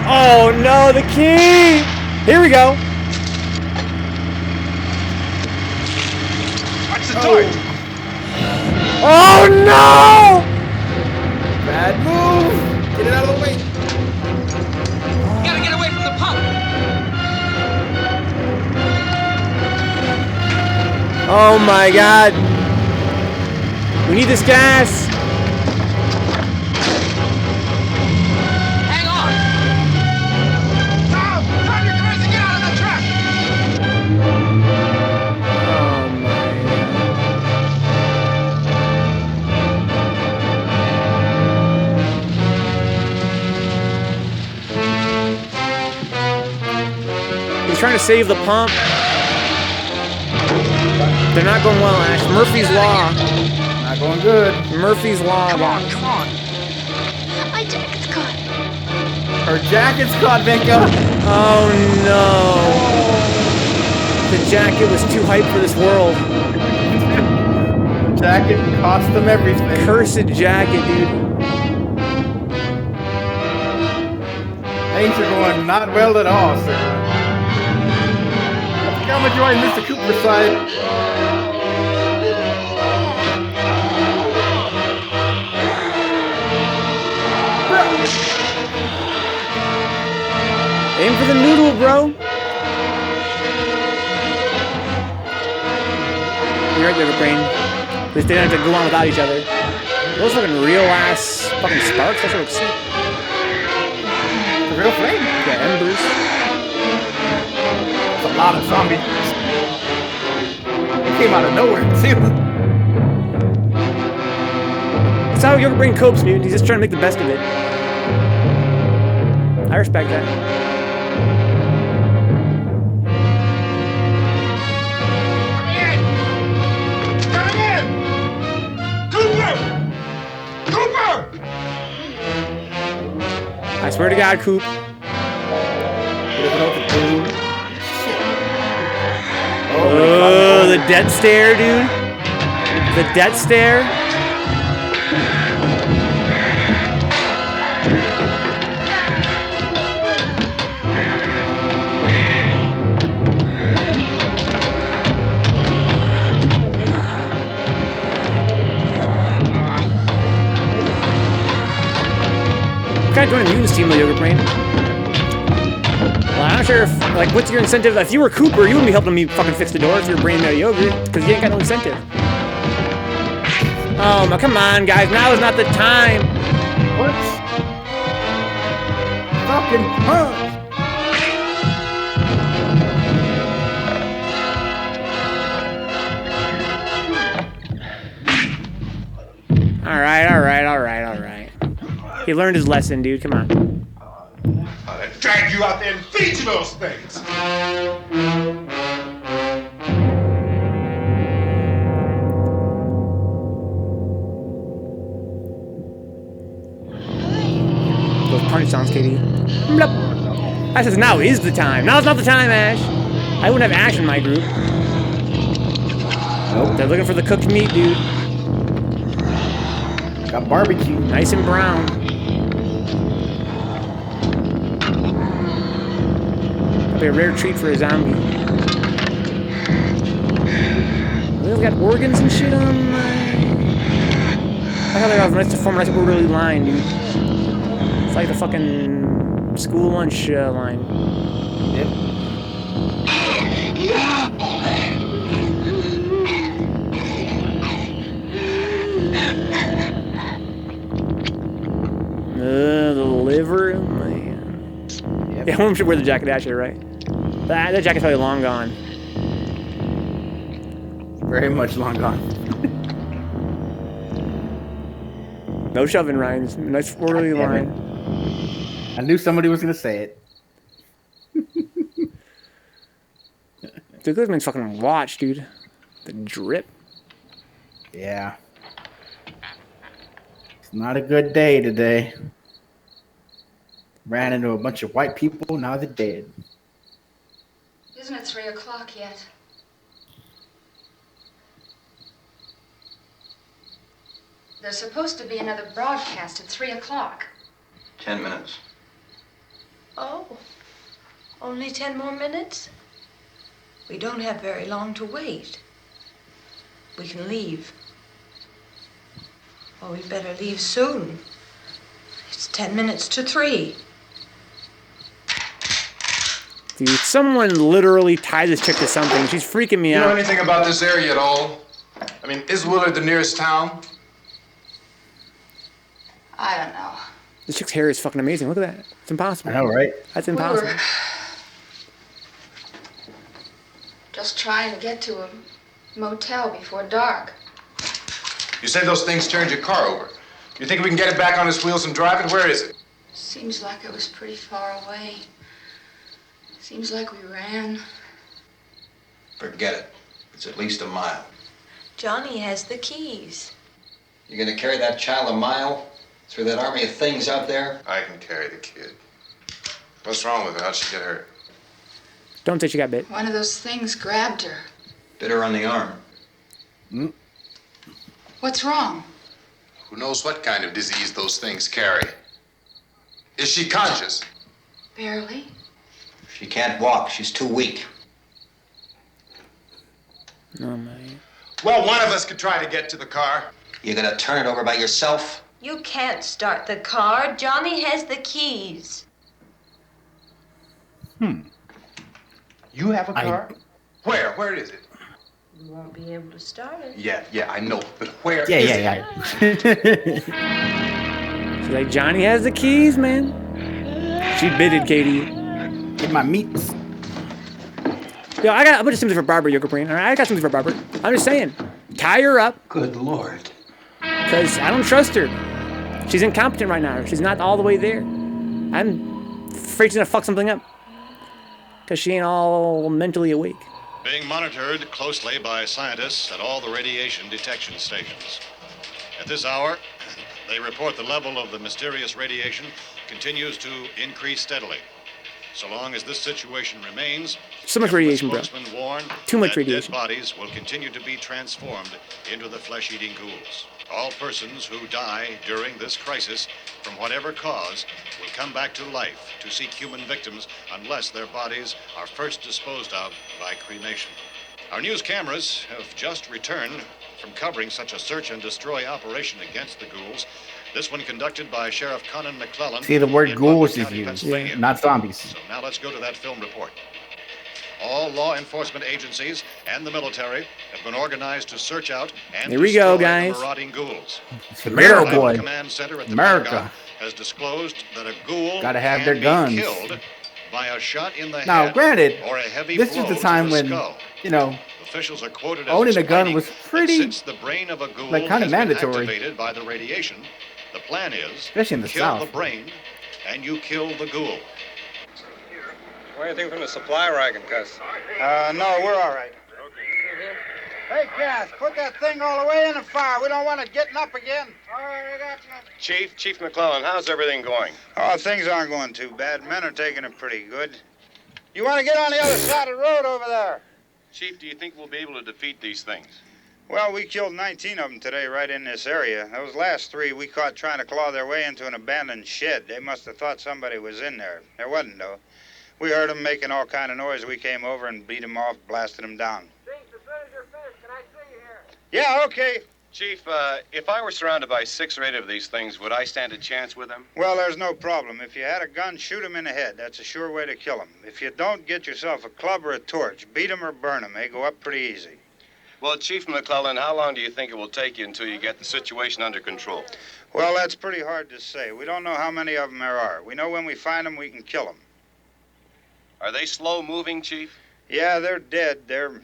Oh no, the key! Here we go. Watch the door. Oh no! Bad move. Get it out of the way. You gotta get away from the pump. Oh my god. We need this gas. Hang on. Tom, drive your cars and get out of the truck. Oh my god. He's trying to save the pump. They're not going well, Ash. Murphy's Law. Not going good. Murphy's Law. Come on, come on. My jacket's caught. Her jacket's caught, Venka. Oh no. The jacket was too hype for this world. The jacket cost them everything. Cursed jacket, dude. Things are going not well at all, sir. I think I'm gonna join Mr. Cooper's side. Aim for the noodle, bro. You're right there, brain. They don't have to go on without each other. Those fucking real ass fucking sparks. That's what looks sick. The real flame. Yeah, embers. It's a lot of zombies. It came out of nowhere, too. That's how Yogurt Brain copes, dude. He's just trying to make the best of it. I respect that. I swear to God, Coop. Oh, the death stare, dude. The death stare. What kind of join a mutants team with Yogurt Brain? Well, I'm not sure if, like, what's your incentive? If you were Cooper, you wouldn't be helping me fucking fix the door if you're Brain Mayo Yogurt, because you ain't got no incentive. Oh, my, come on, guys. Now is not the time. What? Fucking punch. All right. He learned his lesson, dude. Come on. I'll drag you out there and feed you those things. Those punch sounds, Katie. Blup. Ash says, now is the time. Now's not the time, Ash. I wouldn't have Ash in my group. Nope. They're looking for the cooked meat, dude. Got barbecue. Nice and brown. That'd be a rare treat for a zombie. They've got organs and shit on. I thought they have nice to form a nice orderly line, dude. It's like the fucking school lunch line. Yep. The liver, man. Yep. Yeah, I should wear the jacket, actually, right? That jacket's probably long gone. Very much long gone. No shoving, Ryan. Just a nice orderly line. I knew somebody was gonna say it. Dude, this man's fucking watch, dude. The drip. Yeah. It's not a good day today. Ran into a bunch of white people. Now they're dead. Isn't it 3 o'clock yet? There's supposed to be another broadcast at 3 o'clock. 10 minutes. Oh, only 10 more minutes? We don't have very long to wait. We can leave. Well, we'd better leave soon. It's 10 minutes to 3. Dude, someone literally tied this chick to something. She's freaking me You out. know anything about this area at all? I mean, is Willard the nearest town? I don't know. This chick's hair is fucking amazing. Look at that. It's impossible. I know, right? That's impossible. We were just trying to get to a motel before dark. You said those things turned your car over. You think we can get it back on its wheels and drive it? Where is it? Seems like it was pretty far away. Seems like we ran. Forget it. It's at least a mile. Johnny has the keys. You gonna carry that child a mile through that army of things out there? I can carry the kid. What's wrong with her? How'd she get hurt? Don't say she got bit. One of those things grabbed her. Bit her on the arm. What's wrong? Who knows what kind of disease those things carry? Is she conscious? Barely. She can't walk. She's too weak. Oh, my. Well, one of us could try to get to the car. You gonna turn it over by yourself? You can't start the car. Johnny has the keys. You have a car? Where? Where is it? You won't be able to start it. Yeah, I know. But where is Yeah. She's like, Johnny has the keys, man. She bitted, Katie. Get my meats. Yo, I got something for Barbara, Yoko Breen. All right, I got something for Barbara. I'm just saying, tie her up. Good Lord. Because I don't trust her. She's incompetent right now. She's not all the way there. I'm afraid she's gonna fuck something up. Because she ain't all mentally awake. Being monitored closely by scientists at all the radiation detection stations. At this hour, they report the level of the mysterious radiation continues to increase steadily. So long as this situation remains, So much radiation, bro. spokesmen warn Too much that radiation. dead bodies will continue to be transformed into the flesh-eating ghouls. All persons who die during this crisis, from whatever cause, will come back to life to seek human victims unless their bodies are first disposed of by cremation. Our news cameras have just returned from covering such a search and destroy operation against the ghouls. This one conducted by Sheriff Conan McClellan. See, the word in ghouls Butler is County, used, Pennsylvania. not zombies. So now let's go to that film report. All law enforcement agencies and the military have been organized to search out and Here we go, destroy guys. the marauding ghouls. It's America, Naval boy. Command Center at the America. Pentagon has disclosed that a ghoul Gotta have can their be guns. killed by a shot in the Now, head granted, or a heavy this blow is the to time the when, skull. you know, Officials are quoted as owning a gun explaining was that pretty, since the brain of a ghoul like, kind of has mandatory. been activated by the radiation, the plan is Especially in the kill South. the brain and you kill the ghoul. Anything from the supply wagon, Cuz? No, we're all right. Hey, Cass, put that thing all the way in the fire. We don't want it getting up again. All right, I got you. Chief McClellan, how's everything going? Oh, things aren't going too bad. Men are taking it pretty good. You want to get on the other side of the road over there? Chief, do you think we'll be able to defeat these things? Well, we killed 19 of them today right in this area. Those last 3 we caught trying to claw their way into an abandoned shed. They must have thought somebody was in there. There wasn't, though. We heard them making all kind of noise. We came over and beat them off, blasted them down. Chief, as soon as you're finished, can I see you here? Yeah, okay. Chief, if I were surrounded by 6 or 8 of these things, would I stand a chance with them? Well, there's no problem. If you had a gun, shoot them in the head. That's a sure way to kill them. If you don't, get yourself a club or a torch. Beat them or burn them. They go up pretty easy. Well, Chief McClellan, how long do you think it will take you until you get the situation under control? Well, that's pretty hard to say. We don't know how many of them there are. We know when we find them, we can kill them. Are they slow-moving, Chief? Yeah, they're dead. They're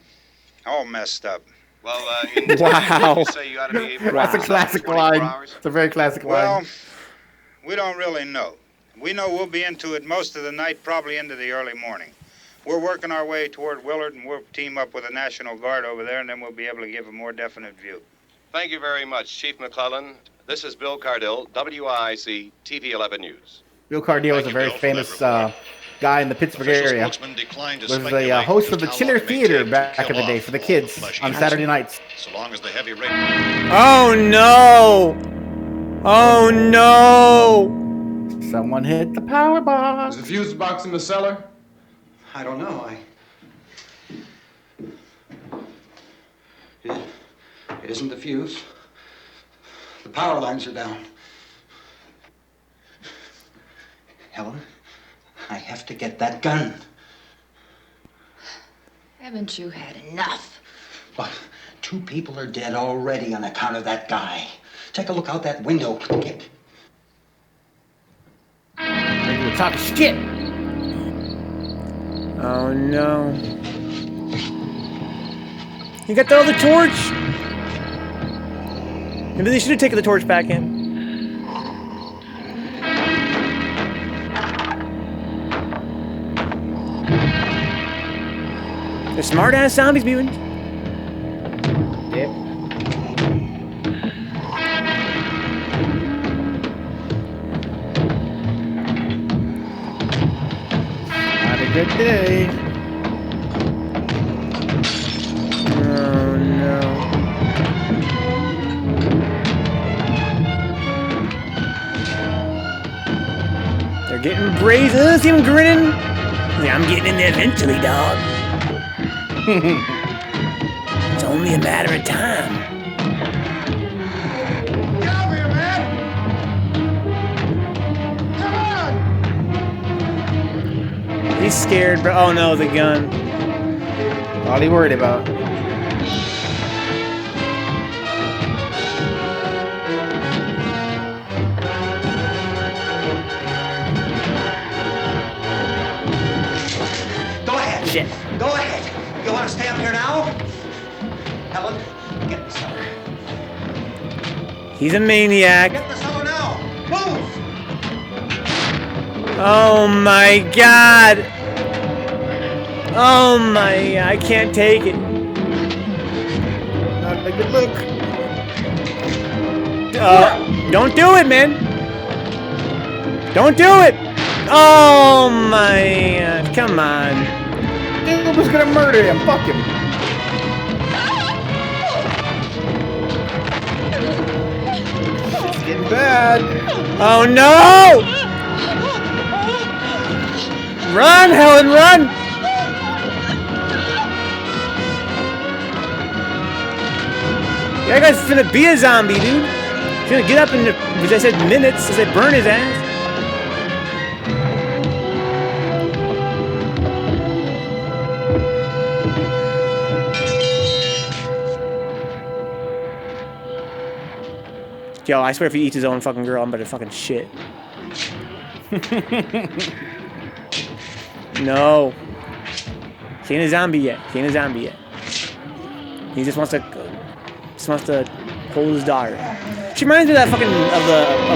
all messed up. Well, Wow. you say you ought to be able to That's a classic line. It's a very classic Well, line. we don't really know. We know we'll be into it most of the night, probably into the early morning. We're working our way toward Willard, and we'll team up with the National Guard over there, and then we'll be able to give a more definite view. Thank you very much, Chief McClellan. This is Bill Cardill, WIC TV 11 News. Bill Cardillo was a very famous guy in the Pittsburgh area. Was the host of the Chiller Theater back in the day for the kids on Saturday nights. So long as the heavy rain. Oh no! Oh no! Someone hit the power box. Is the fuse box in the cellar? I don't know. It isn't the fuse. The power lines are down. Helen, I have to get that gun. Haven't you had enough? But 2 people are dead already on account of that guy. Take a look out that window. Get. You're talking shit. Oh no. You got the other torch? Maybe they should have taken the torch back in. They're smart ass zombies, mutant. Yep. Not a good day. Oh no. They're getting brazen. See him grinning? Yeah, I'm getting in there eventually, dog. It's only a matter of time. Get over here, man! Come on! He's scared, bro. Oh no, the gun. All he worried about. Go ahead. Shit. Go ahead. You want to stay up here now? Helen, get in the cellar. He's a maniac. Get in the cellar now. Move! Oh my god. Oh my, I can't take it. Not a good look. Don't do it, man. Don't do it. Oh my god, come on. Dude was gonna murder him. Fuck him. It's getting bad. Oh no! Run, Helen, run! That guy's finna be a zombie, dude. He's gonna get up in, as I said, minutes as they burn his ass. Yo, I swear if he eats his own fucking girl, I'm about to fucking shit. No. He ain't a zombie yet. He ain't a zombie yet. He just wants to hold his daughter. She reminds me of that fucking of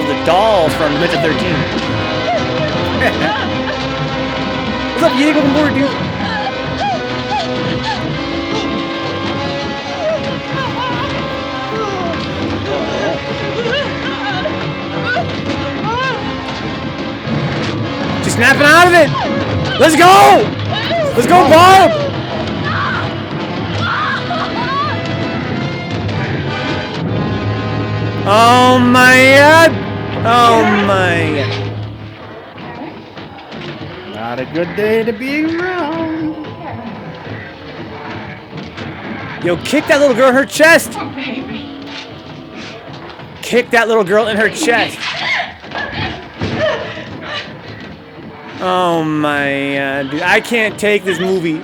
the doll from Midget 13. What's up, Yig? Welcome aboard, dude. She's snapping out of it. Let's go. Let's go, Bob. Oh my god! Oh my god. Not a good day to be around. Yo, kick that little girl in her chest! Oh, baby. Kick that little girl in her chest! Oh my god, dude. I can't take this movie.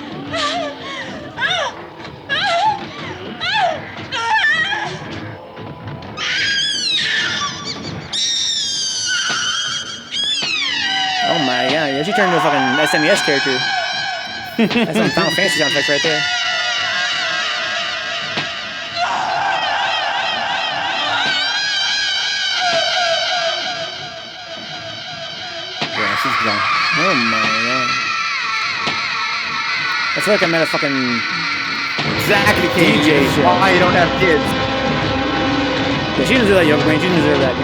Oh my god, she turned into a fucking SNES character. That's some Final Fantasy sound effects right there. Yeah, she's gone. Oh my god. I feel like I'm at a fucking Exactly, Katie. DJ show. Why you don't have kids? Yeah, she didn't deserve that, Yoga Brain. She didn't deserve that.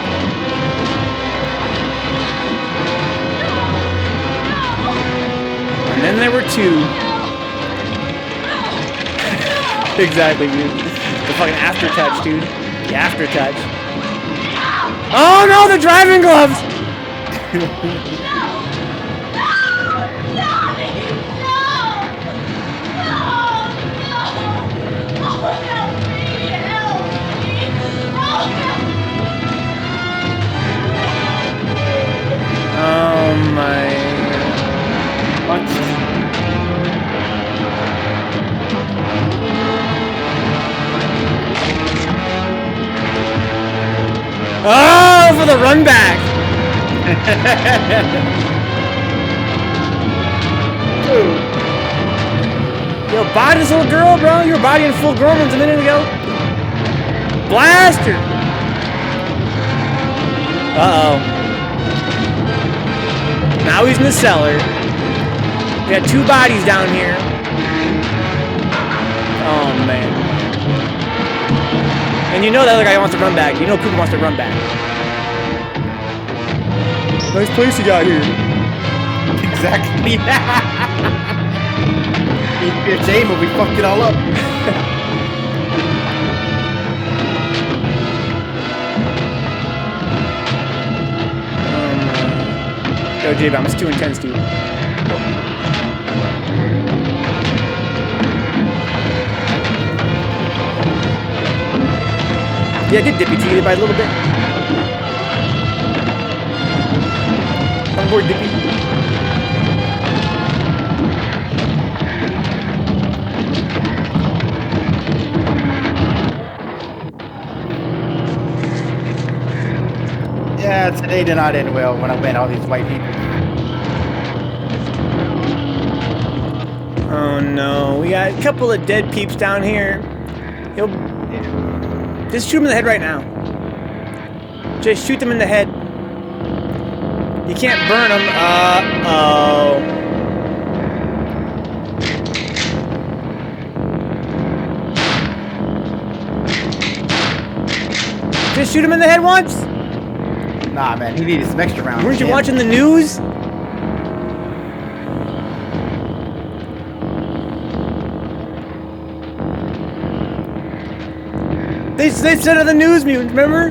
And then there were two. Exactly, dude. The fucking aftertouch, dude. The aftertouch. Oh no, the driving gloves! Oh my. What? Oh, for the run back. Yo, body this little girl, bro. You were bodying full grown ones a minute ago. Blaster. Uh-oh. Now he's in the cellar. We got two bodies down here. Oh, man. And you know that other guy wants to run back. You know Cooper wants to run back. Nice place you got here. Exactly. He'd be ashamed if we fucked it all up. Yo, J-Bomb, it's too intense, dude. Yeah, I did dip you to you by a little bit. On board, Dippy. Yeah, today did not end well when I met all these white people. Oh no, we got a couple of dead peeps down here. Yo, just shoot them in the head right now. Just shoot them in the head. You can't burn them. Uh-oh. Just shoot him in the head once? Nah, man, he needed some extra rounds. Weren't you watching the news? They said on the news, remember?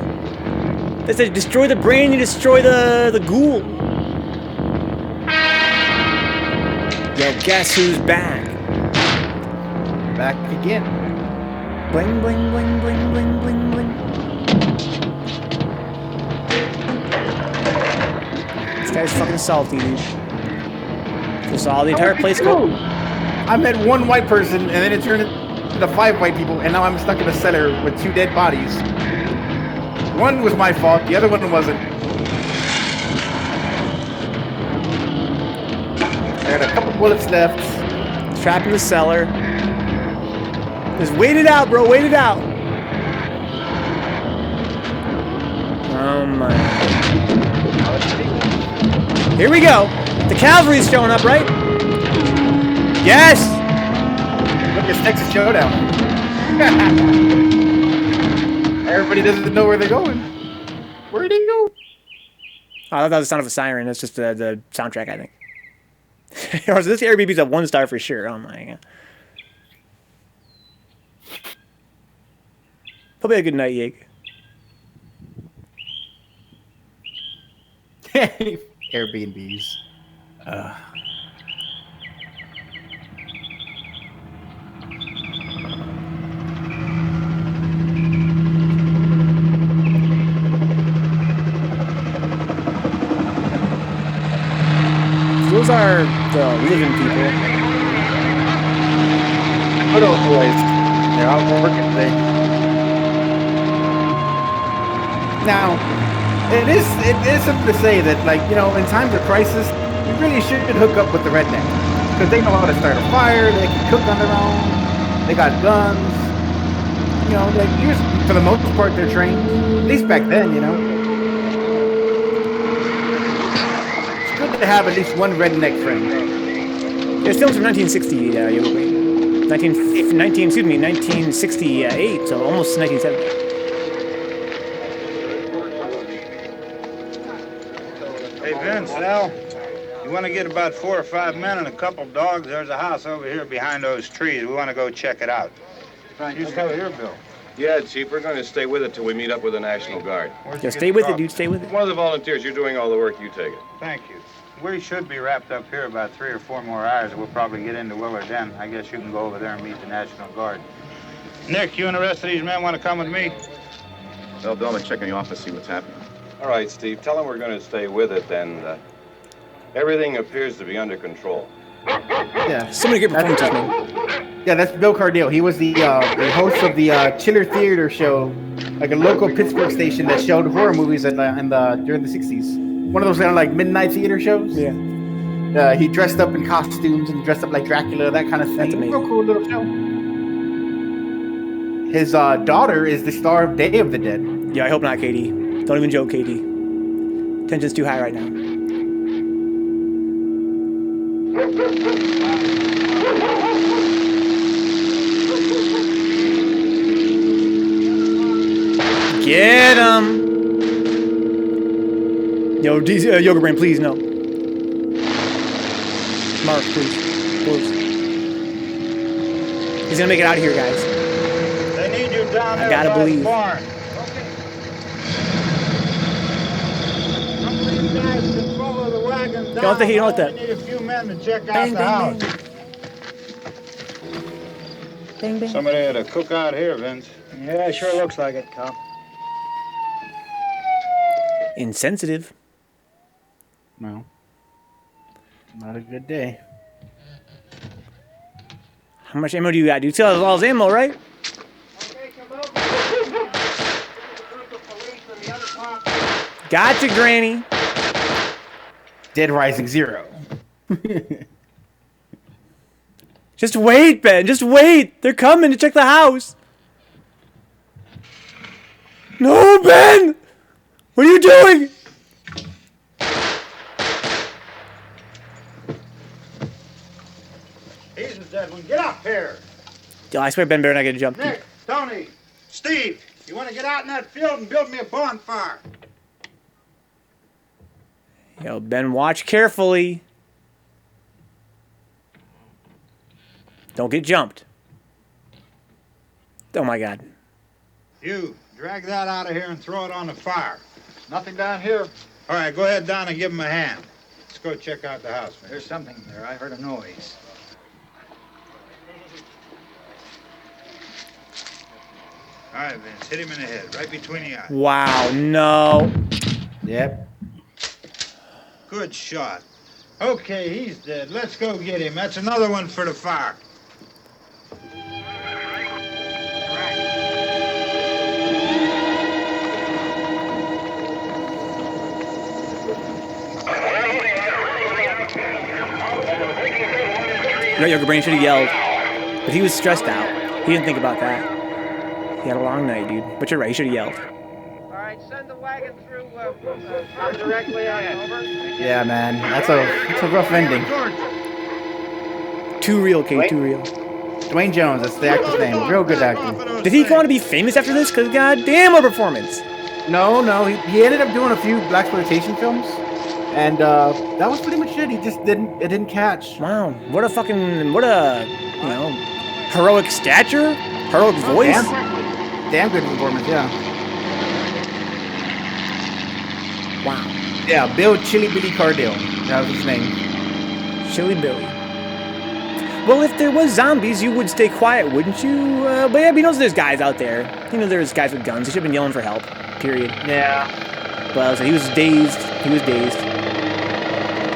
They said destroy the brain, you destroy the ghoul. Yo, guess who's back? Back again. Bling, bling, bling, bling, bling, bling, bling. This guy's fucking salty, dude. Just saw the entire place go. I met one white person, and then it turned into 5 white people, and now I'm stuck in a cellar with 2 dead bodies. One was my fault, the other one wasn't. I had a couple bullets left. Trapped in the cellar. Just wait it out, bro. Wait it out. Oh my. Here we go. The cavalry's showing up, right? Yes. Look, it's Texas Showdown. Everybody doesn't know where they're going. Where'd they go? Oh, I thought that was the sound of a siren. That's just the soundtrack, I think. This Airbnb's a 1-star for sure. Oh my god. Probably a good night, Yig. Airbnbs. Those are the living people. Good old boys. They're out working today. Now, it is something to say that, like, you know, in times of crisis, you really should hook up with the redneck. Because they know how to start a fire, they can cook on their own, they got guns. You know, like, for the most part, they're trained. At least back then, you know. It's good to have at least one redneck friend. It's filmed from 1960, 1968, so almost 1970. Hey, Vince, Al. You want to get about 4 or 5 men and a couple dogs? There's a house over here behind those trees. We want to go check it out. Right. You stay here, Bill. Yeah, Chief, we're going to stay with it till we meet up with the National Guard. Yeah, stay with it, dude. Stay with it. One of the volunteers. You're doing all the work. You take it. Thank you. We should be wrapped up here about 3 or 4 more hours. We'll probably get into Willard then. I guess you can go over there and meet the National Guard. Nick, you and the rest of these men want to come with me? Well, Bill, check in the office, see what's happening. All right, Steve. Tell them we're going to stay with it, and everything appears to be under control. Yeah. So many good performances, man. Yeah, that's Bill Cardale. He was the host of the Chiller Theater show, like a local Pittsburgh station that showed horror movies during the 60s. One of those kind of like midnight theater shows. Yeah. He dressed up in costumes and dressed up like Dracula, that kind of thing. That's amazing. Real cool little show. His daughter is the star of Day of the Dead. Yeah, I hope not, Katie. Don't even joke, Katie. Tension's too high right now. Get him! Yo, Yoga Brain, please, no. Mark, please. Please. He's gonna make it out of here, guys. They need you down there. I gotta by the believe. barn. Some of these guys can follow the wagon down. Don't think he don't let that. We need a few men to check out Bang, the bang, house. Bang, bang. Somebody had a cook out here, Vince. Yeah, sure looks like it, Cal. Insensitive. No. Not a good day. How much ammo do you got? You still have all his ammo, right? Gotcha, Granny. Dead Rising 0. Just wait, Ben. Just wait. They're coming to check the house. No, Ben. What are you doing? He's the dead one. Get up here. Yo, I swear Ben better not get jumped. Nick, Tony, Steve, you want to get out in that field and build me a bonfire? Yo, Ben, watch carefully. Don't get jumped. Oh, my God. You, drag that out of here and throw it on the fire. Nothing down here. All right, go ahead down and give him a hand. Let's go check out the house, man. There's something there. I heard a noise. All right, Vince, hit him in the head, right between the eyes. Wow, no. Yep. Good shot. Okay, he's dead. Let's go get him. That's another one for the fire. You know, Yoga Brain should have yelled. But he was stressed out. He didn't think about that. He had a long night, dude. But you're right, he should have yelled. All right, send the wagon through directly on over. Yeah, man. That's a rough ending. Too real, Kate, too real. Dwayne Jones, that's the actor's name. Real good actor. Did he want to be famous after this? Because goddamn, what performance. No. He ended up doing a few blaxploitation films. And that was pretty much it. It didn't catch. Wow. What a, heroic stature? Heroic voice? Damn good performance, yeah. Wow. Yeah, Bill Chili Billy Cardale. That was his name. Chili Billy. Well, if there was zombies, you would stay quiet, wouldn't you? But yeah, he knows there's guys out there. You know there's guys with guns. He should have been yelling for help. Period. Yeah. But so he was dazed.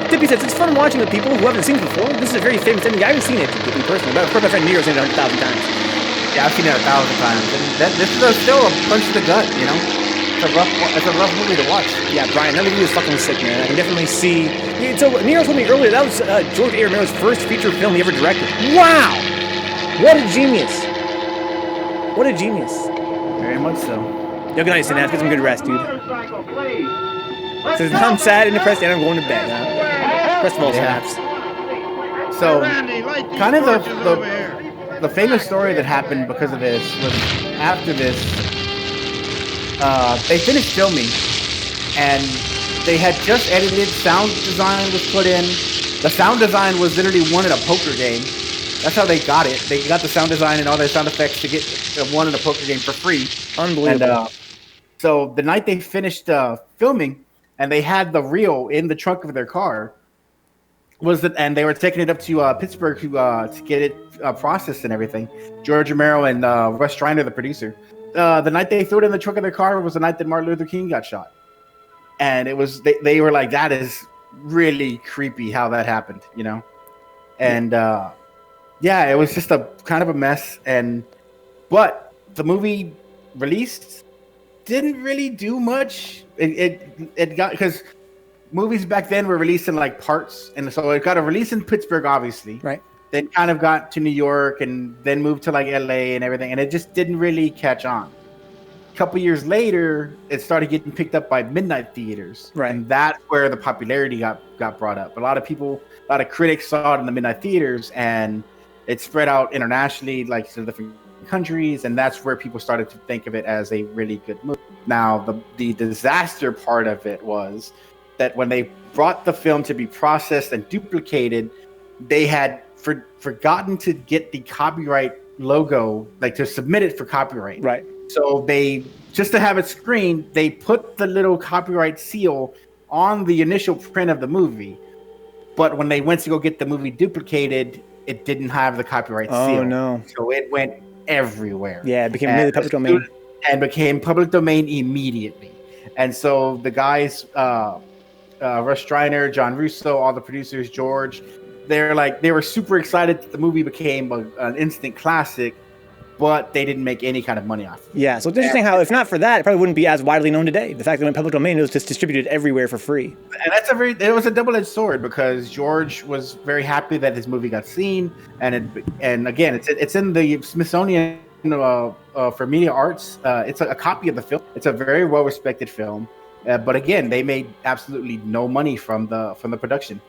Dippy says, it's fun watching the people who haven't seen it before. This is a very famous ending. I haven't seen it, Dippy, personally. But of course, my friend Nero's seen it 100,000 times. Yeah, I've seen it 1,000 times. And this is still a punch to the gut, you know? It's a rough movie to watch. Yeah, Brian, that movie was fucking sick, man. I can definitely see. So Nero told me earlier that was George A. Romero's first feature film he ever directed. Wow! What a genius! What a genius! Very much so. Yo, good night, Synapse. Get some good rest, dude. Says I'm sad and depressed and I'm going to bed. First of all, Synapse. So, kind of the famous story that happened because of this was after this. They finished filming, and they had just edited. Sound design was put in. The sound design was literally won in a poker game. That's how they got it. They got the sound design and all their sound effects to get one in a poker game for free. Unbelievable. And so the night they finished filming, and they had the reel in the trunk of their car, and they were taking it up to Pittsburgh to get it processed and everything. George Romero and Russ Streiner, the producer. The night they threw it in the trunk of their car was the night that Martin Luther King got shot. And it was they were like, that is really creepy how that happened, you know? And yeah, it was just a kind of a mess. But the movie released didn't really do much. It got, because movies back then were released in like parts, and so it got a release in Pittsburgh, obviously. Right. Then kind of got to New York, and then moved to like LA and everything, and it just didn't really catch on. A couple years later, it started getting picked up by midnight theaters, right? And that's where the popularity got brought up. A lot of critics saw it in the midnight theaters, and it spread out internationally, like to different countries, and that's where people started to think of it as a really good movie. Now, the disaster part of it was that when they brought the film to be processed and duplicated, they had forgotten to get the copyright logo, like to submit it for copyright. Right. So they, just to have it screened, they put the little copyright seal on the initial print of the movie. But when they went to go get the movie duplicated, it didn't have the copyright seal. Oh, no. So it went everywhere. Yeah, it became really public domain. And became public domain immediately. And so the guys, Russ Streiner, John Russo, all the producers, George, they were super excited that the movie became an instant classic, but they didn't make any kind of money off it. Yeah, so it's interesting how, if not for that, it probably wouldn't be as widely known today. The fact that it went public domain, it was just distributed everywhere for free. And it was a double-edged sword, because George was very happy that his movie got seen, and again, it's in the Smithsonian for Media Arts. It's a copy of the film. It's a very well-respected film, but again, they made absolutely no money from the production.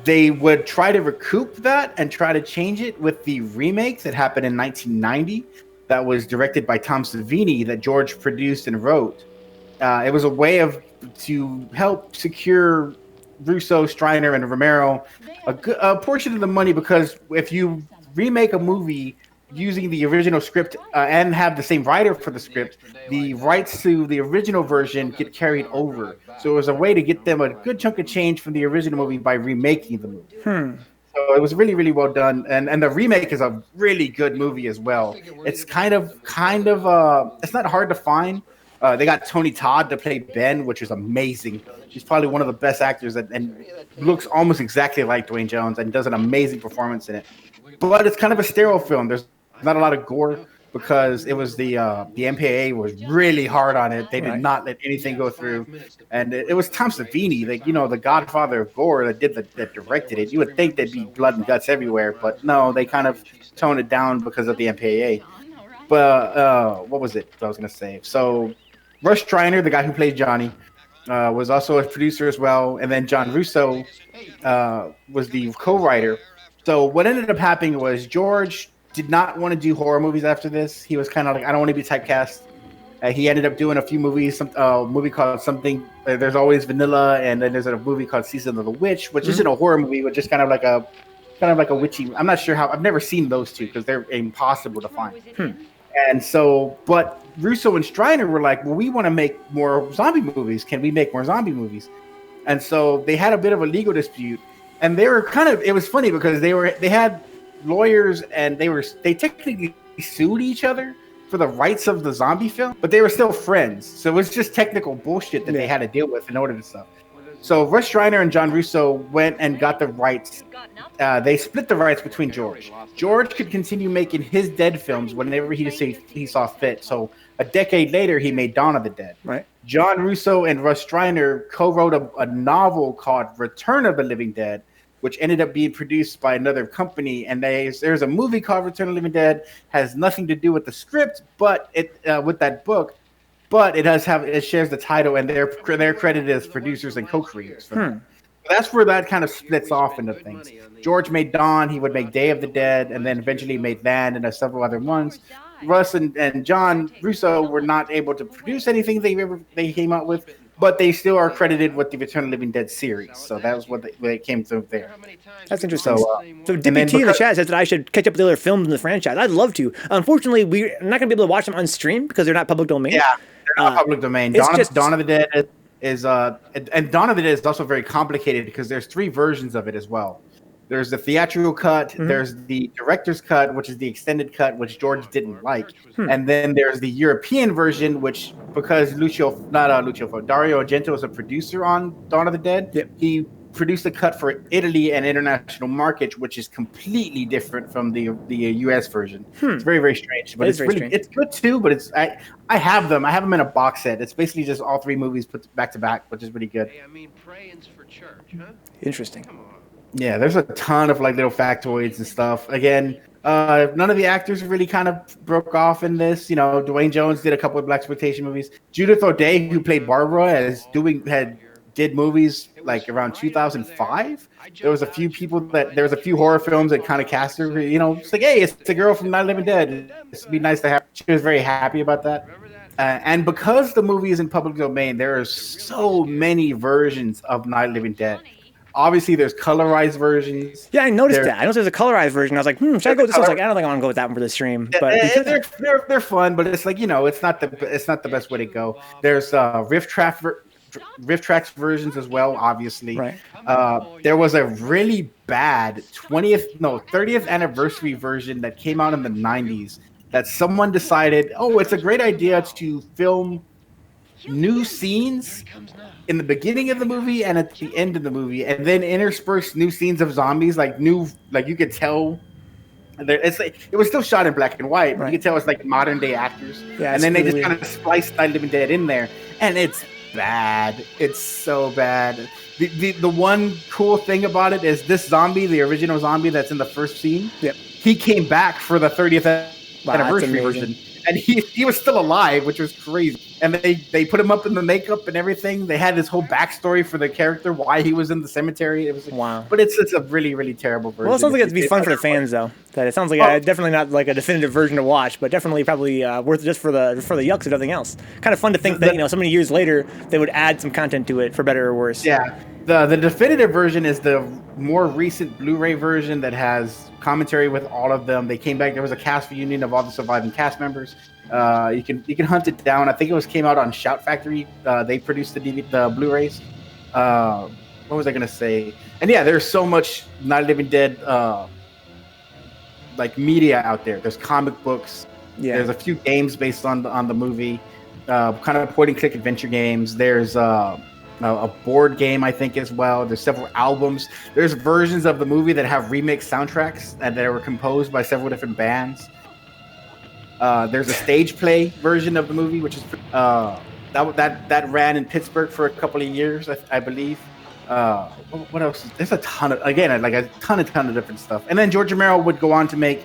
They would try to recoup that and try to change it with the remake that happened in 1990 that was directed by Tom Savini, that George produced and wrote. It was a way to help secure Russo, Streiner, and Romero a portion of the money, because if you remake a movie using the original script and have the same writer for the script, the rights to the original version get carried over. So it was a way to get them a good chunk of change from the original movie by remaking the movie. So it was really, really well done. And the remake is a really good movie as well. It's kind of it's not hard to find. They got Tony Todd to play Ben, which is amazing. He's probably one of the best actors and looks almost exactly like Dwayne Jones and does an amazing performance in it. But it's kind of a sterile film. There's not a lot of gore, because it was the MPAA was really hard on it. They did not let anything go through, and it was Tom Savini, the godfather of gore, that directed it. You would think there'd be blood and guts everywhere, but no, they kind of toned it down because of the MPAA. But what was it I was gonna say? So Russ Streiner, the guy who played Johnny, was also a producer as well, and then John Russo was the co-writer. So what ended up happening was George did not want to do horror movies after this. He was kind of like, I don't want to be typecast. He ended up doing a few movies, a movie called something. There's Always Vanilla, and then there's a movie called Season of the Witch, which isn't a horror movie, but just kind of like a witchy. I'm not sure how. I've never seen those two because they're impossible to find. And so, but Russo and Streiner were like, well, we want to make more zombie movies. Can we make more zombie movies? And so they had a bit of a legal dispute, and they were it was funny because they had lawyers, and they technically sued each other for the rights of the zombie film, but they were still friends. So it was just technical bullshit that they had to deal with in order to stuff. So Russ Streiner and John Russo went and got the rights. They split the rights between George. George could continue making his Dead films whenever he saw fit. So a decade later, he made Dawn of the Dead. Right. John Russo and Russ Streiner co-wrote a novel called Return of the Living Dead, which ended up being produced by another company. And there's a movie called Return of the Living Dead, has nothing to do with the script, but with that book, but it shares the title, and they're credited as producers and co-creators. So that's where that kind of splits off into things. George made Dawn, he would make Day of the Dead, and then eventually made Land and several other ones. Russ and John Russo were not able to produce anything they came out with, but they still are credited with the Return of the Living Dead series. So that was what they came through there. That's interesting. So and then DPT in the chat says that I should catch up with the other films in the franchise. I'd love to. Unfortunately, we're not going to be able to watch them on stream because they're not public domain. Yeah, they're not public domain. Dawn of the Dead is and Dawn of the Dead is also very complicated because there's 3 versions of it as well. There's the theatrical cut, there's the director's cut, which is the extended cut, which George didn't like, and then there's the European version, which because Dario Argento is a producer on Dawn of the Dead, he produced a cut for Italy and international markets, which is completely different from the US version. It's very, very strange, but it's good too. But I have them in a box set. It's basically just all 3 movies put back to back, which is really good. Hey, I mean, praying's for church, huh? Interesting. Yeah, there's a ton of like little factoids and stuff. Again, none of the actors really kind of broke off in this. You know, Dwayne Jones did a couple of blaxploitation movies. Judith O'Dea, who played Barbara, did movies like around 2005. There was a few horror films that kind of cast her. You know, it's like, hey, it's the girl from Night of the Living Dead. It'd be nice to have. She was very happy about that. And because the movie is in public domain, there are so many versions of Night of the Living Dead. Obviously, there's colorized versions. Yeah, I noticed that. I noticed there's a colorized version. I was like, should I go with this? I was like, I don't think I want to go with that one for the stream. But they're fun, but it's like, you know, it's not the best way to go. There's riff tracks versions as well, obviously. Right. There was a really bad 30th anniversary version that came out in the 90s that someone decided, it's a great idea to film new scenes in the beginning of the movie and at the end of the movie, and then intersperse new scenes of zombies, like you could tell. It's like it was still shot in black and white, but you could tell it's like modern day actors. Yeah, and then they just kind of spliced Night of the Living Dead in there, and it's bad. It's so bad. The one cool thing about it is this zombie, the original zombie that's in the first scene. Yep. He came back for the 30th anniversary version. And he was still alive, which was crazy. And they put him up in the makeup and everything. They had this whole backstory for the character, why he was in the cemetery. It was like, wow. But it's a really, really terrible version. Well, it sounds like it'd be fun for the fans, though. That it sounds like definitely not like a definitive version to watch, but definitely probably worth it just for the yucks and nothing else. Kind of fun to think that so many years later they would add some content to it for better or worse. Yeah, the definitive version is the more recent Blu-ray version that has commentary with all of them. They came back. There was a cast reunion of all the surviving cast members. You can hunt it down. I think came out on Shout Factory. They produced the Blu-rays. What was I gonna say? And yeah, there's so much Night of the Living Dead like media out there. There's comic books. Yeah. There's a few games based on the movie. Kind of point and click adventure games. There's a board game, I think, as well. There's several albums. There's versions of the movie that have remix soundtracks that were composed by several different bands. There's a stage play version of the movie, which is that ran in Pittsburgh for a couple of years, I believe. What else? There's a ton of different stuff. And then George Romero would go on to make.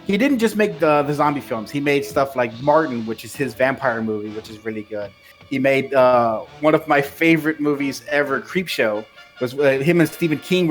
He didn't just make the zombie films. He made stuff like Martin, which is his vampire movie, which is really good. He made one of my favorite movies ever, Creepshow. Was him and Stephen King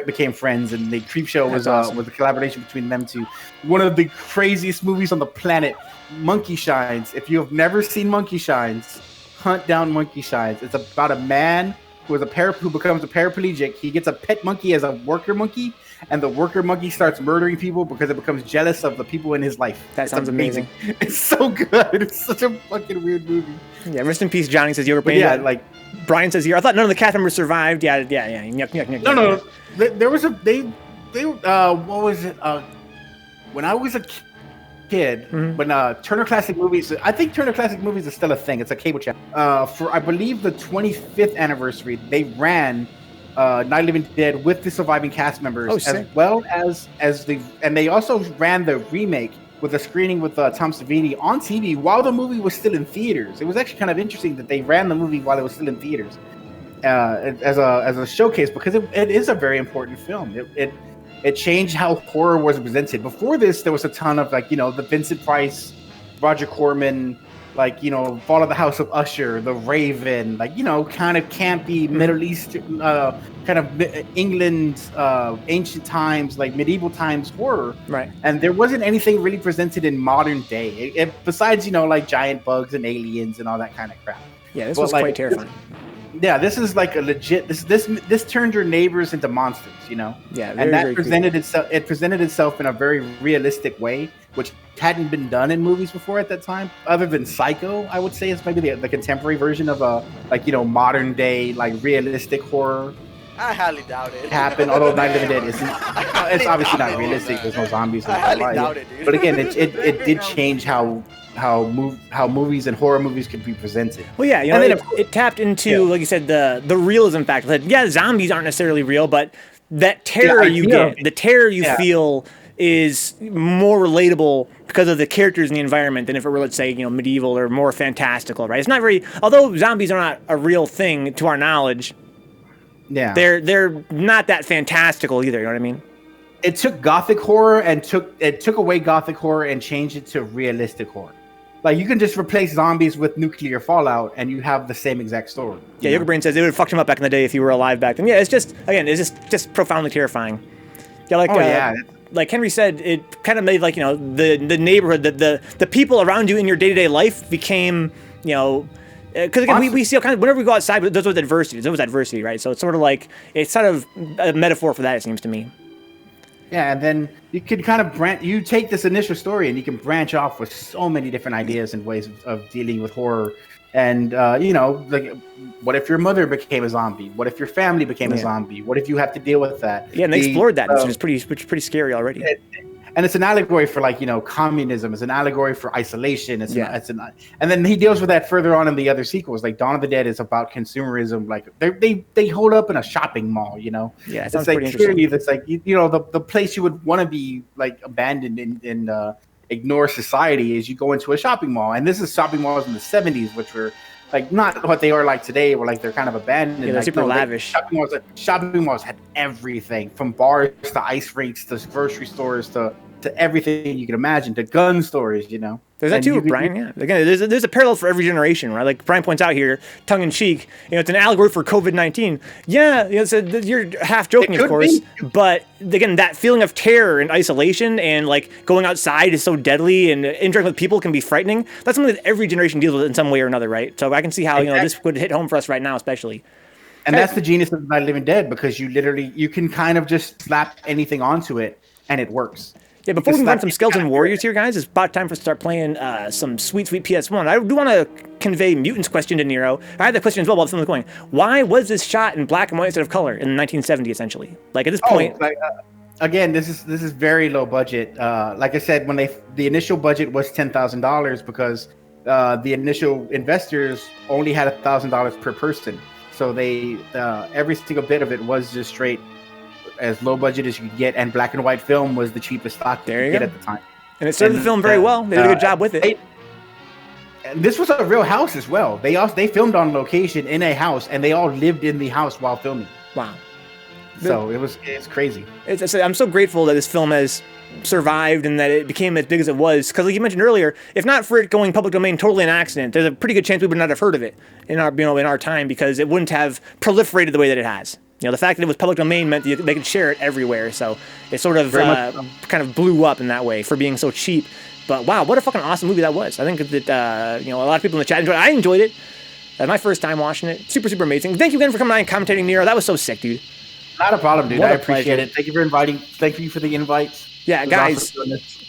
became friends, and the Creepshow was a collaboration between them two. One of the craziest movies on the planet, Monkey Shines. If you have never seen Monkey Shines, hunt down Monkey Shines. It's about a man who becomes a paraplegic. He gets a pet monkey as a worker monkey, and the worker monkey starts murdering people because it becomes jealous of the people in his life. That sounds amazing. It's so good. It's such a fucking weird movie. Yeah, rest in peace, Johnny says you were playing. Yeah, like Brian says here. I thought none of the cast members survived. Yeah. Yuck. No. There was what was it? When I was a kid, when Turner Classic Movies, I think Turner Classic Movies is still a thing. It's a cable channel. For I believe the 25th anniversary, they ran Night of the Living Dead with the surviving cast members, as well as and they also ran the remake with a screening with Tom Savini on TV while the movie was still in theaters. It was actually kind of interesting that they ran the movie while it was still in theaters as a showcase, because it is a very important film. It changed how horror was presented. Before this, there was a ton of the Vincent Price, Roger Corman, Fall of the House of Usher, The Raven, kind of campy Middle East, kind of England, ancient times, medieval times horror. Right. And there wasn't anything really presented in modern day, besides giant bugs and aliens and all that kind of crap. Yeah, this But, was like, quite terrifying. Yeah, this is like a legit. This turned your neighbors into monsters, you know. Yeah, and that very presented itself. It presented itself in a very realistic way, which hadn't been done in movies before at that time, other than Psycho. I would say is maybe the contemporary version of a modern day realistic horror. I highly doubt it. Happen, although Night of the Dead isn't. It's obviously not realistic. There's no zombies in I real highly life. doubt it, dude. But again, it did change how movies and horror movies could be presented. Well, yeah, and then it tapped into, like you said, the realism factor. That, yeah, zombies aren't necessarily real, but that terror you get, the terror you feel, is more relatable because of the characters in the environment than if it were, let's say, medieval or more fantastical, right? It's not very. Although zombies are not a real thing to our knowledge. Yeah, they're not that fantastical either. You know what I mean? It took gothic horror and took away gothic horror and changed it to realistic horror. Like, you can just replace zombies with nuclear fallout and you have the same exact story. Yeah, Yoga Brain says it would have fucked him up back in the day if you were alive back then. Yeah, it's just profoundly terrifying. Yeah, like Henry said, it kind of made the neighborhood, the people around you in your day-to-day life became, because again, we see whenever we go outside, there's always adversity, right? So it's sort of a metaphor for that, it seems to me. Yeah, and then you can kind of you take this initial story and you can branch off with so many different ideas and ways of dealing with horror. And, what if your mother became a zombie? What if your family became a zombie? What if you have to deal with that? Yeah, and they explored that, which is pretty scary already. And it's an allegory for communism. It's an allegory for isolation. And then he deals with that further on in the other sequels. Like Dawn of the Dead is about consumerism. Like they hold up in a shopping mall. Yeah, it it's sounds pretty interesting. It's like the place you would want to be abandoned and ignore society is you go into a shopping mall. And this is shopping malls in the 70s, which were not what they are like today, where they're kind of abandoned. Yeah, they're super lavish. Shopping malls had everything from bars to ice rinks to grocery stores to everything you can imagine, to gun stores. There's that too, Brian. Yeah, again, there's a parallel for every generation, right? Like Brian points out here, tongue in cheek. It's an allegory for COVID-19. Yeah, you're half joking, of course, but again, that feeling of terror and isolation and going outside is so deadly, and interacting with people can be frightening. That's something that every generation deals with in some way or another, right? So I can see how this would hit home for us right now, especially. And that's the genius of Night of the Living Dead, because you can kind of just slap anything onto it and it works. Yeah, before we can run some Skeleton Warriors here, guys, it's about time for us to start playing some sweet PS1. I do want to convey Mutant's question to Nero. I had that question as well while the film was going. Why was this shot in black and white instead of color in 1970, essentially? At this point... again, this is very low budget. Like I said, when the initial budget was $10,000 because the initial investors only had $1,000 per person. So they every single bit of it was just straight as low budget as you could get, and black and white film was the cheapest stock you could get at the time. And it served the film very well. They did a good job with it. And this was a real house as well. They filmed on location in a house, and they all lived in the house while filming. Wow. So it's crazy. I'm so grateful that this film has survived and that it became as big as it was. Because like you mentioned earlier, if not for it going public domain totally an accident, there's a pretty good chance we would not have heard of it in our time, because it wouldn't have proliferated the way that it has. The fact that it was public domain meant that they could share it everywhere. So it sort of kind of blew up in that way for being so cheap. But wow, what a fucking awesome movie that was. I think that a lot of people in the chat enjoyed it. I enjoyed it. My first time watching it. Super, super amazing. Thank you again for coming on and commentating, Nero. That was so sick, dude. Not a problem, dude. I appreciate it. Thank you for inviting. Thank you for the invites. Yeah, guys.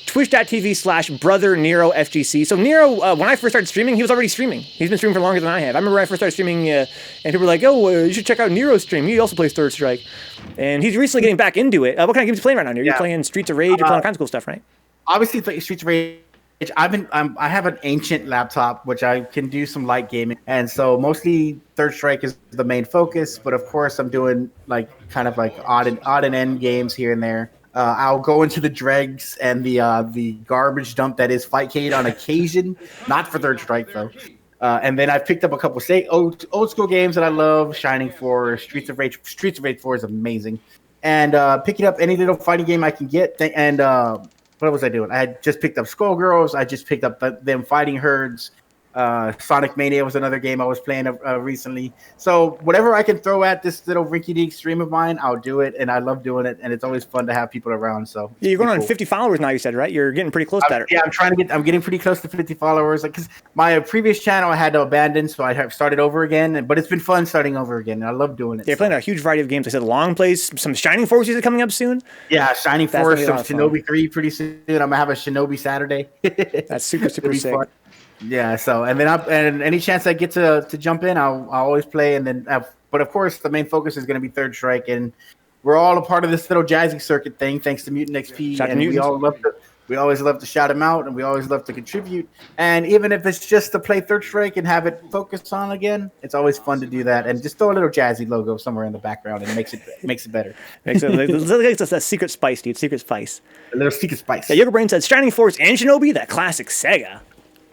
Twitch.tv/BrotherNero FGC. So Nero, when I first started streaming, he was already streaming. He's been streaming for longer than I have. I remember when I first started streaming, and people were like, you should check out Nero's stream. He also plays Third Strike. And he's recently getting back into it. What kind of games are you playing right now, Nero? You're playing Streets of Rage, you're playing all kinds of cool stuff, right? Obviously, Streets of Rage. I have an ancient laptop, which I can do some light gaming. And so mostly Third Strike is the main focus. But of course, I'm doing kind of odd and end games here and there. I'll go into the dregs and the garbage dump that is Fightcade on occasion, not for Third Strike though. And then I've picked up a couple old school games that I love: Shining Force, Streets of Rage. Streets of Rage 4 is amazing, and picking up any little fighting game I can get. What was I doing? I had just picked up Skullgirls. I just picked up them fighting herds. Sonic Mania was another game I was playing recently. So whatever I can throw at this little rinky-dink stream of mine, I'll do it, and I love doing it, and it's always fun to have people around. So yeah, you're going on cool. 50 followers now. You said, right? You're getting pretty close to that. Yeah, I'm getting pretty close to 50 followers. Like, cause my previous channel I had to abandon, so I have started over again. But it's been fun starting over again. And I love doing it. They're playing a huge variety of games. I said Long plays some Shining Forces are coming up soon. Yeah, Shining Force, some Shinobi 3 pretty soon. I'm gonna have a Shinobi Saturday. That's super sick. Fun. Yeah, so and any chance I get to jump in, I'll always play. And then, but of course, the main focus is going to be Third Strike, and we're all a part of this little jazzy circuit thing, thanks to Mutant XP. Shout and we always love to shout them out, and we always love to contribute. And even if it's just to play Third Strike and have it focus on again, it's always fun to do that. And just throw a little jazzy logo somewhere in the background, and it makes it better. It's a secret spice, dude. Secret spice. A little secret spice. Yeah, Yoga Brain said Shining Force and Shinobi, that classic Sega.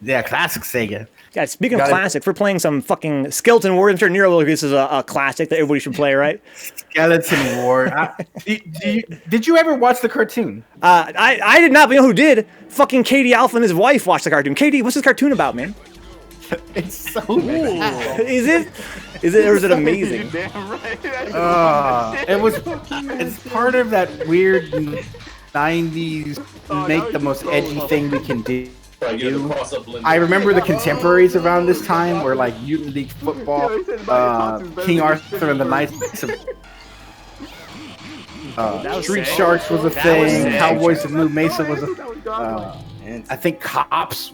Yeah, classic Sega. Yeah, speaking of classics, we're playing some fucking Skeleton War. I'm sure Nero will agree this is a classic that everybody should play, right? Skeleton War. Did you ever watch the cartoon? I did not, but you know who did? Fucking Katie Alpha and his wife watched the cartoon. Katie, what's this cartoon about, man? It's so cool. Is it, or is it amazing? It's part of that weird 90s make the most edgy thing we can do. I remember the contemporaries around this time were like Mutant League Football, King Arthur and the Knights of Street Sharks was a thing. Cowboys of Blue Mesa was a I think Cops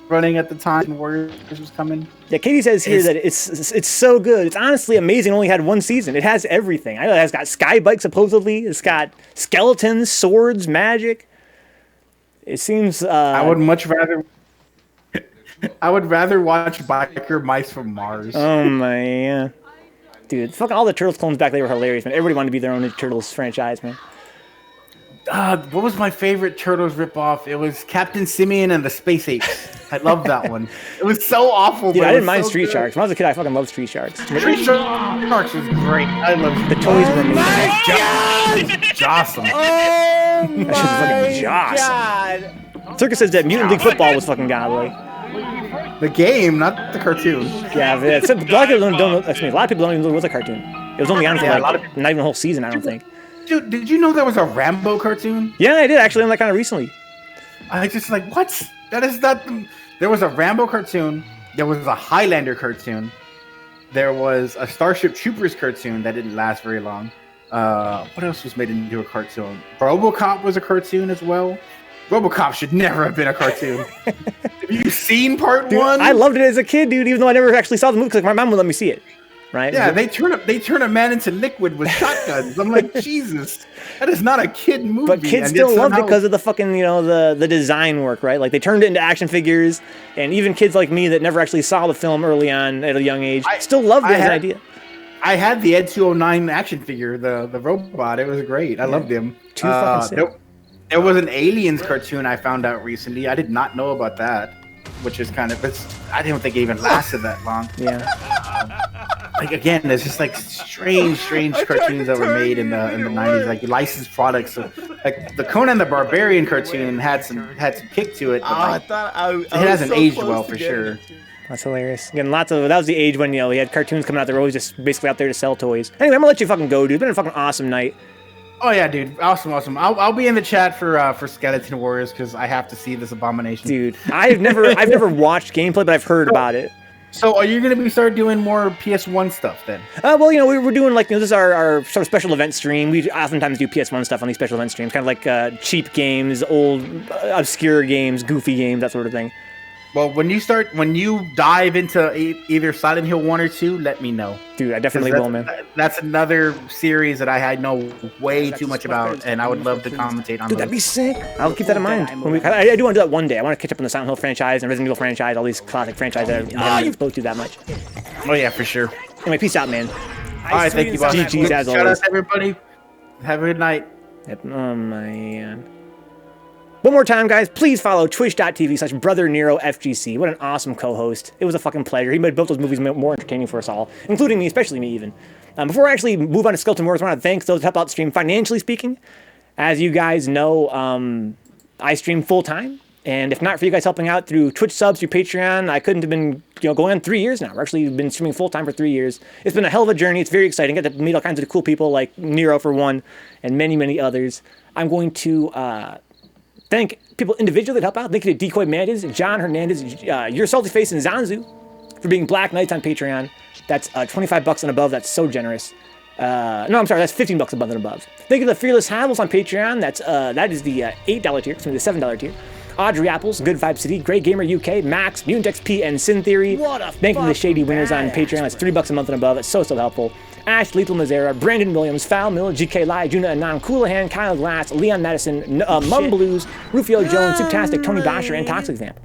running at the time Warriors was coming. Yeah, Katie says here that it's so good. It's honestly amazing. It only had one season. It has everything. I know it's got sky bikes supposedly. It's got skeletons, swords, magic. It seems. I would rather watch Biker Mice from Mars. Oh man, dude! Fuck all the Turtles clones back. They were hilarious, man. Everybody wanted to be their own Turtles franchise, man. What was my favorite Turtles ripoff? It was Captain Simeon and the Space Apes. I love that one. It was so awful. Dude, I didn't mind Street Sharks. When I was a kid, I fucking loved Street Sharks. Street Sharks was great. I loved the toys were amazing. Awesome. Oh my god! Circus says that Mutant League Football was fucking godly. The game, not the cartoon. Yeah, a lot of people don't know. A lot of people don't even know it was a cartoon. It was only on for not even a whole season, I don't think. Dude, did you know there was a Rambo cartoon? Yeah, I did actually. I'm like kind of recently. I just like what? That is not. There was a Rambo cartoon. There was a Highlander cartoon. There was a Starship Troopers cartoon that didn't last very long. What else was made into a cartoon? RoboCop was a cartoon as well. RoboCop should never have been a cartoon. Have you seen part one? I loved it as a kid, dude. Even though I never actually saw the movie because my mom would let me see it. Right? Yeah, they turn a man into liquid with shotguns. I'm like, Jesus, that is not a kid movie. But kids still loved it because of the fucking, the design work, right? Like they turned it into action figures, and even kids like me that never actually saw the film early on at a young age still loved it as an idea. I had the Ed 209 action figure, the robot. It was great. I loved him. There was an Aliens cartoon I found out recently. I did not know about that, which is kind of. I didn't think it even lasted that long. Yeah. Like again, there's just like strange cartoons that were made in the 90s, like licensed products. So, like the Conan the Barbarian cartoon had some kick to it. But it hasn't aged well for sure. That's hilarious. Again, that was the age when we had cartoons coming out that were always just basically out there to sell toys. Anyway, I'm gonna let you fucking go, dude. It's been a fucking awesome night. Oh yeah, dude, awesome. I'll be in the chat for Skeleton Warriors because I have to see this abomination. Dude, I've never watched gameplay, but I've heard about it. So are you going to start doing more PS1 stuff then? Well, we're doing like, this is our sort of special event stream. We oftentimes do PS1 stuff on these special event streams, kind of like cheap games, old obscure games, goofy games, that sort of thing. Well, when you dive into either Silent Hill 1 or 2, let me know. Dude, I definitely will, man. That's another series that I know way too much about, and I would love to commentate on. Dude, that'd be sick. I'll keep that in mind. I do want to do that one day. I want to catch up on the Silent Hill franchise and Resident Evil franchise, all these classic franchises that I haven't exposed to that much. Oh yeah, for sure. Anyway, peace out, man. All right, thank you, boss. GG's as always. Shout out to everybody. Have a good night. Yep. Oh man. One more time, guys, please follow twitch.tv/BrotherNeroFGC. What an awesome co-host. It was a fucking pleasure. He built those movies more entertaining for us all, including me, especially me even. Before I actually move on to Skeleton Wars, I want to thank those who help out the stream financially speaking. As you guys know, I stream full-time, And if not for you guys helping out through Twitch subs, through Patreon, I couldn't have been, going on 3 years now. We're actually been streaming full time for 3 years. It's been a hell of a journey. It's very exciting. Got to meet all kinds of cool people like Nero for one, and many, many others. I'm going to thank people individually that help out. Thank you to Decoy Mantis, John Hernandez, Your Salty Face, and Zanzu for being Black Knights on Patreon. That's $25 and above. That's so generous. No, I'm sorry, that's $15 above and above. Thank you to the Fearless Havels on Patreon. That is the $8 tier, excuse me, the $7 tier. Audrey Apples, Good Vibe City, Great Gamer UK, Max, Mutant XP, and Sin Theory. Thank you to the Shady Winners on Patreon. That's $3 a month and above. It's so helpful. Ash, Lethal Mazera, Brandon Williams, Foul Mill, GK Lai, Juna Anon, Coolahan, Kyle Glass, Leon Madison, Mum Blues, Rufio Jones, Suptastic, Tony Bosher, and Toxic Vamp.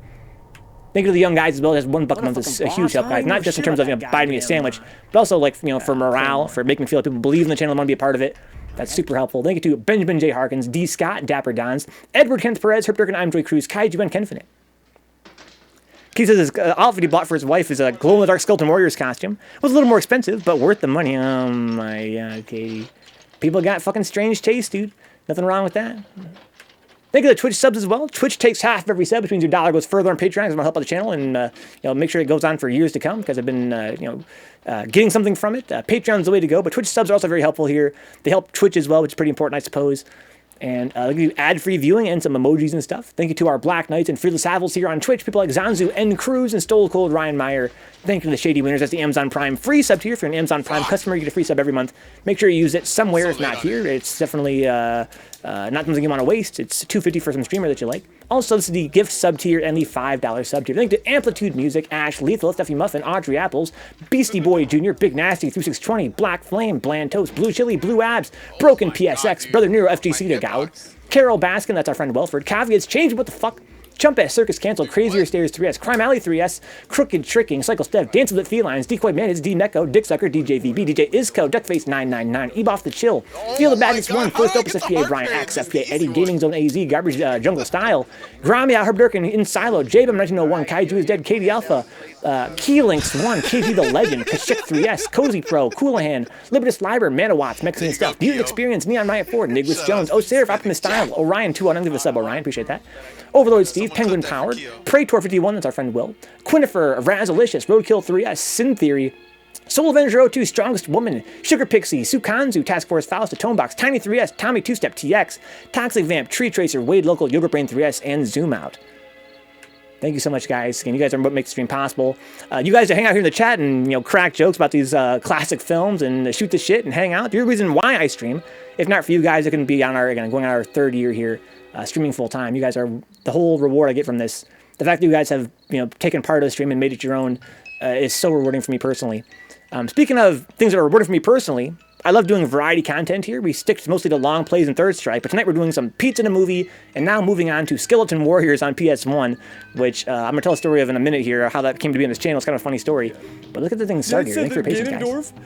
Thank you to the young guys as well. That's $1 a month. It's a huge help, guys. Not just in terms of buying me a sandwich, but also for morale, for making me feel like people believe in the channel and want to be a part of it. That's super helpful. Thank you to Benjamin J. Harkins, D. Scott, Dapper Dons, Edward Kenneth Perez, Herb Durkin, I'm Joy Cruz, Kaiju, and Kenfinite. Keith says his outfit he bought for his wife is a glow-in-the-dark Skeleton Warriors costume. It was a little more expensive, but worth the money. Oh my god, Katie. People got fucking strange taste, dude. Nothing wrong with that. Thank you to the Twitch subs as well. Twitch takes half of every sub, which means your dollar goes further on Patreon because I want to help out the channel and make sure it goes on for years to come because I've been getting something from it. Patreon's the way to go, but Twitch subs are also very helpful here. They help Twitch as well, which is pretty important, I suppose. And they'll give you ad-free viewing and some emojis and stuff. Thank you to our Black Knights and Fearless Havels here on Twitch. People like Zanzu, N. Cruz, and Stole Cold, Ryan Meyer. Thank you to the Shady Winners. That's the Amazon Prime free sub tier. If you're an Amazon Prime customer, you get a free sub every month. Make sure you use it somewhere, if not here. It's definitely not something you want to waste. It's $2.50 for some streamer that you like. Also, this is the gift sub tier and the $5 sub tier. Thank you to Amplitude Music, Ash, Lethal, Steffi Muffin, Audrey Apples, Beastie Boy Jr., Big Nasty, 3620, Black Flame, Bland Toast, Blue Chili, Blue Abs, Broken PSX, Brother Nero, FGC to Gowd, Carol Baskin, that's our friend Welford, Caveats, Change What the Fuck, Chump Ass Circus Canceled, Crazier Stairs 3S, Crime Alley 3S, Crooked Tricking, Cycle Step, Dance with the Felines, Decoy Mantis, D Necko, Dick Sucker, DJ VB, DJ Isco, Duckface 999, Eboff the Chill, Feel the Badness 1, First Opus FPA, Brian Axe FPA, Eddie, Gaming Zone AZ, Garbage Jungle Style, Gramia, Herb Durkin, In Silo, Jabum 1901, Kaiju is Dead, Katie Alpha, Keylinks 1, KG the Legend, Kashik 3S, Cozy Pro, Coolahan, Libertus Liber, Manawatts, Mexican Stuff, Beauty Experience, Neon Riot 4, Nigwis Jones, Seraph, Optimus Style, Orion 2, I'm gonna give a sub, Orion, appreciate that. Overlord Steve, Penguin Powered, Praetor 51, that's our friend Will, Quinifer, Razalicious, Roadkill 3S, Sin Theory, Soul Avenger 02, Strongest Woman, Sugar Pixie, Sukanzu, Task Force Faust, Atomebox, Tiny 3S, Tommy 2-Step TX, Toxic Vamp, Tree Tracer, Wade Local, Yoga Brain 3S, and Zoom Out. Thank you so much, guys. Again, you guys are what makes the stream possible. You guys to hang out here in the chat and crack jokes about these classic films and shoot the shit and hang out. You're the reason why I stream. If not for you guys, it can be on going on our 3rd year here, streaming full time. You guys are the whole reward I get from this. The fact that you guys have taken part of the stream and made it your own is so rewarding for me personally. Speaking of things that are rewarding for me personally, I love doing variety content here. We stick mostly to long plays and Third Strike, but tonight we're doing some Pizza in a Movie, and now moving on to Skeleton Warriors on PS1, which I'm going to tell a story of in a minute here, how that came to be on this channel. It's kind of a funny story. But look at the thing start here. Thanks for your patience, guys.